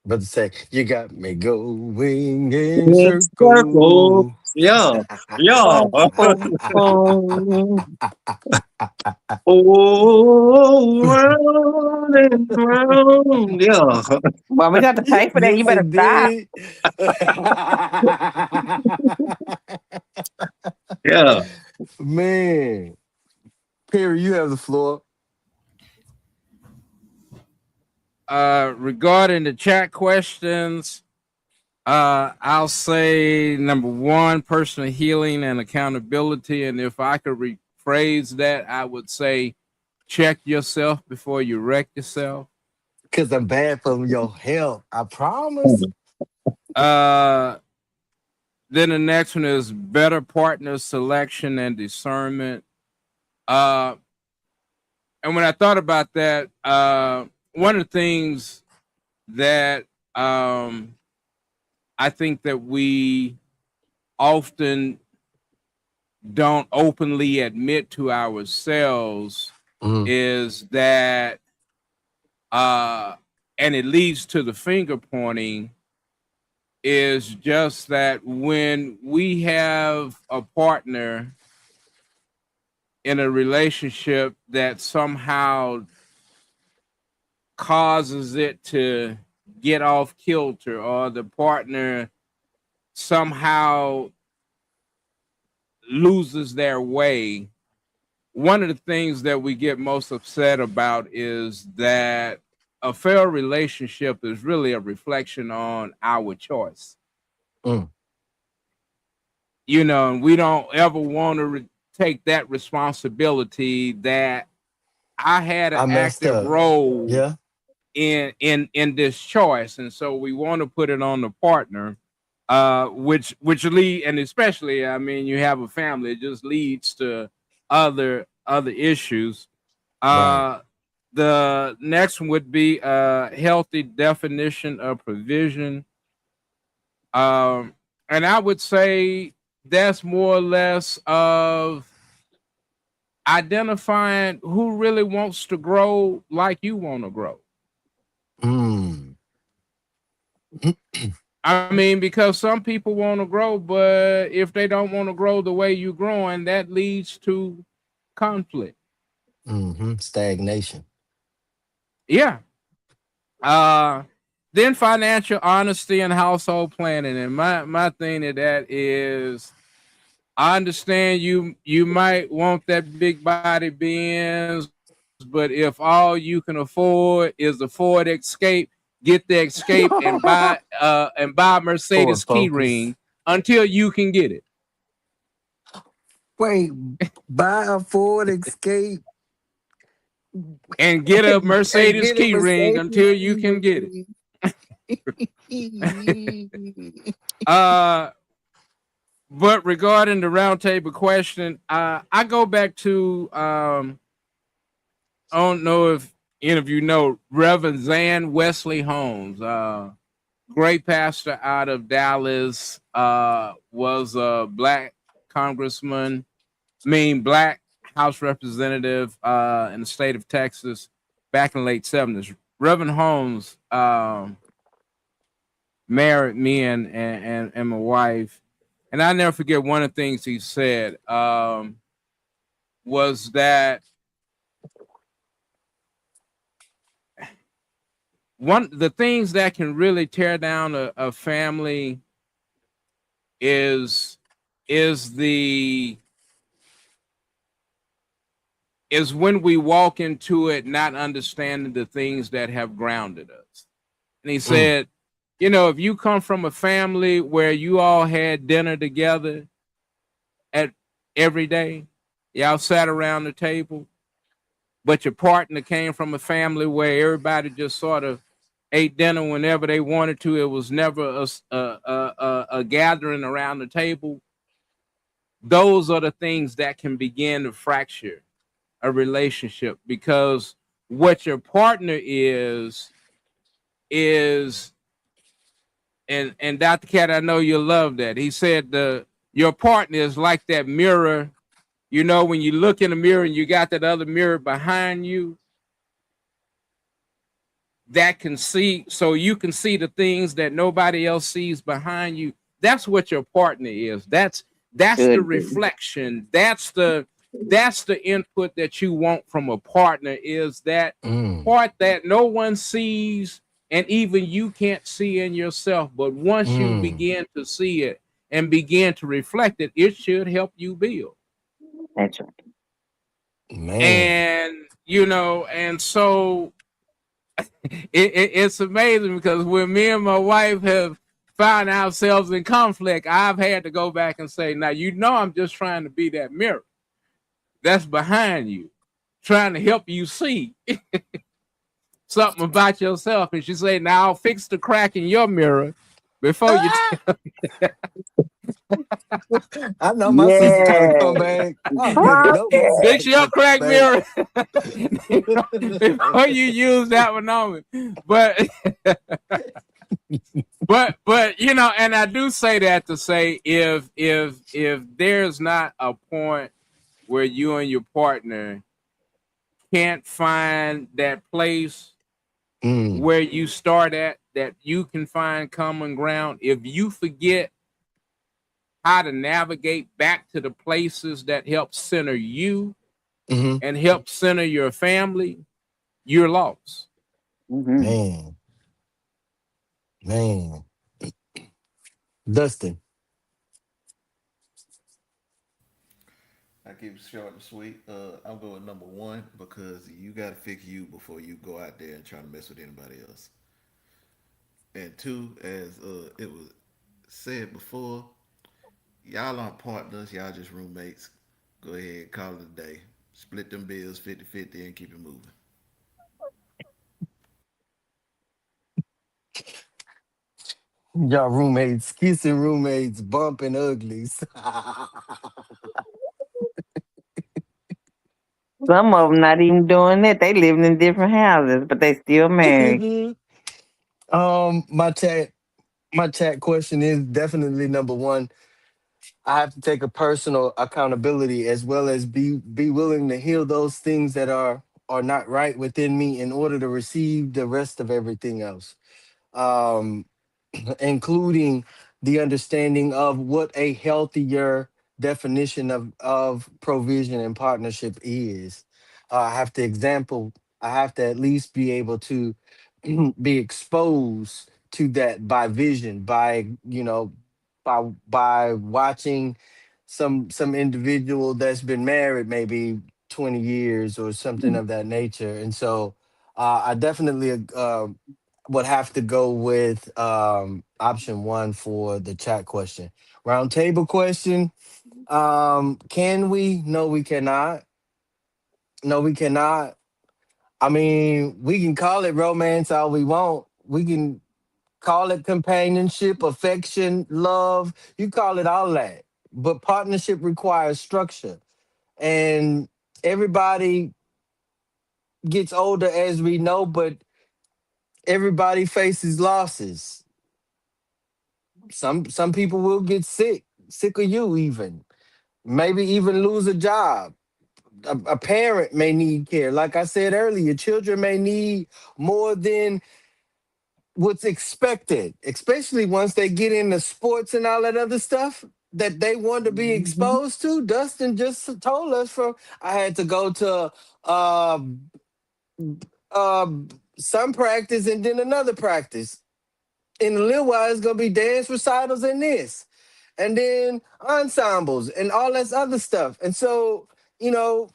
But to say, you got me going in Circle, circles. yeah, yeah. Boom, boom, boom. Oh, round and round, yeah, Well, we got to pay for that. You Yes, better stop. indeed. yeah. Man, Perry, you have the floor. Regarding the chat questions, I'll say number one, personal healing and accountability. And if I could rephrase that, I would say check yourself before you wreck yourself. Because I'm bad for your health. I promise. Uh, then the next one is better partner selection and discernment. Uh, and when I thought about that, one of the things that I think that we often don't openly admit to ourselves Mm, is that and it leads to the finger pointing is just that when we have a partner in a relationship that somehow causes it to get off kilter, or the partner somehow loses their way, one of the things that we get most upset about is that a failed relationship is really a reflection on our choice. mm. And we don't ever want to take that responsibility that I had an I messed active up. role Yeah. in this choice, and so we want to put it on the partner, which lead, and especially, I mean, you have a family, it just leads to other issues. Right. uh the next one would be a healthy definition of provision. um and I would say that's more or less of identifying who really wants to grow like you want to grow. Mm. I mean, because some people want to grow, but if they don't want to grow the way you're growing, that leads to conflict. Stagnation. Yeah. Uh, then financial honesty and household planning. And my thing to that is, I understand you might want that big body Benz, but if all you can afford is the Ford Escape, get the Escape and buy a Mercedes Ford key ring Focus. until you can get it. Wait, buy a Ford Escape And get a and Mercedes get a key ring Mercedes until you can get it. key Uh, but regarding the roundtable question, I go back to I don't know if any of you know Reverend Zan Wesley Holmes, great pastor out of Dallas, was a black congressman, black House representative in the state of Texas back in the late 70s. Reverend Holmes married me and my wife. And I never forget one of the things he said was that one the things that can really tear down a family is is the is when we walk into it not understanding the things that have grounded us. And he Mm, said, if you come from a family where you all had dinner together at every day, y'all sat around the table, but your partner came from a family where everybody just sort of ate dinner whenever they wanted to. It was never a gathering around the table. Those are the things that can begin to fracture a relationship, because what your partner is and Dr. Cat, I know you'll love that. He said your partner is like that mirror. You know, when you look in the mirror and you got that other mirror behind you that can see, so you can see the things that nobody else sees behind you. That's what your partner is. That's the Good. Good. reflection. That's the input that you want from a partner, is that Mm, part that no one sees and even you can't see in yourself. But once you mm, begin to see it and begin to reflect it, it should help you build. That's right. man. And and so it's amazing, because when me and my wife have found ourselves in conflict, I've had to go back and say, now, I'm just trying to be that mirror that's behind you, trying to help you see something about yourself. And she said, now I'll fix the crack in your mirror before you I know my sister trying to come Yes. back. I'm putting Oh, up my yeah. fix your sister, crack babe. mirror before you use that one on me. But and I do say that to say, if there's not a point where you and your partner can't find that place Mm, where you start at, that you can find common ground, if you forget how to navigate back to the places that help center you hmm. and help center your family, you're lost. Hmm. Man, man. Dustin. I keep it short and sweet. I'm going number one because you got to fix you before you go out there and try to mess with anybody else. And two, as it was said before, y'all aren't partners. Y'all just roommates. Go ahead, call it a day. Split them bills 50-50 and keep it moving. Y'all roommates, kissing roommates, bumping uglies. Some of them not even doing that. They living in different houses, but they still married. My chat question is definitely number one. I have to take a personal accountability, as well as be willing to heal those things that are not right within me in order to receive the rest of everything else. Um, including the understanding of what a healthier definition of provision and partnership is. I have to example, I have to at least be able to be exposed to that by vision, by, by watching some individual that's been married maybe 20 years or something of that nature. And so I definitely would have to go with option one for the chat question. Round table question. Can we? No, we cannot. No, we cannot. I mean, we can call it romance all we want. We can call it companionship, affection, love. You call it all that. But partnership requires structure. And everybody gets older, as we know, but everybody faces losses. Some people will get sick of you even. Maybe even lose a job. A parent may need care. Like I said earlier, children may need more than what's expected, especially once they get into sports and all that other stuff that they want to be Hmm. exposed to. Dustin just told us from I had to go to uh uh some practice and then another practice. In a little while, it's gonna be dance recitals and this, and then ensembles and all this other stuff. And so, you know,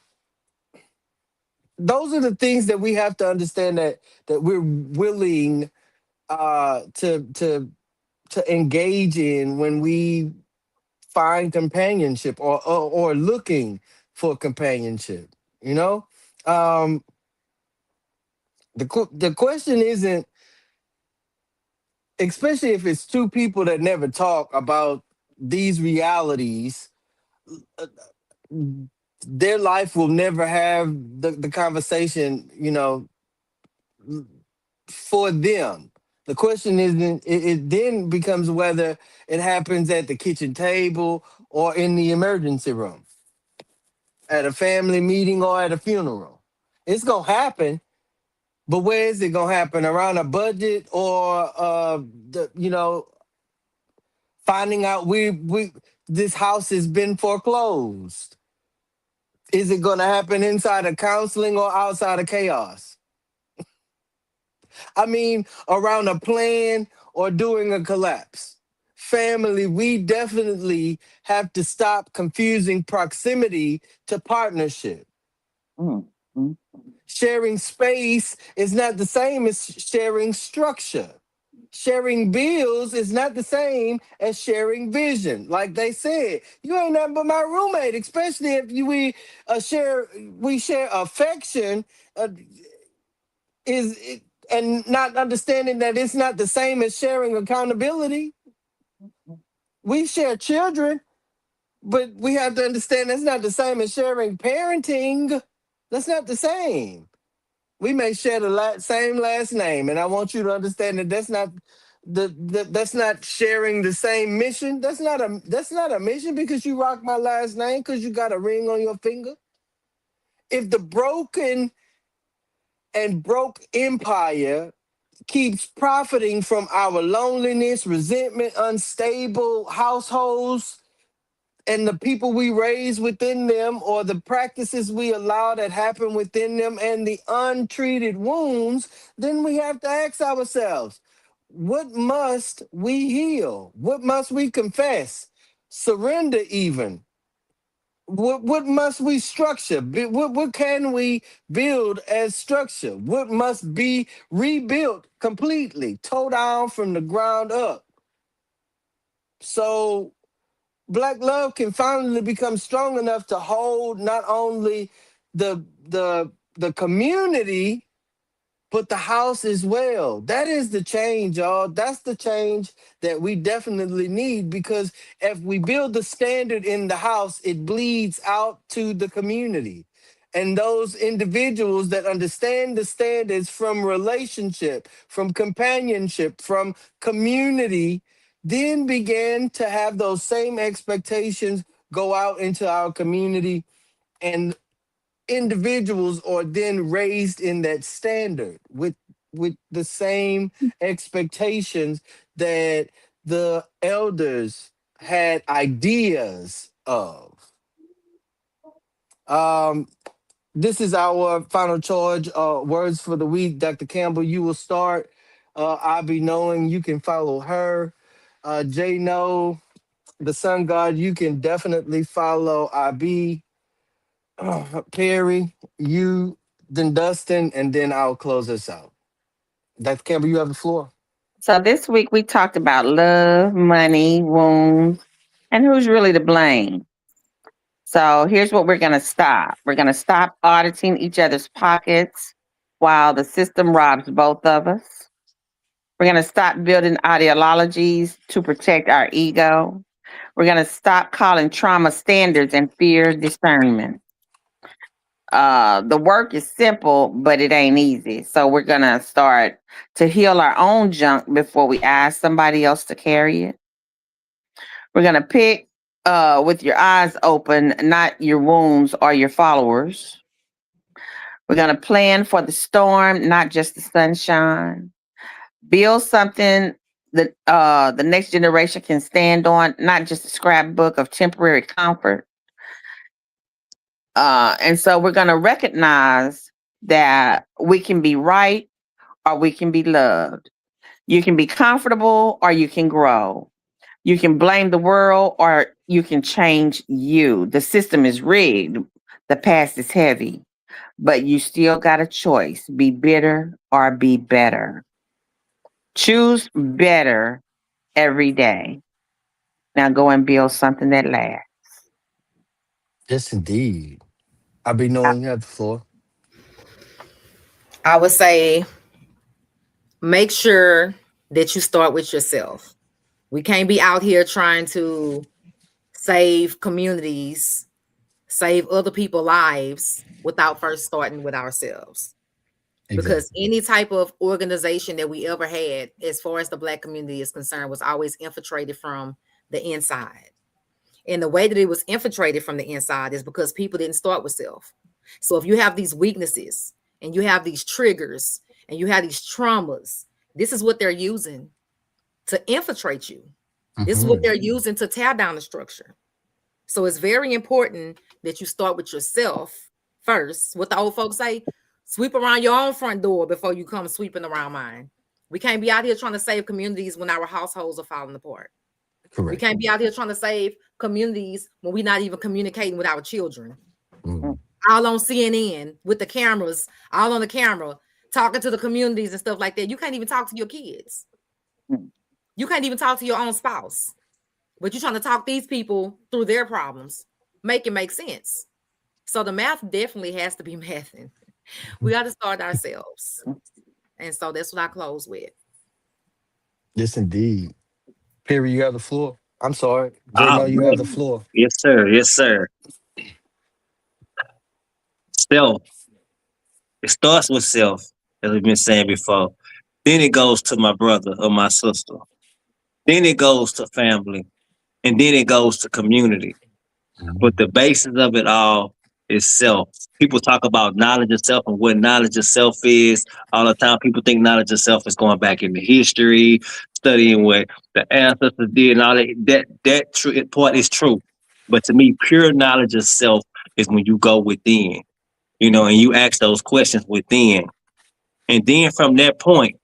those are the things that we have to understand that we're willing to engage in when we find companionship or looking for companionship. You know, um, the question isn't especially if it's two people that never talk about these realities, their life will never have the conversation, for them. The question is, it then becomes whether it happens at the kitchen table or in the emergency room, at a family meeting or at a funeral. It's gonna happen, but where is it gonna happen? Around a budget or finding out we this house has been foreclosed? Is it gonna happen inside of counseling or outside of chaos? I mean, around a plan or during a collapse. Family, we definitely have to stop confusing proximity to partnership. Mm, mm. Sharing space is not the same as sharing structure. Sharing bills is not the same as sharing vision. Like they said, you ain't nothing but my roommate, especially if we share affection. Uh, is it, and not understanding that it's not the same as sharing accountability. We share children, but we have to understand that's not the same as sharing parenting. That's not the same. We may share the same last name, and I want you to understand that that's not sharing the same mission. That's not a mission because you rock my last name because you got a ring on your finger. If the broken and broke empire keeps profiting from our loneliness, resentment, unstable households, and the people we raise within them, or the practices we allow that happen within them, and the untreated wounds, then we have to ask ourselves, what must we heal? What must we confess? Surrender, even. What must we structure? What can we build as structure? What must be rebuilt completely, toe down from the ground up? So Black love can finally become strong enough to hold not only the community but the house as well. That is the change, y'all. That's the change that we definitely need, because if we build the standard in the house, it bleeds out to the community. And those individuals that understand the standards from relationship, from companionship, from community, then begin to have those same expectations go out into our community, and individuals are then raised in that standard with the same expectations that the elders had ideas of. um this is our final charge, words for the week. Dr. Campbell, you will start. I'll be knowing, you can follow her. Jay No, the sun god, you can definitely follow IB. Perry, you, then Dustin, and then I'll close this out. Dr. Campbell, you have the floor. So this week we talked about love, money, wounds, and who's really to blame. So here's what we're going to stop. We're going to stop auditing each other's pockets while the system robs both of us. We're going to stop building ideologies to protect our ego. We're going to stop calling trauma standards and fear discernment. The work is simple, but it ain't easy. So we're going to start to heal our own junk before we ask somebody else to carry it. We're going to pick with your eyes open, not your wounds or your followers. We're going to plan for the storm, not just the sunshine. Build something that the next generation can stand on, not just a scrapbook of temporary comfort. And so we're going to recognize that we can be right or we can be loved. You can be comfortable or you can grow. You can blame the world or you can change you. The system is rigged. The past is heavy, but you still got a choice: be bitter or be better. Choose better every day. Now go and build something that lasts. Yes, indeed. I'll be I, knowing, you have the floor. I would say make sure that you start with yourself. We can't be out here trying to save communities, save other people's lives without first starting with ourselves. Because Exactly. any type of organization that we ever had, as far as the Black community is concerned, was always infiltrated from the inside. And the way that it was infiltrated from the inside is because people didn't start with self. So if you have these weaknesses and you have these triggers and you have these traumas, this is what they're using to infiltrate you. This is what Hmm. they're using to tear down the structure. So it's very important that you start with yourself first. What the old folks say, sweep around your own front door before you come sweeping around mine. We can't be out here trying to save communities when our households are falling apart. We Correct. can't be out here trying to save communities when we're not even communicating with our children. Mm. All on CNN with the cameras, all on the camera, talking to the communities and stuff like that. You can't even talk to your kids. You can't even talk to your own spouse. But you're trying to talk these people through their problems. Make it make sense. So the math definitely has to be mathing. We got to start ourselves. And so that's what I close with. Yes, indeed. Perry, you have the floor. I'm sorry. J Oh Mo, you have the man. floor. Yes, sir. Yes, sir. Self. It starts with self, as we've been saying before. Then it goes to my brother or my sister. Then it goes to family. And then it goes to community. But the basis of it all is self. People talk about knowledge of self and what knowledge of self is. All the time, people think knowledge of self is going back into history, studying what the ancestors did, and all that. That true part is true. But to me, pure knowledge of self is when you go within, and you ask those questions within, and then from that point,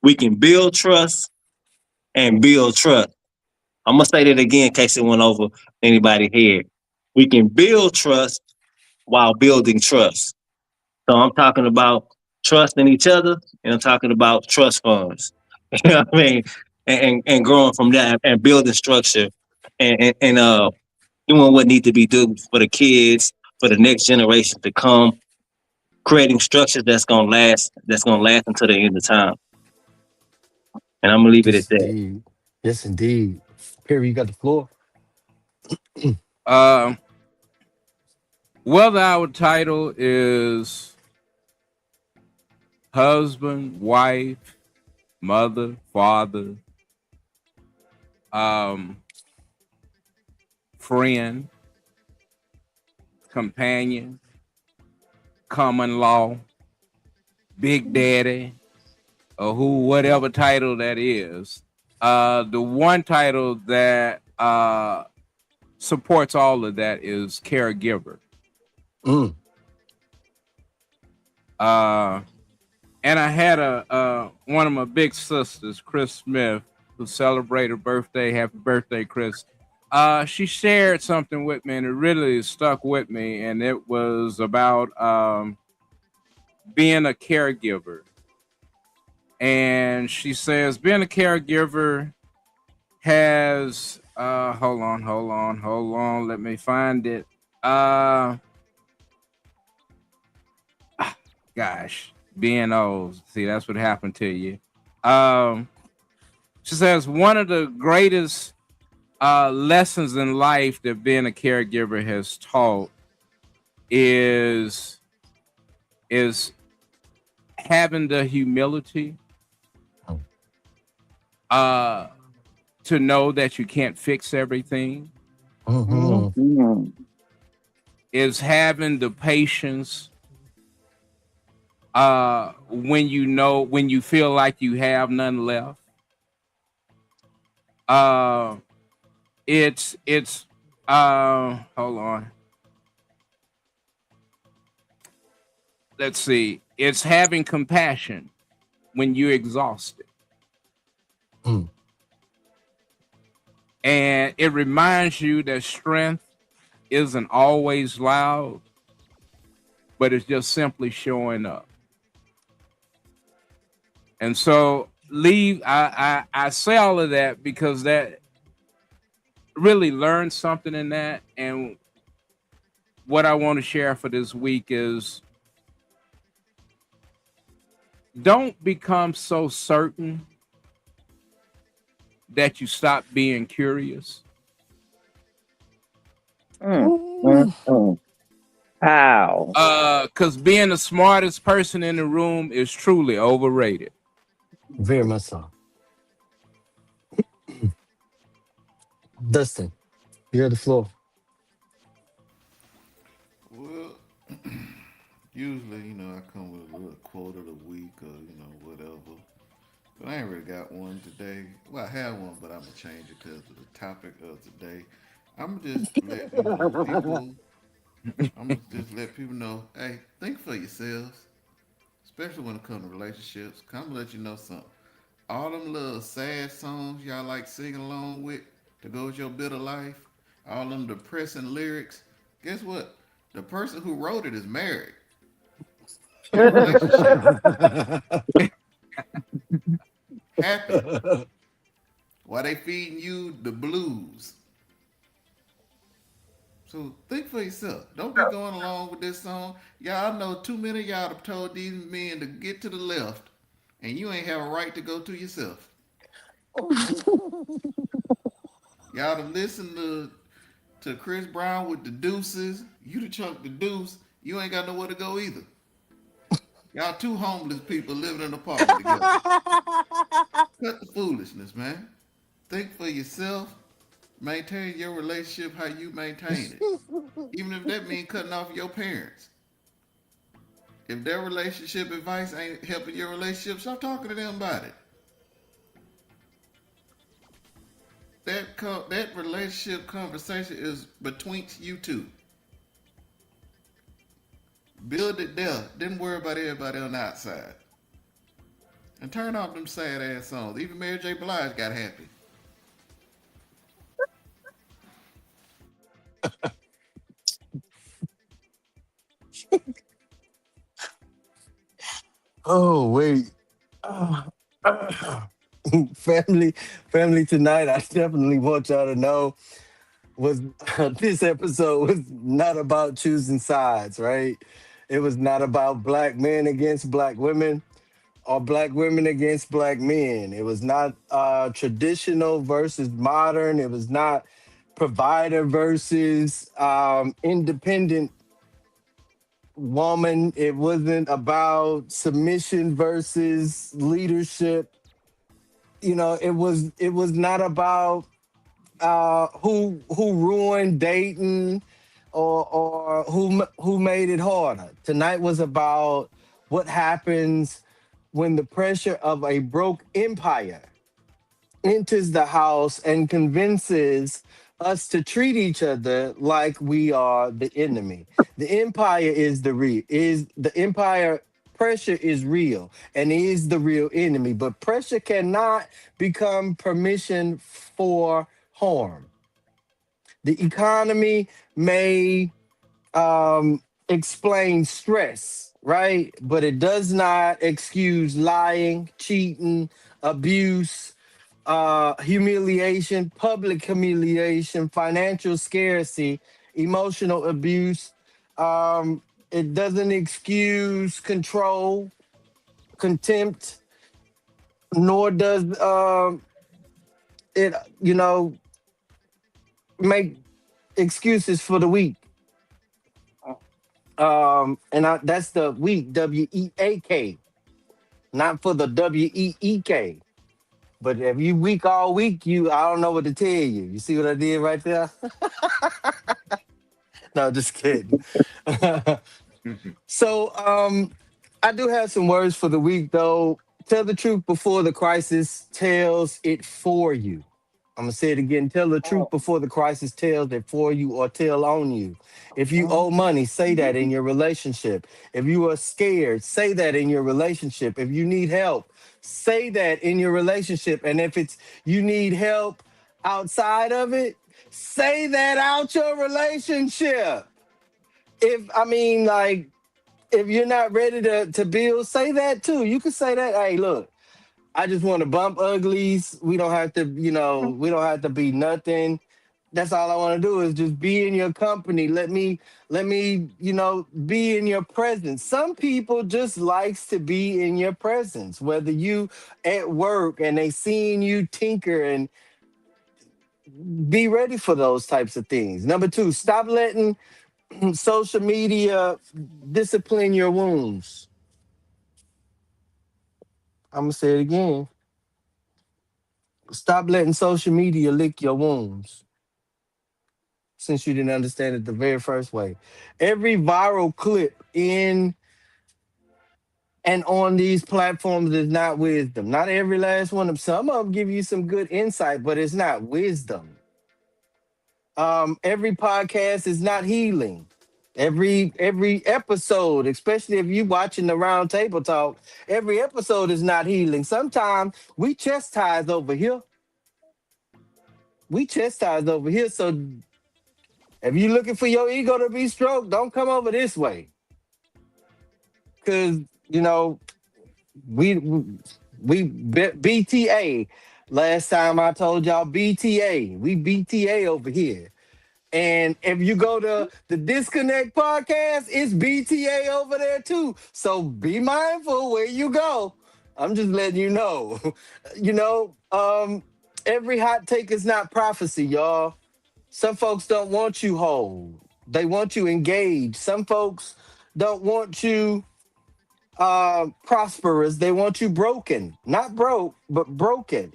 we can build trust and build trust. I'm gonna say that again in case it went over anybody's head. We can build trust while building trust. So I'm talking about trust in each other, and I'm talking about trust funds. You know what I mean? And growing from that and building structure and doing what needs to be done for the kids, for the next generation to come, creating structures that's gonna last until the end of time. And I'm gonna leave it at Yes, that. indeed. Yes, indeed. Perry, you got the floor. Um, whether our title is husband, wife, mother, father, um, friend, companion, common law, big daddy, or whatever title that is. The one title that supports all of that is caregiver. Mm. Uh, and I had a one of my big sisters, Chris Smith, who celebrated birthday. Happy birthday, Chris. She shared something with me, and it really stuck with me. And it was about being a caregiver. And she says being a caregiver has hold on, let me find it. Gosh, being old. See, that's what happened to you. Um, she says one of the greatest lessons in life that being a caregiver has taught is is having the humility uh to know that you can't fix everything, Hmm. is having the patience when you feel like you have none left. uh it's hold on, let's see, it's having compassion when you're exhausted, Mm. and it reminds you that strength isn't always loud, but it's just simply showing up. And so leave I say all of that because that really learned something in that. And what I want to share for this week is don't become so certain that you stop being curious? Mm, mm, Ooh, mm. How? Because being the smartest person in the room is truly overrated. very much so. Dustin, you have the floor. Well, usually, I come with a little quote of the week or, whatever. But I ain't really got one today. Well, I have one, but I'm going to change it because of the topic of today. I'm going to just let, people, I'm going to just let people know, hey, think for yourselves, especially when it comes to relationships. 'Cause I'm going to let you know something. All them little sad songs y'all like singing along with to go with your bitter life, all them depressing lyrics, guess what? The person who wrote it is married, in a relationship, happy, while they feeding you the blues. So think for yourself. Don't be going along with this song. Y'all know too many of y'all have told these men to get to the left, and you ain't have a right to go to yourself. Y'all have listened to Chris Brown with the deuces. You the chunk the deuce. You ain't got nowhere to go either. Y'all two homeless people living in an apartment together. Cut the foolishness, man. Think for yourself. Maintain your relationship how you maintain it. Even if that means cutting off your parents. If their relationship advice ain't helping your relationship, stop talking to them about it. That relationship conversation is between you two. Build it there. Then worry about everybody on the outside. And turn off them sad ass songs. Even Mary J. Blige got happy. Oh wait. Ah, family, family tonight. I definitely want y'all to know was this episode was not about choosing sides, right? It was not about black men against black women or black women against black men. It was not traditional versus modern. It was not provider versus independent woman. It wasn't about submission versus leadership. It was not about who ruined dating or who made it harder. Tonight was about what happens when the pressure of a broke empire enters the house and convinces us to treat each other like we are the enemy. The empire is the empire pressure is real and is the real enemy, but pressure cannot become permission for harm. The economy may explain stress, right? But it does not excuse lying, cheating, abuse, humiliation, public humiliation, financial scarcity, emotional abuse. It doesn't excuse control, contempt, nor does it, make excuses for the weak. That's the weak, WEAK, not for the WEEK. But if you weak all week, I don't know what to tell you. You see what I did right there? No, just kidding. So I do have some words for the week though. Tell the truth before the crisis tells it for you. I'm gonna say it again. Tell the truth before the crisis tells it for you or tell on you. If you owe money, say that in your relationship. If you are scared, say that in your relationship. If you need help, say that in your relationship. And if it's you need help outside of it, say that out your relationship. If I mean like if you're not ready to build, say that too. You can say that, hey, look, I just want to bump uglies. We don't have to, we don't have to be nothing. That's all I want to do is just be in your company. Let me be in your presence. Some people just likes to be in your presence, whether you at work and they seeing you tinker, and be ready for those types of things. Number two, stop letting social media discipline your wounds. I'm gonna say it again. Stop letting social media lick your wounds, since you didn't understand it the very first way. Every viral clip in and on these platforms is not wisdom. Not every last one of them. Some of them give you some good insight, but it's not wisdom. Every podcast is not healing. Every episode, especially if you watching the round table talk, every episode is not healing. Sometimes we chastise over here. We chastise over here. So if you're looking for your ego to be stroked, don't come over this way. Cause you know we BTA. Last time I told y'all BTA. We BTA over here. And if you go to the Disconnect podcast, it's BTA over there too. So be mindful where you go. I'm just letting you know. you know, every hot take is not prophecy, y'all. Some folks don't want you whole. They want you engaged. Some folks don't want you prosperous. They want you broken. Not broke, but broken.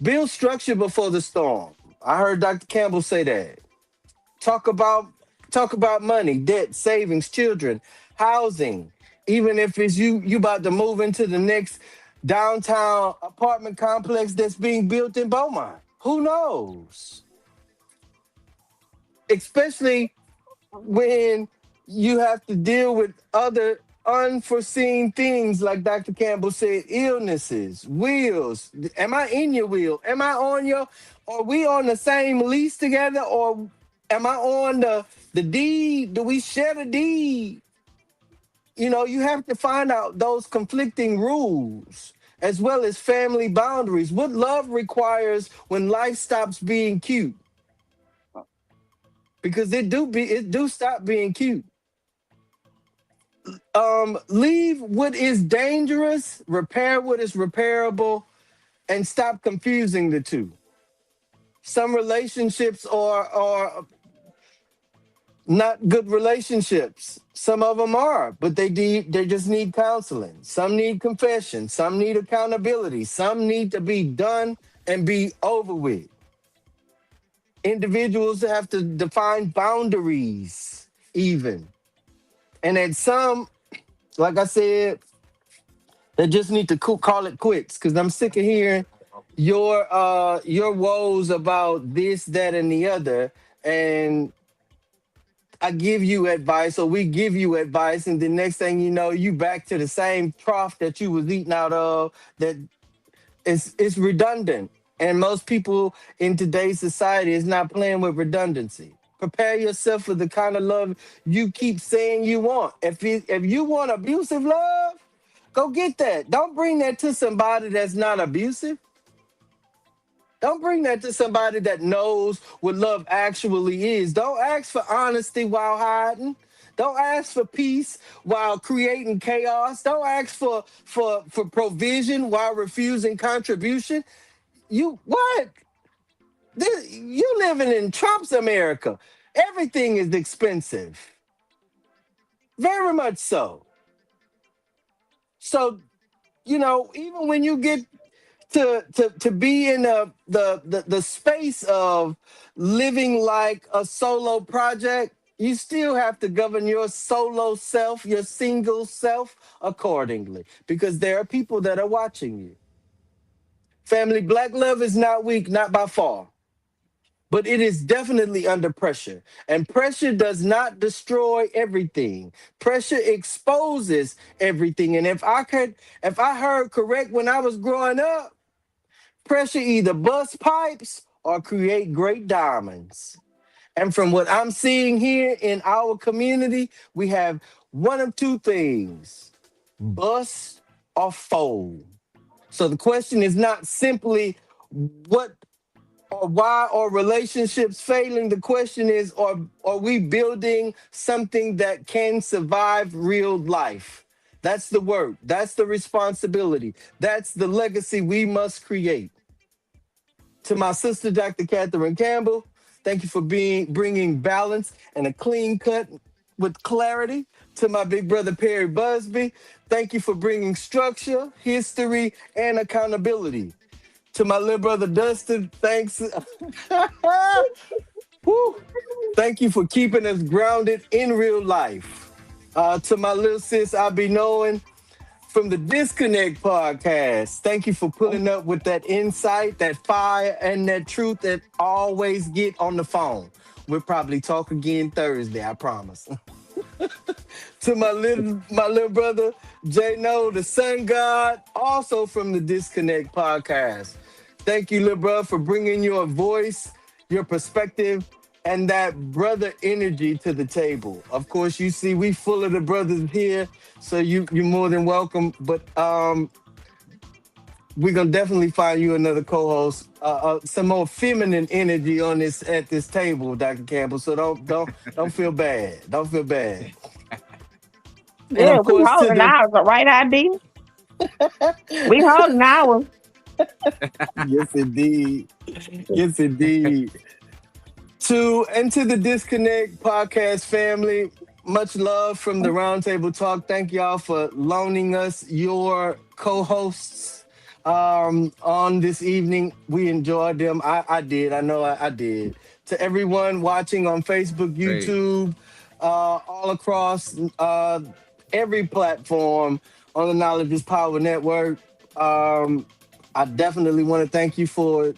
Build structure before the storm. I heard Dr. Campbell say that. Talk about talk about money, debt, savings, children, housing. Even if it's you about to move into the next downtown apartment complex that's being built in Beaumont. Who knows? Especially when you have to deal with other unforeseen things, like Dr. Campbell said, illnesses, wheels. Am I in your wheel? Am I on your, are we on the same lease together, or am I on the deed? Do we share the deed? You have to find out those conflicting rules, as well as family boundaries. What love requires when life stops being cute, because it do stop being cute. Leave what is dangerous, repair what is repairable, and stop confusing the two. Some relationships are not good relationships. Some of them are, but they just need counseling. Some need confession. Some need accountability. Some need to be done and be over with. Individuals have to define boundaries, even. And at some, like I said, they just need to call it quits, because I'm sick of hearing your woes about this, that, and the other. And I give you advice, or we give you advice, and the next thing you know, you back to the same trough that you was eating out of. That it's redundant. And most people in today's society is not playing with redundancy. Prepare yourself for the kind of love you keep saying you want. If you want abusive love, go get that. Don't bring that to somebody that's not abusive. Don't bring that to somebody that knows what love actually is. Don't ask for honesty while hiding. Don't ask for peace while creating chaos. Don't ask for provision while refusing contribution. You what? You living in Trump's America. Everything is expensive. Very much so. So, even when you get to be in the space of living like a solo project, you still have to govern your solo self, your single self, accordingly, because there are people that are watching you. Family, black love is not weak, not by far, but it is definitely under pressure. And pressure does not destroy everything. Pressure exposes everything. And if I heard correct when I was growing up, pressure either bust pipes or create great diamonds. And from what I'm seeing here in our community, we have one of two things: bust or fold. So the question is not simply what or why are relationships failing? The question is, are we building something that can survive real life? That's the work. That's the responsibility. That's the legacy we must create. To my sister, Dr. Catherine Campbell, thank you for bringing balance and a clean cut with clarity. To my big brother, Perry Busby, thank you for bringing structure, history, and accountability. To my little brother, Dustin, thanks. Woo. Thank you for keeping us grounded in real life. To my little sis, I be knowing from the Disconnect podcast. Thank you for pulling up with that insight, that fire, and that truth that always get on the phone. We'll probably talk again Thursday, I promise. To my little brother, Jay No, the sun god, also from the Disconnect podcast. Thank you, little brother, for bringing your voice, your perspective, and that brother energy to the table. Of course, you see, we full of the brothers here, so you're more than welcome. But we're gonna definitely find you another co-host, some more feminine energy on this at this table, Dr. Campbell. So don't feel bad. Don't feel bad. And Yeah, of we course, to holding the ours, the right idea. We holding ours. yes, indeed, yes, indeed. To the Disconnect podcast family, much love from the Roundtable Talk. Thank y'all for loaning us your co-hosts on this evening. We enjoyed them. I did. I know I did. To everyone watching on Facebook, Great. YouTube, all across every platform on the Knowledge is Power Network. Um, I definitely want to thank you for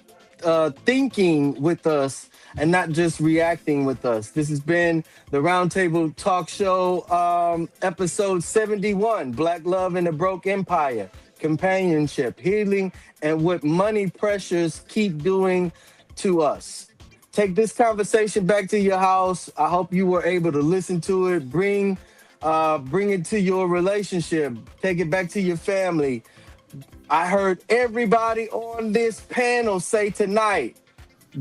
thinking with us and not just reacting with us. This has been the Roundtable Talk Show, episode 71, Black Love in a Broke Empire, Companionship, Healing, and what money pressures keep doing to us. Take this conversation back to your house. I hope you were able to listen to it, bring it to your relationship, take it back to your family. I heard everybody on this panel say tonight,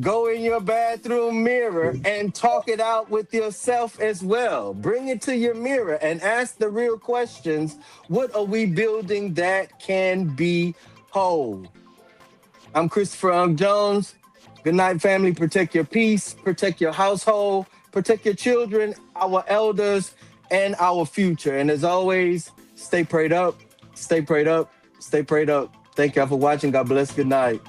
go in your bathroom mirror and talk it out with yourself as well. Bring it to your mirror and ask the real questions. What are we building that can be whole? I'm Christopher Jones. Good night, family. Protect your peace, protect your household, protect your children, our elders, and our future. And as always, stay prayed up, stay prayed up, stay prayed up. Thank y'all for watching. God bless. Good night.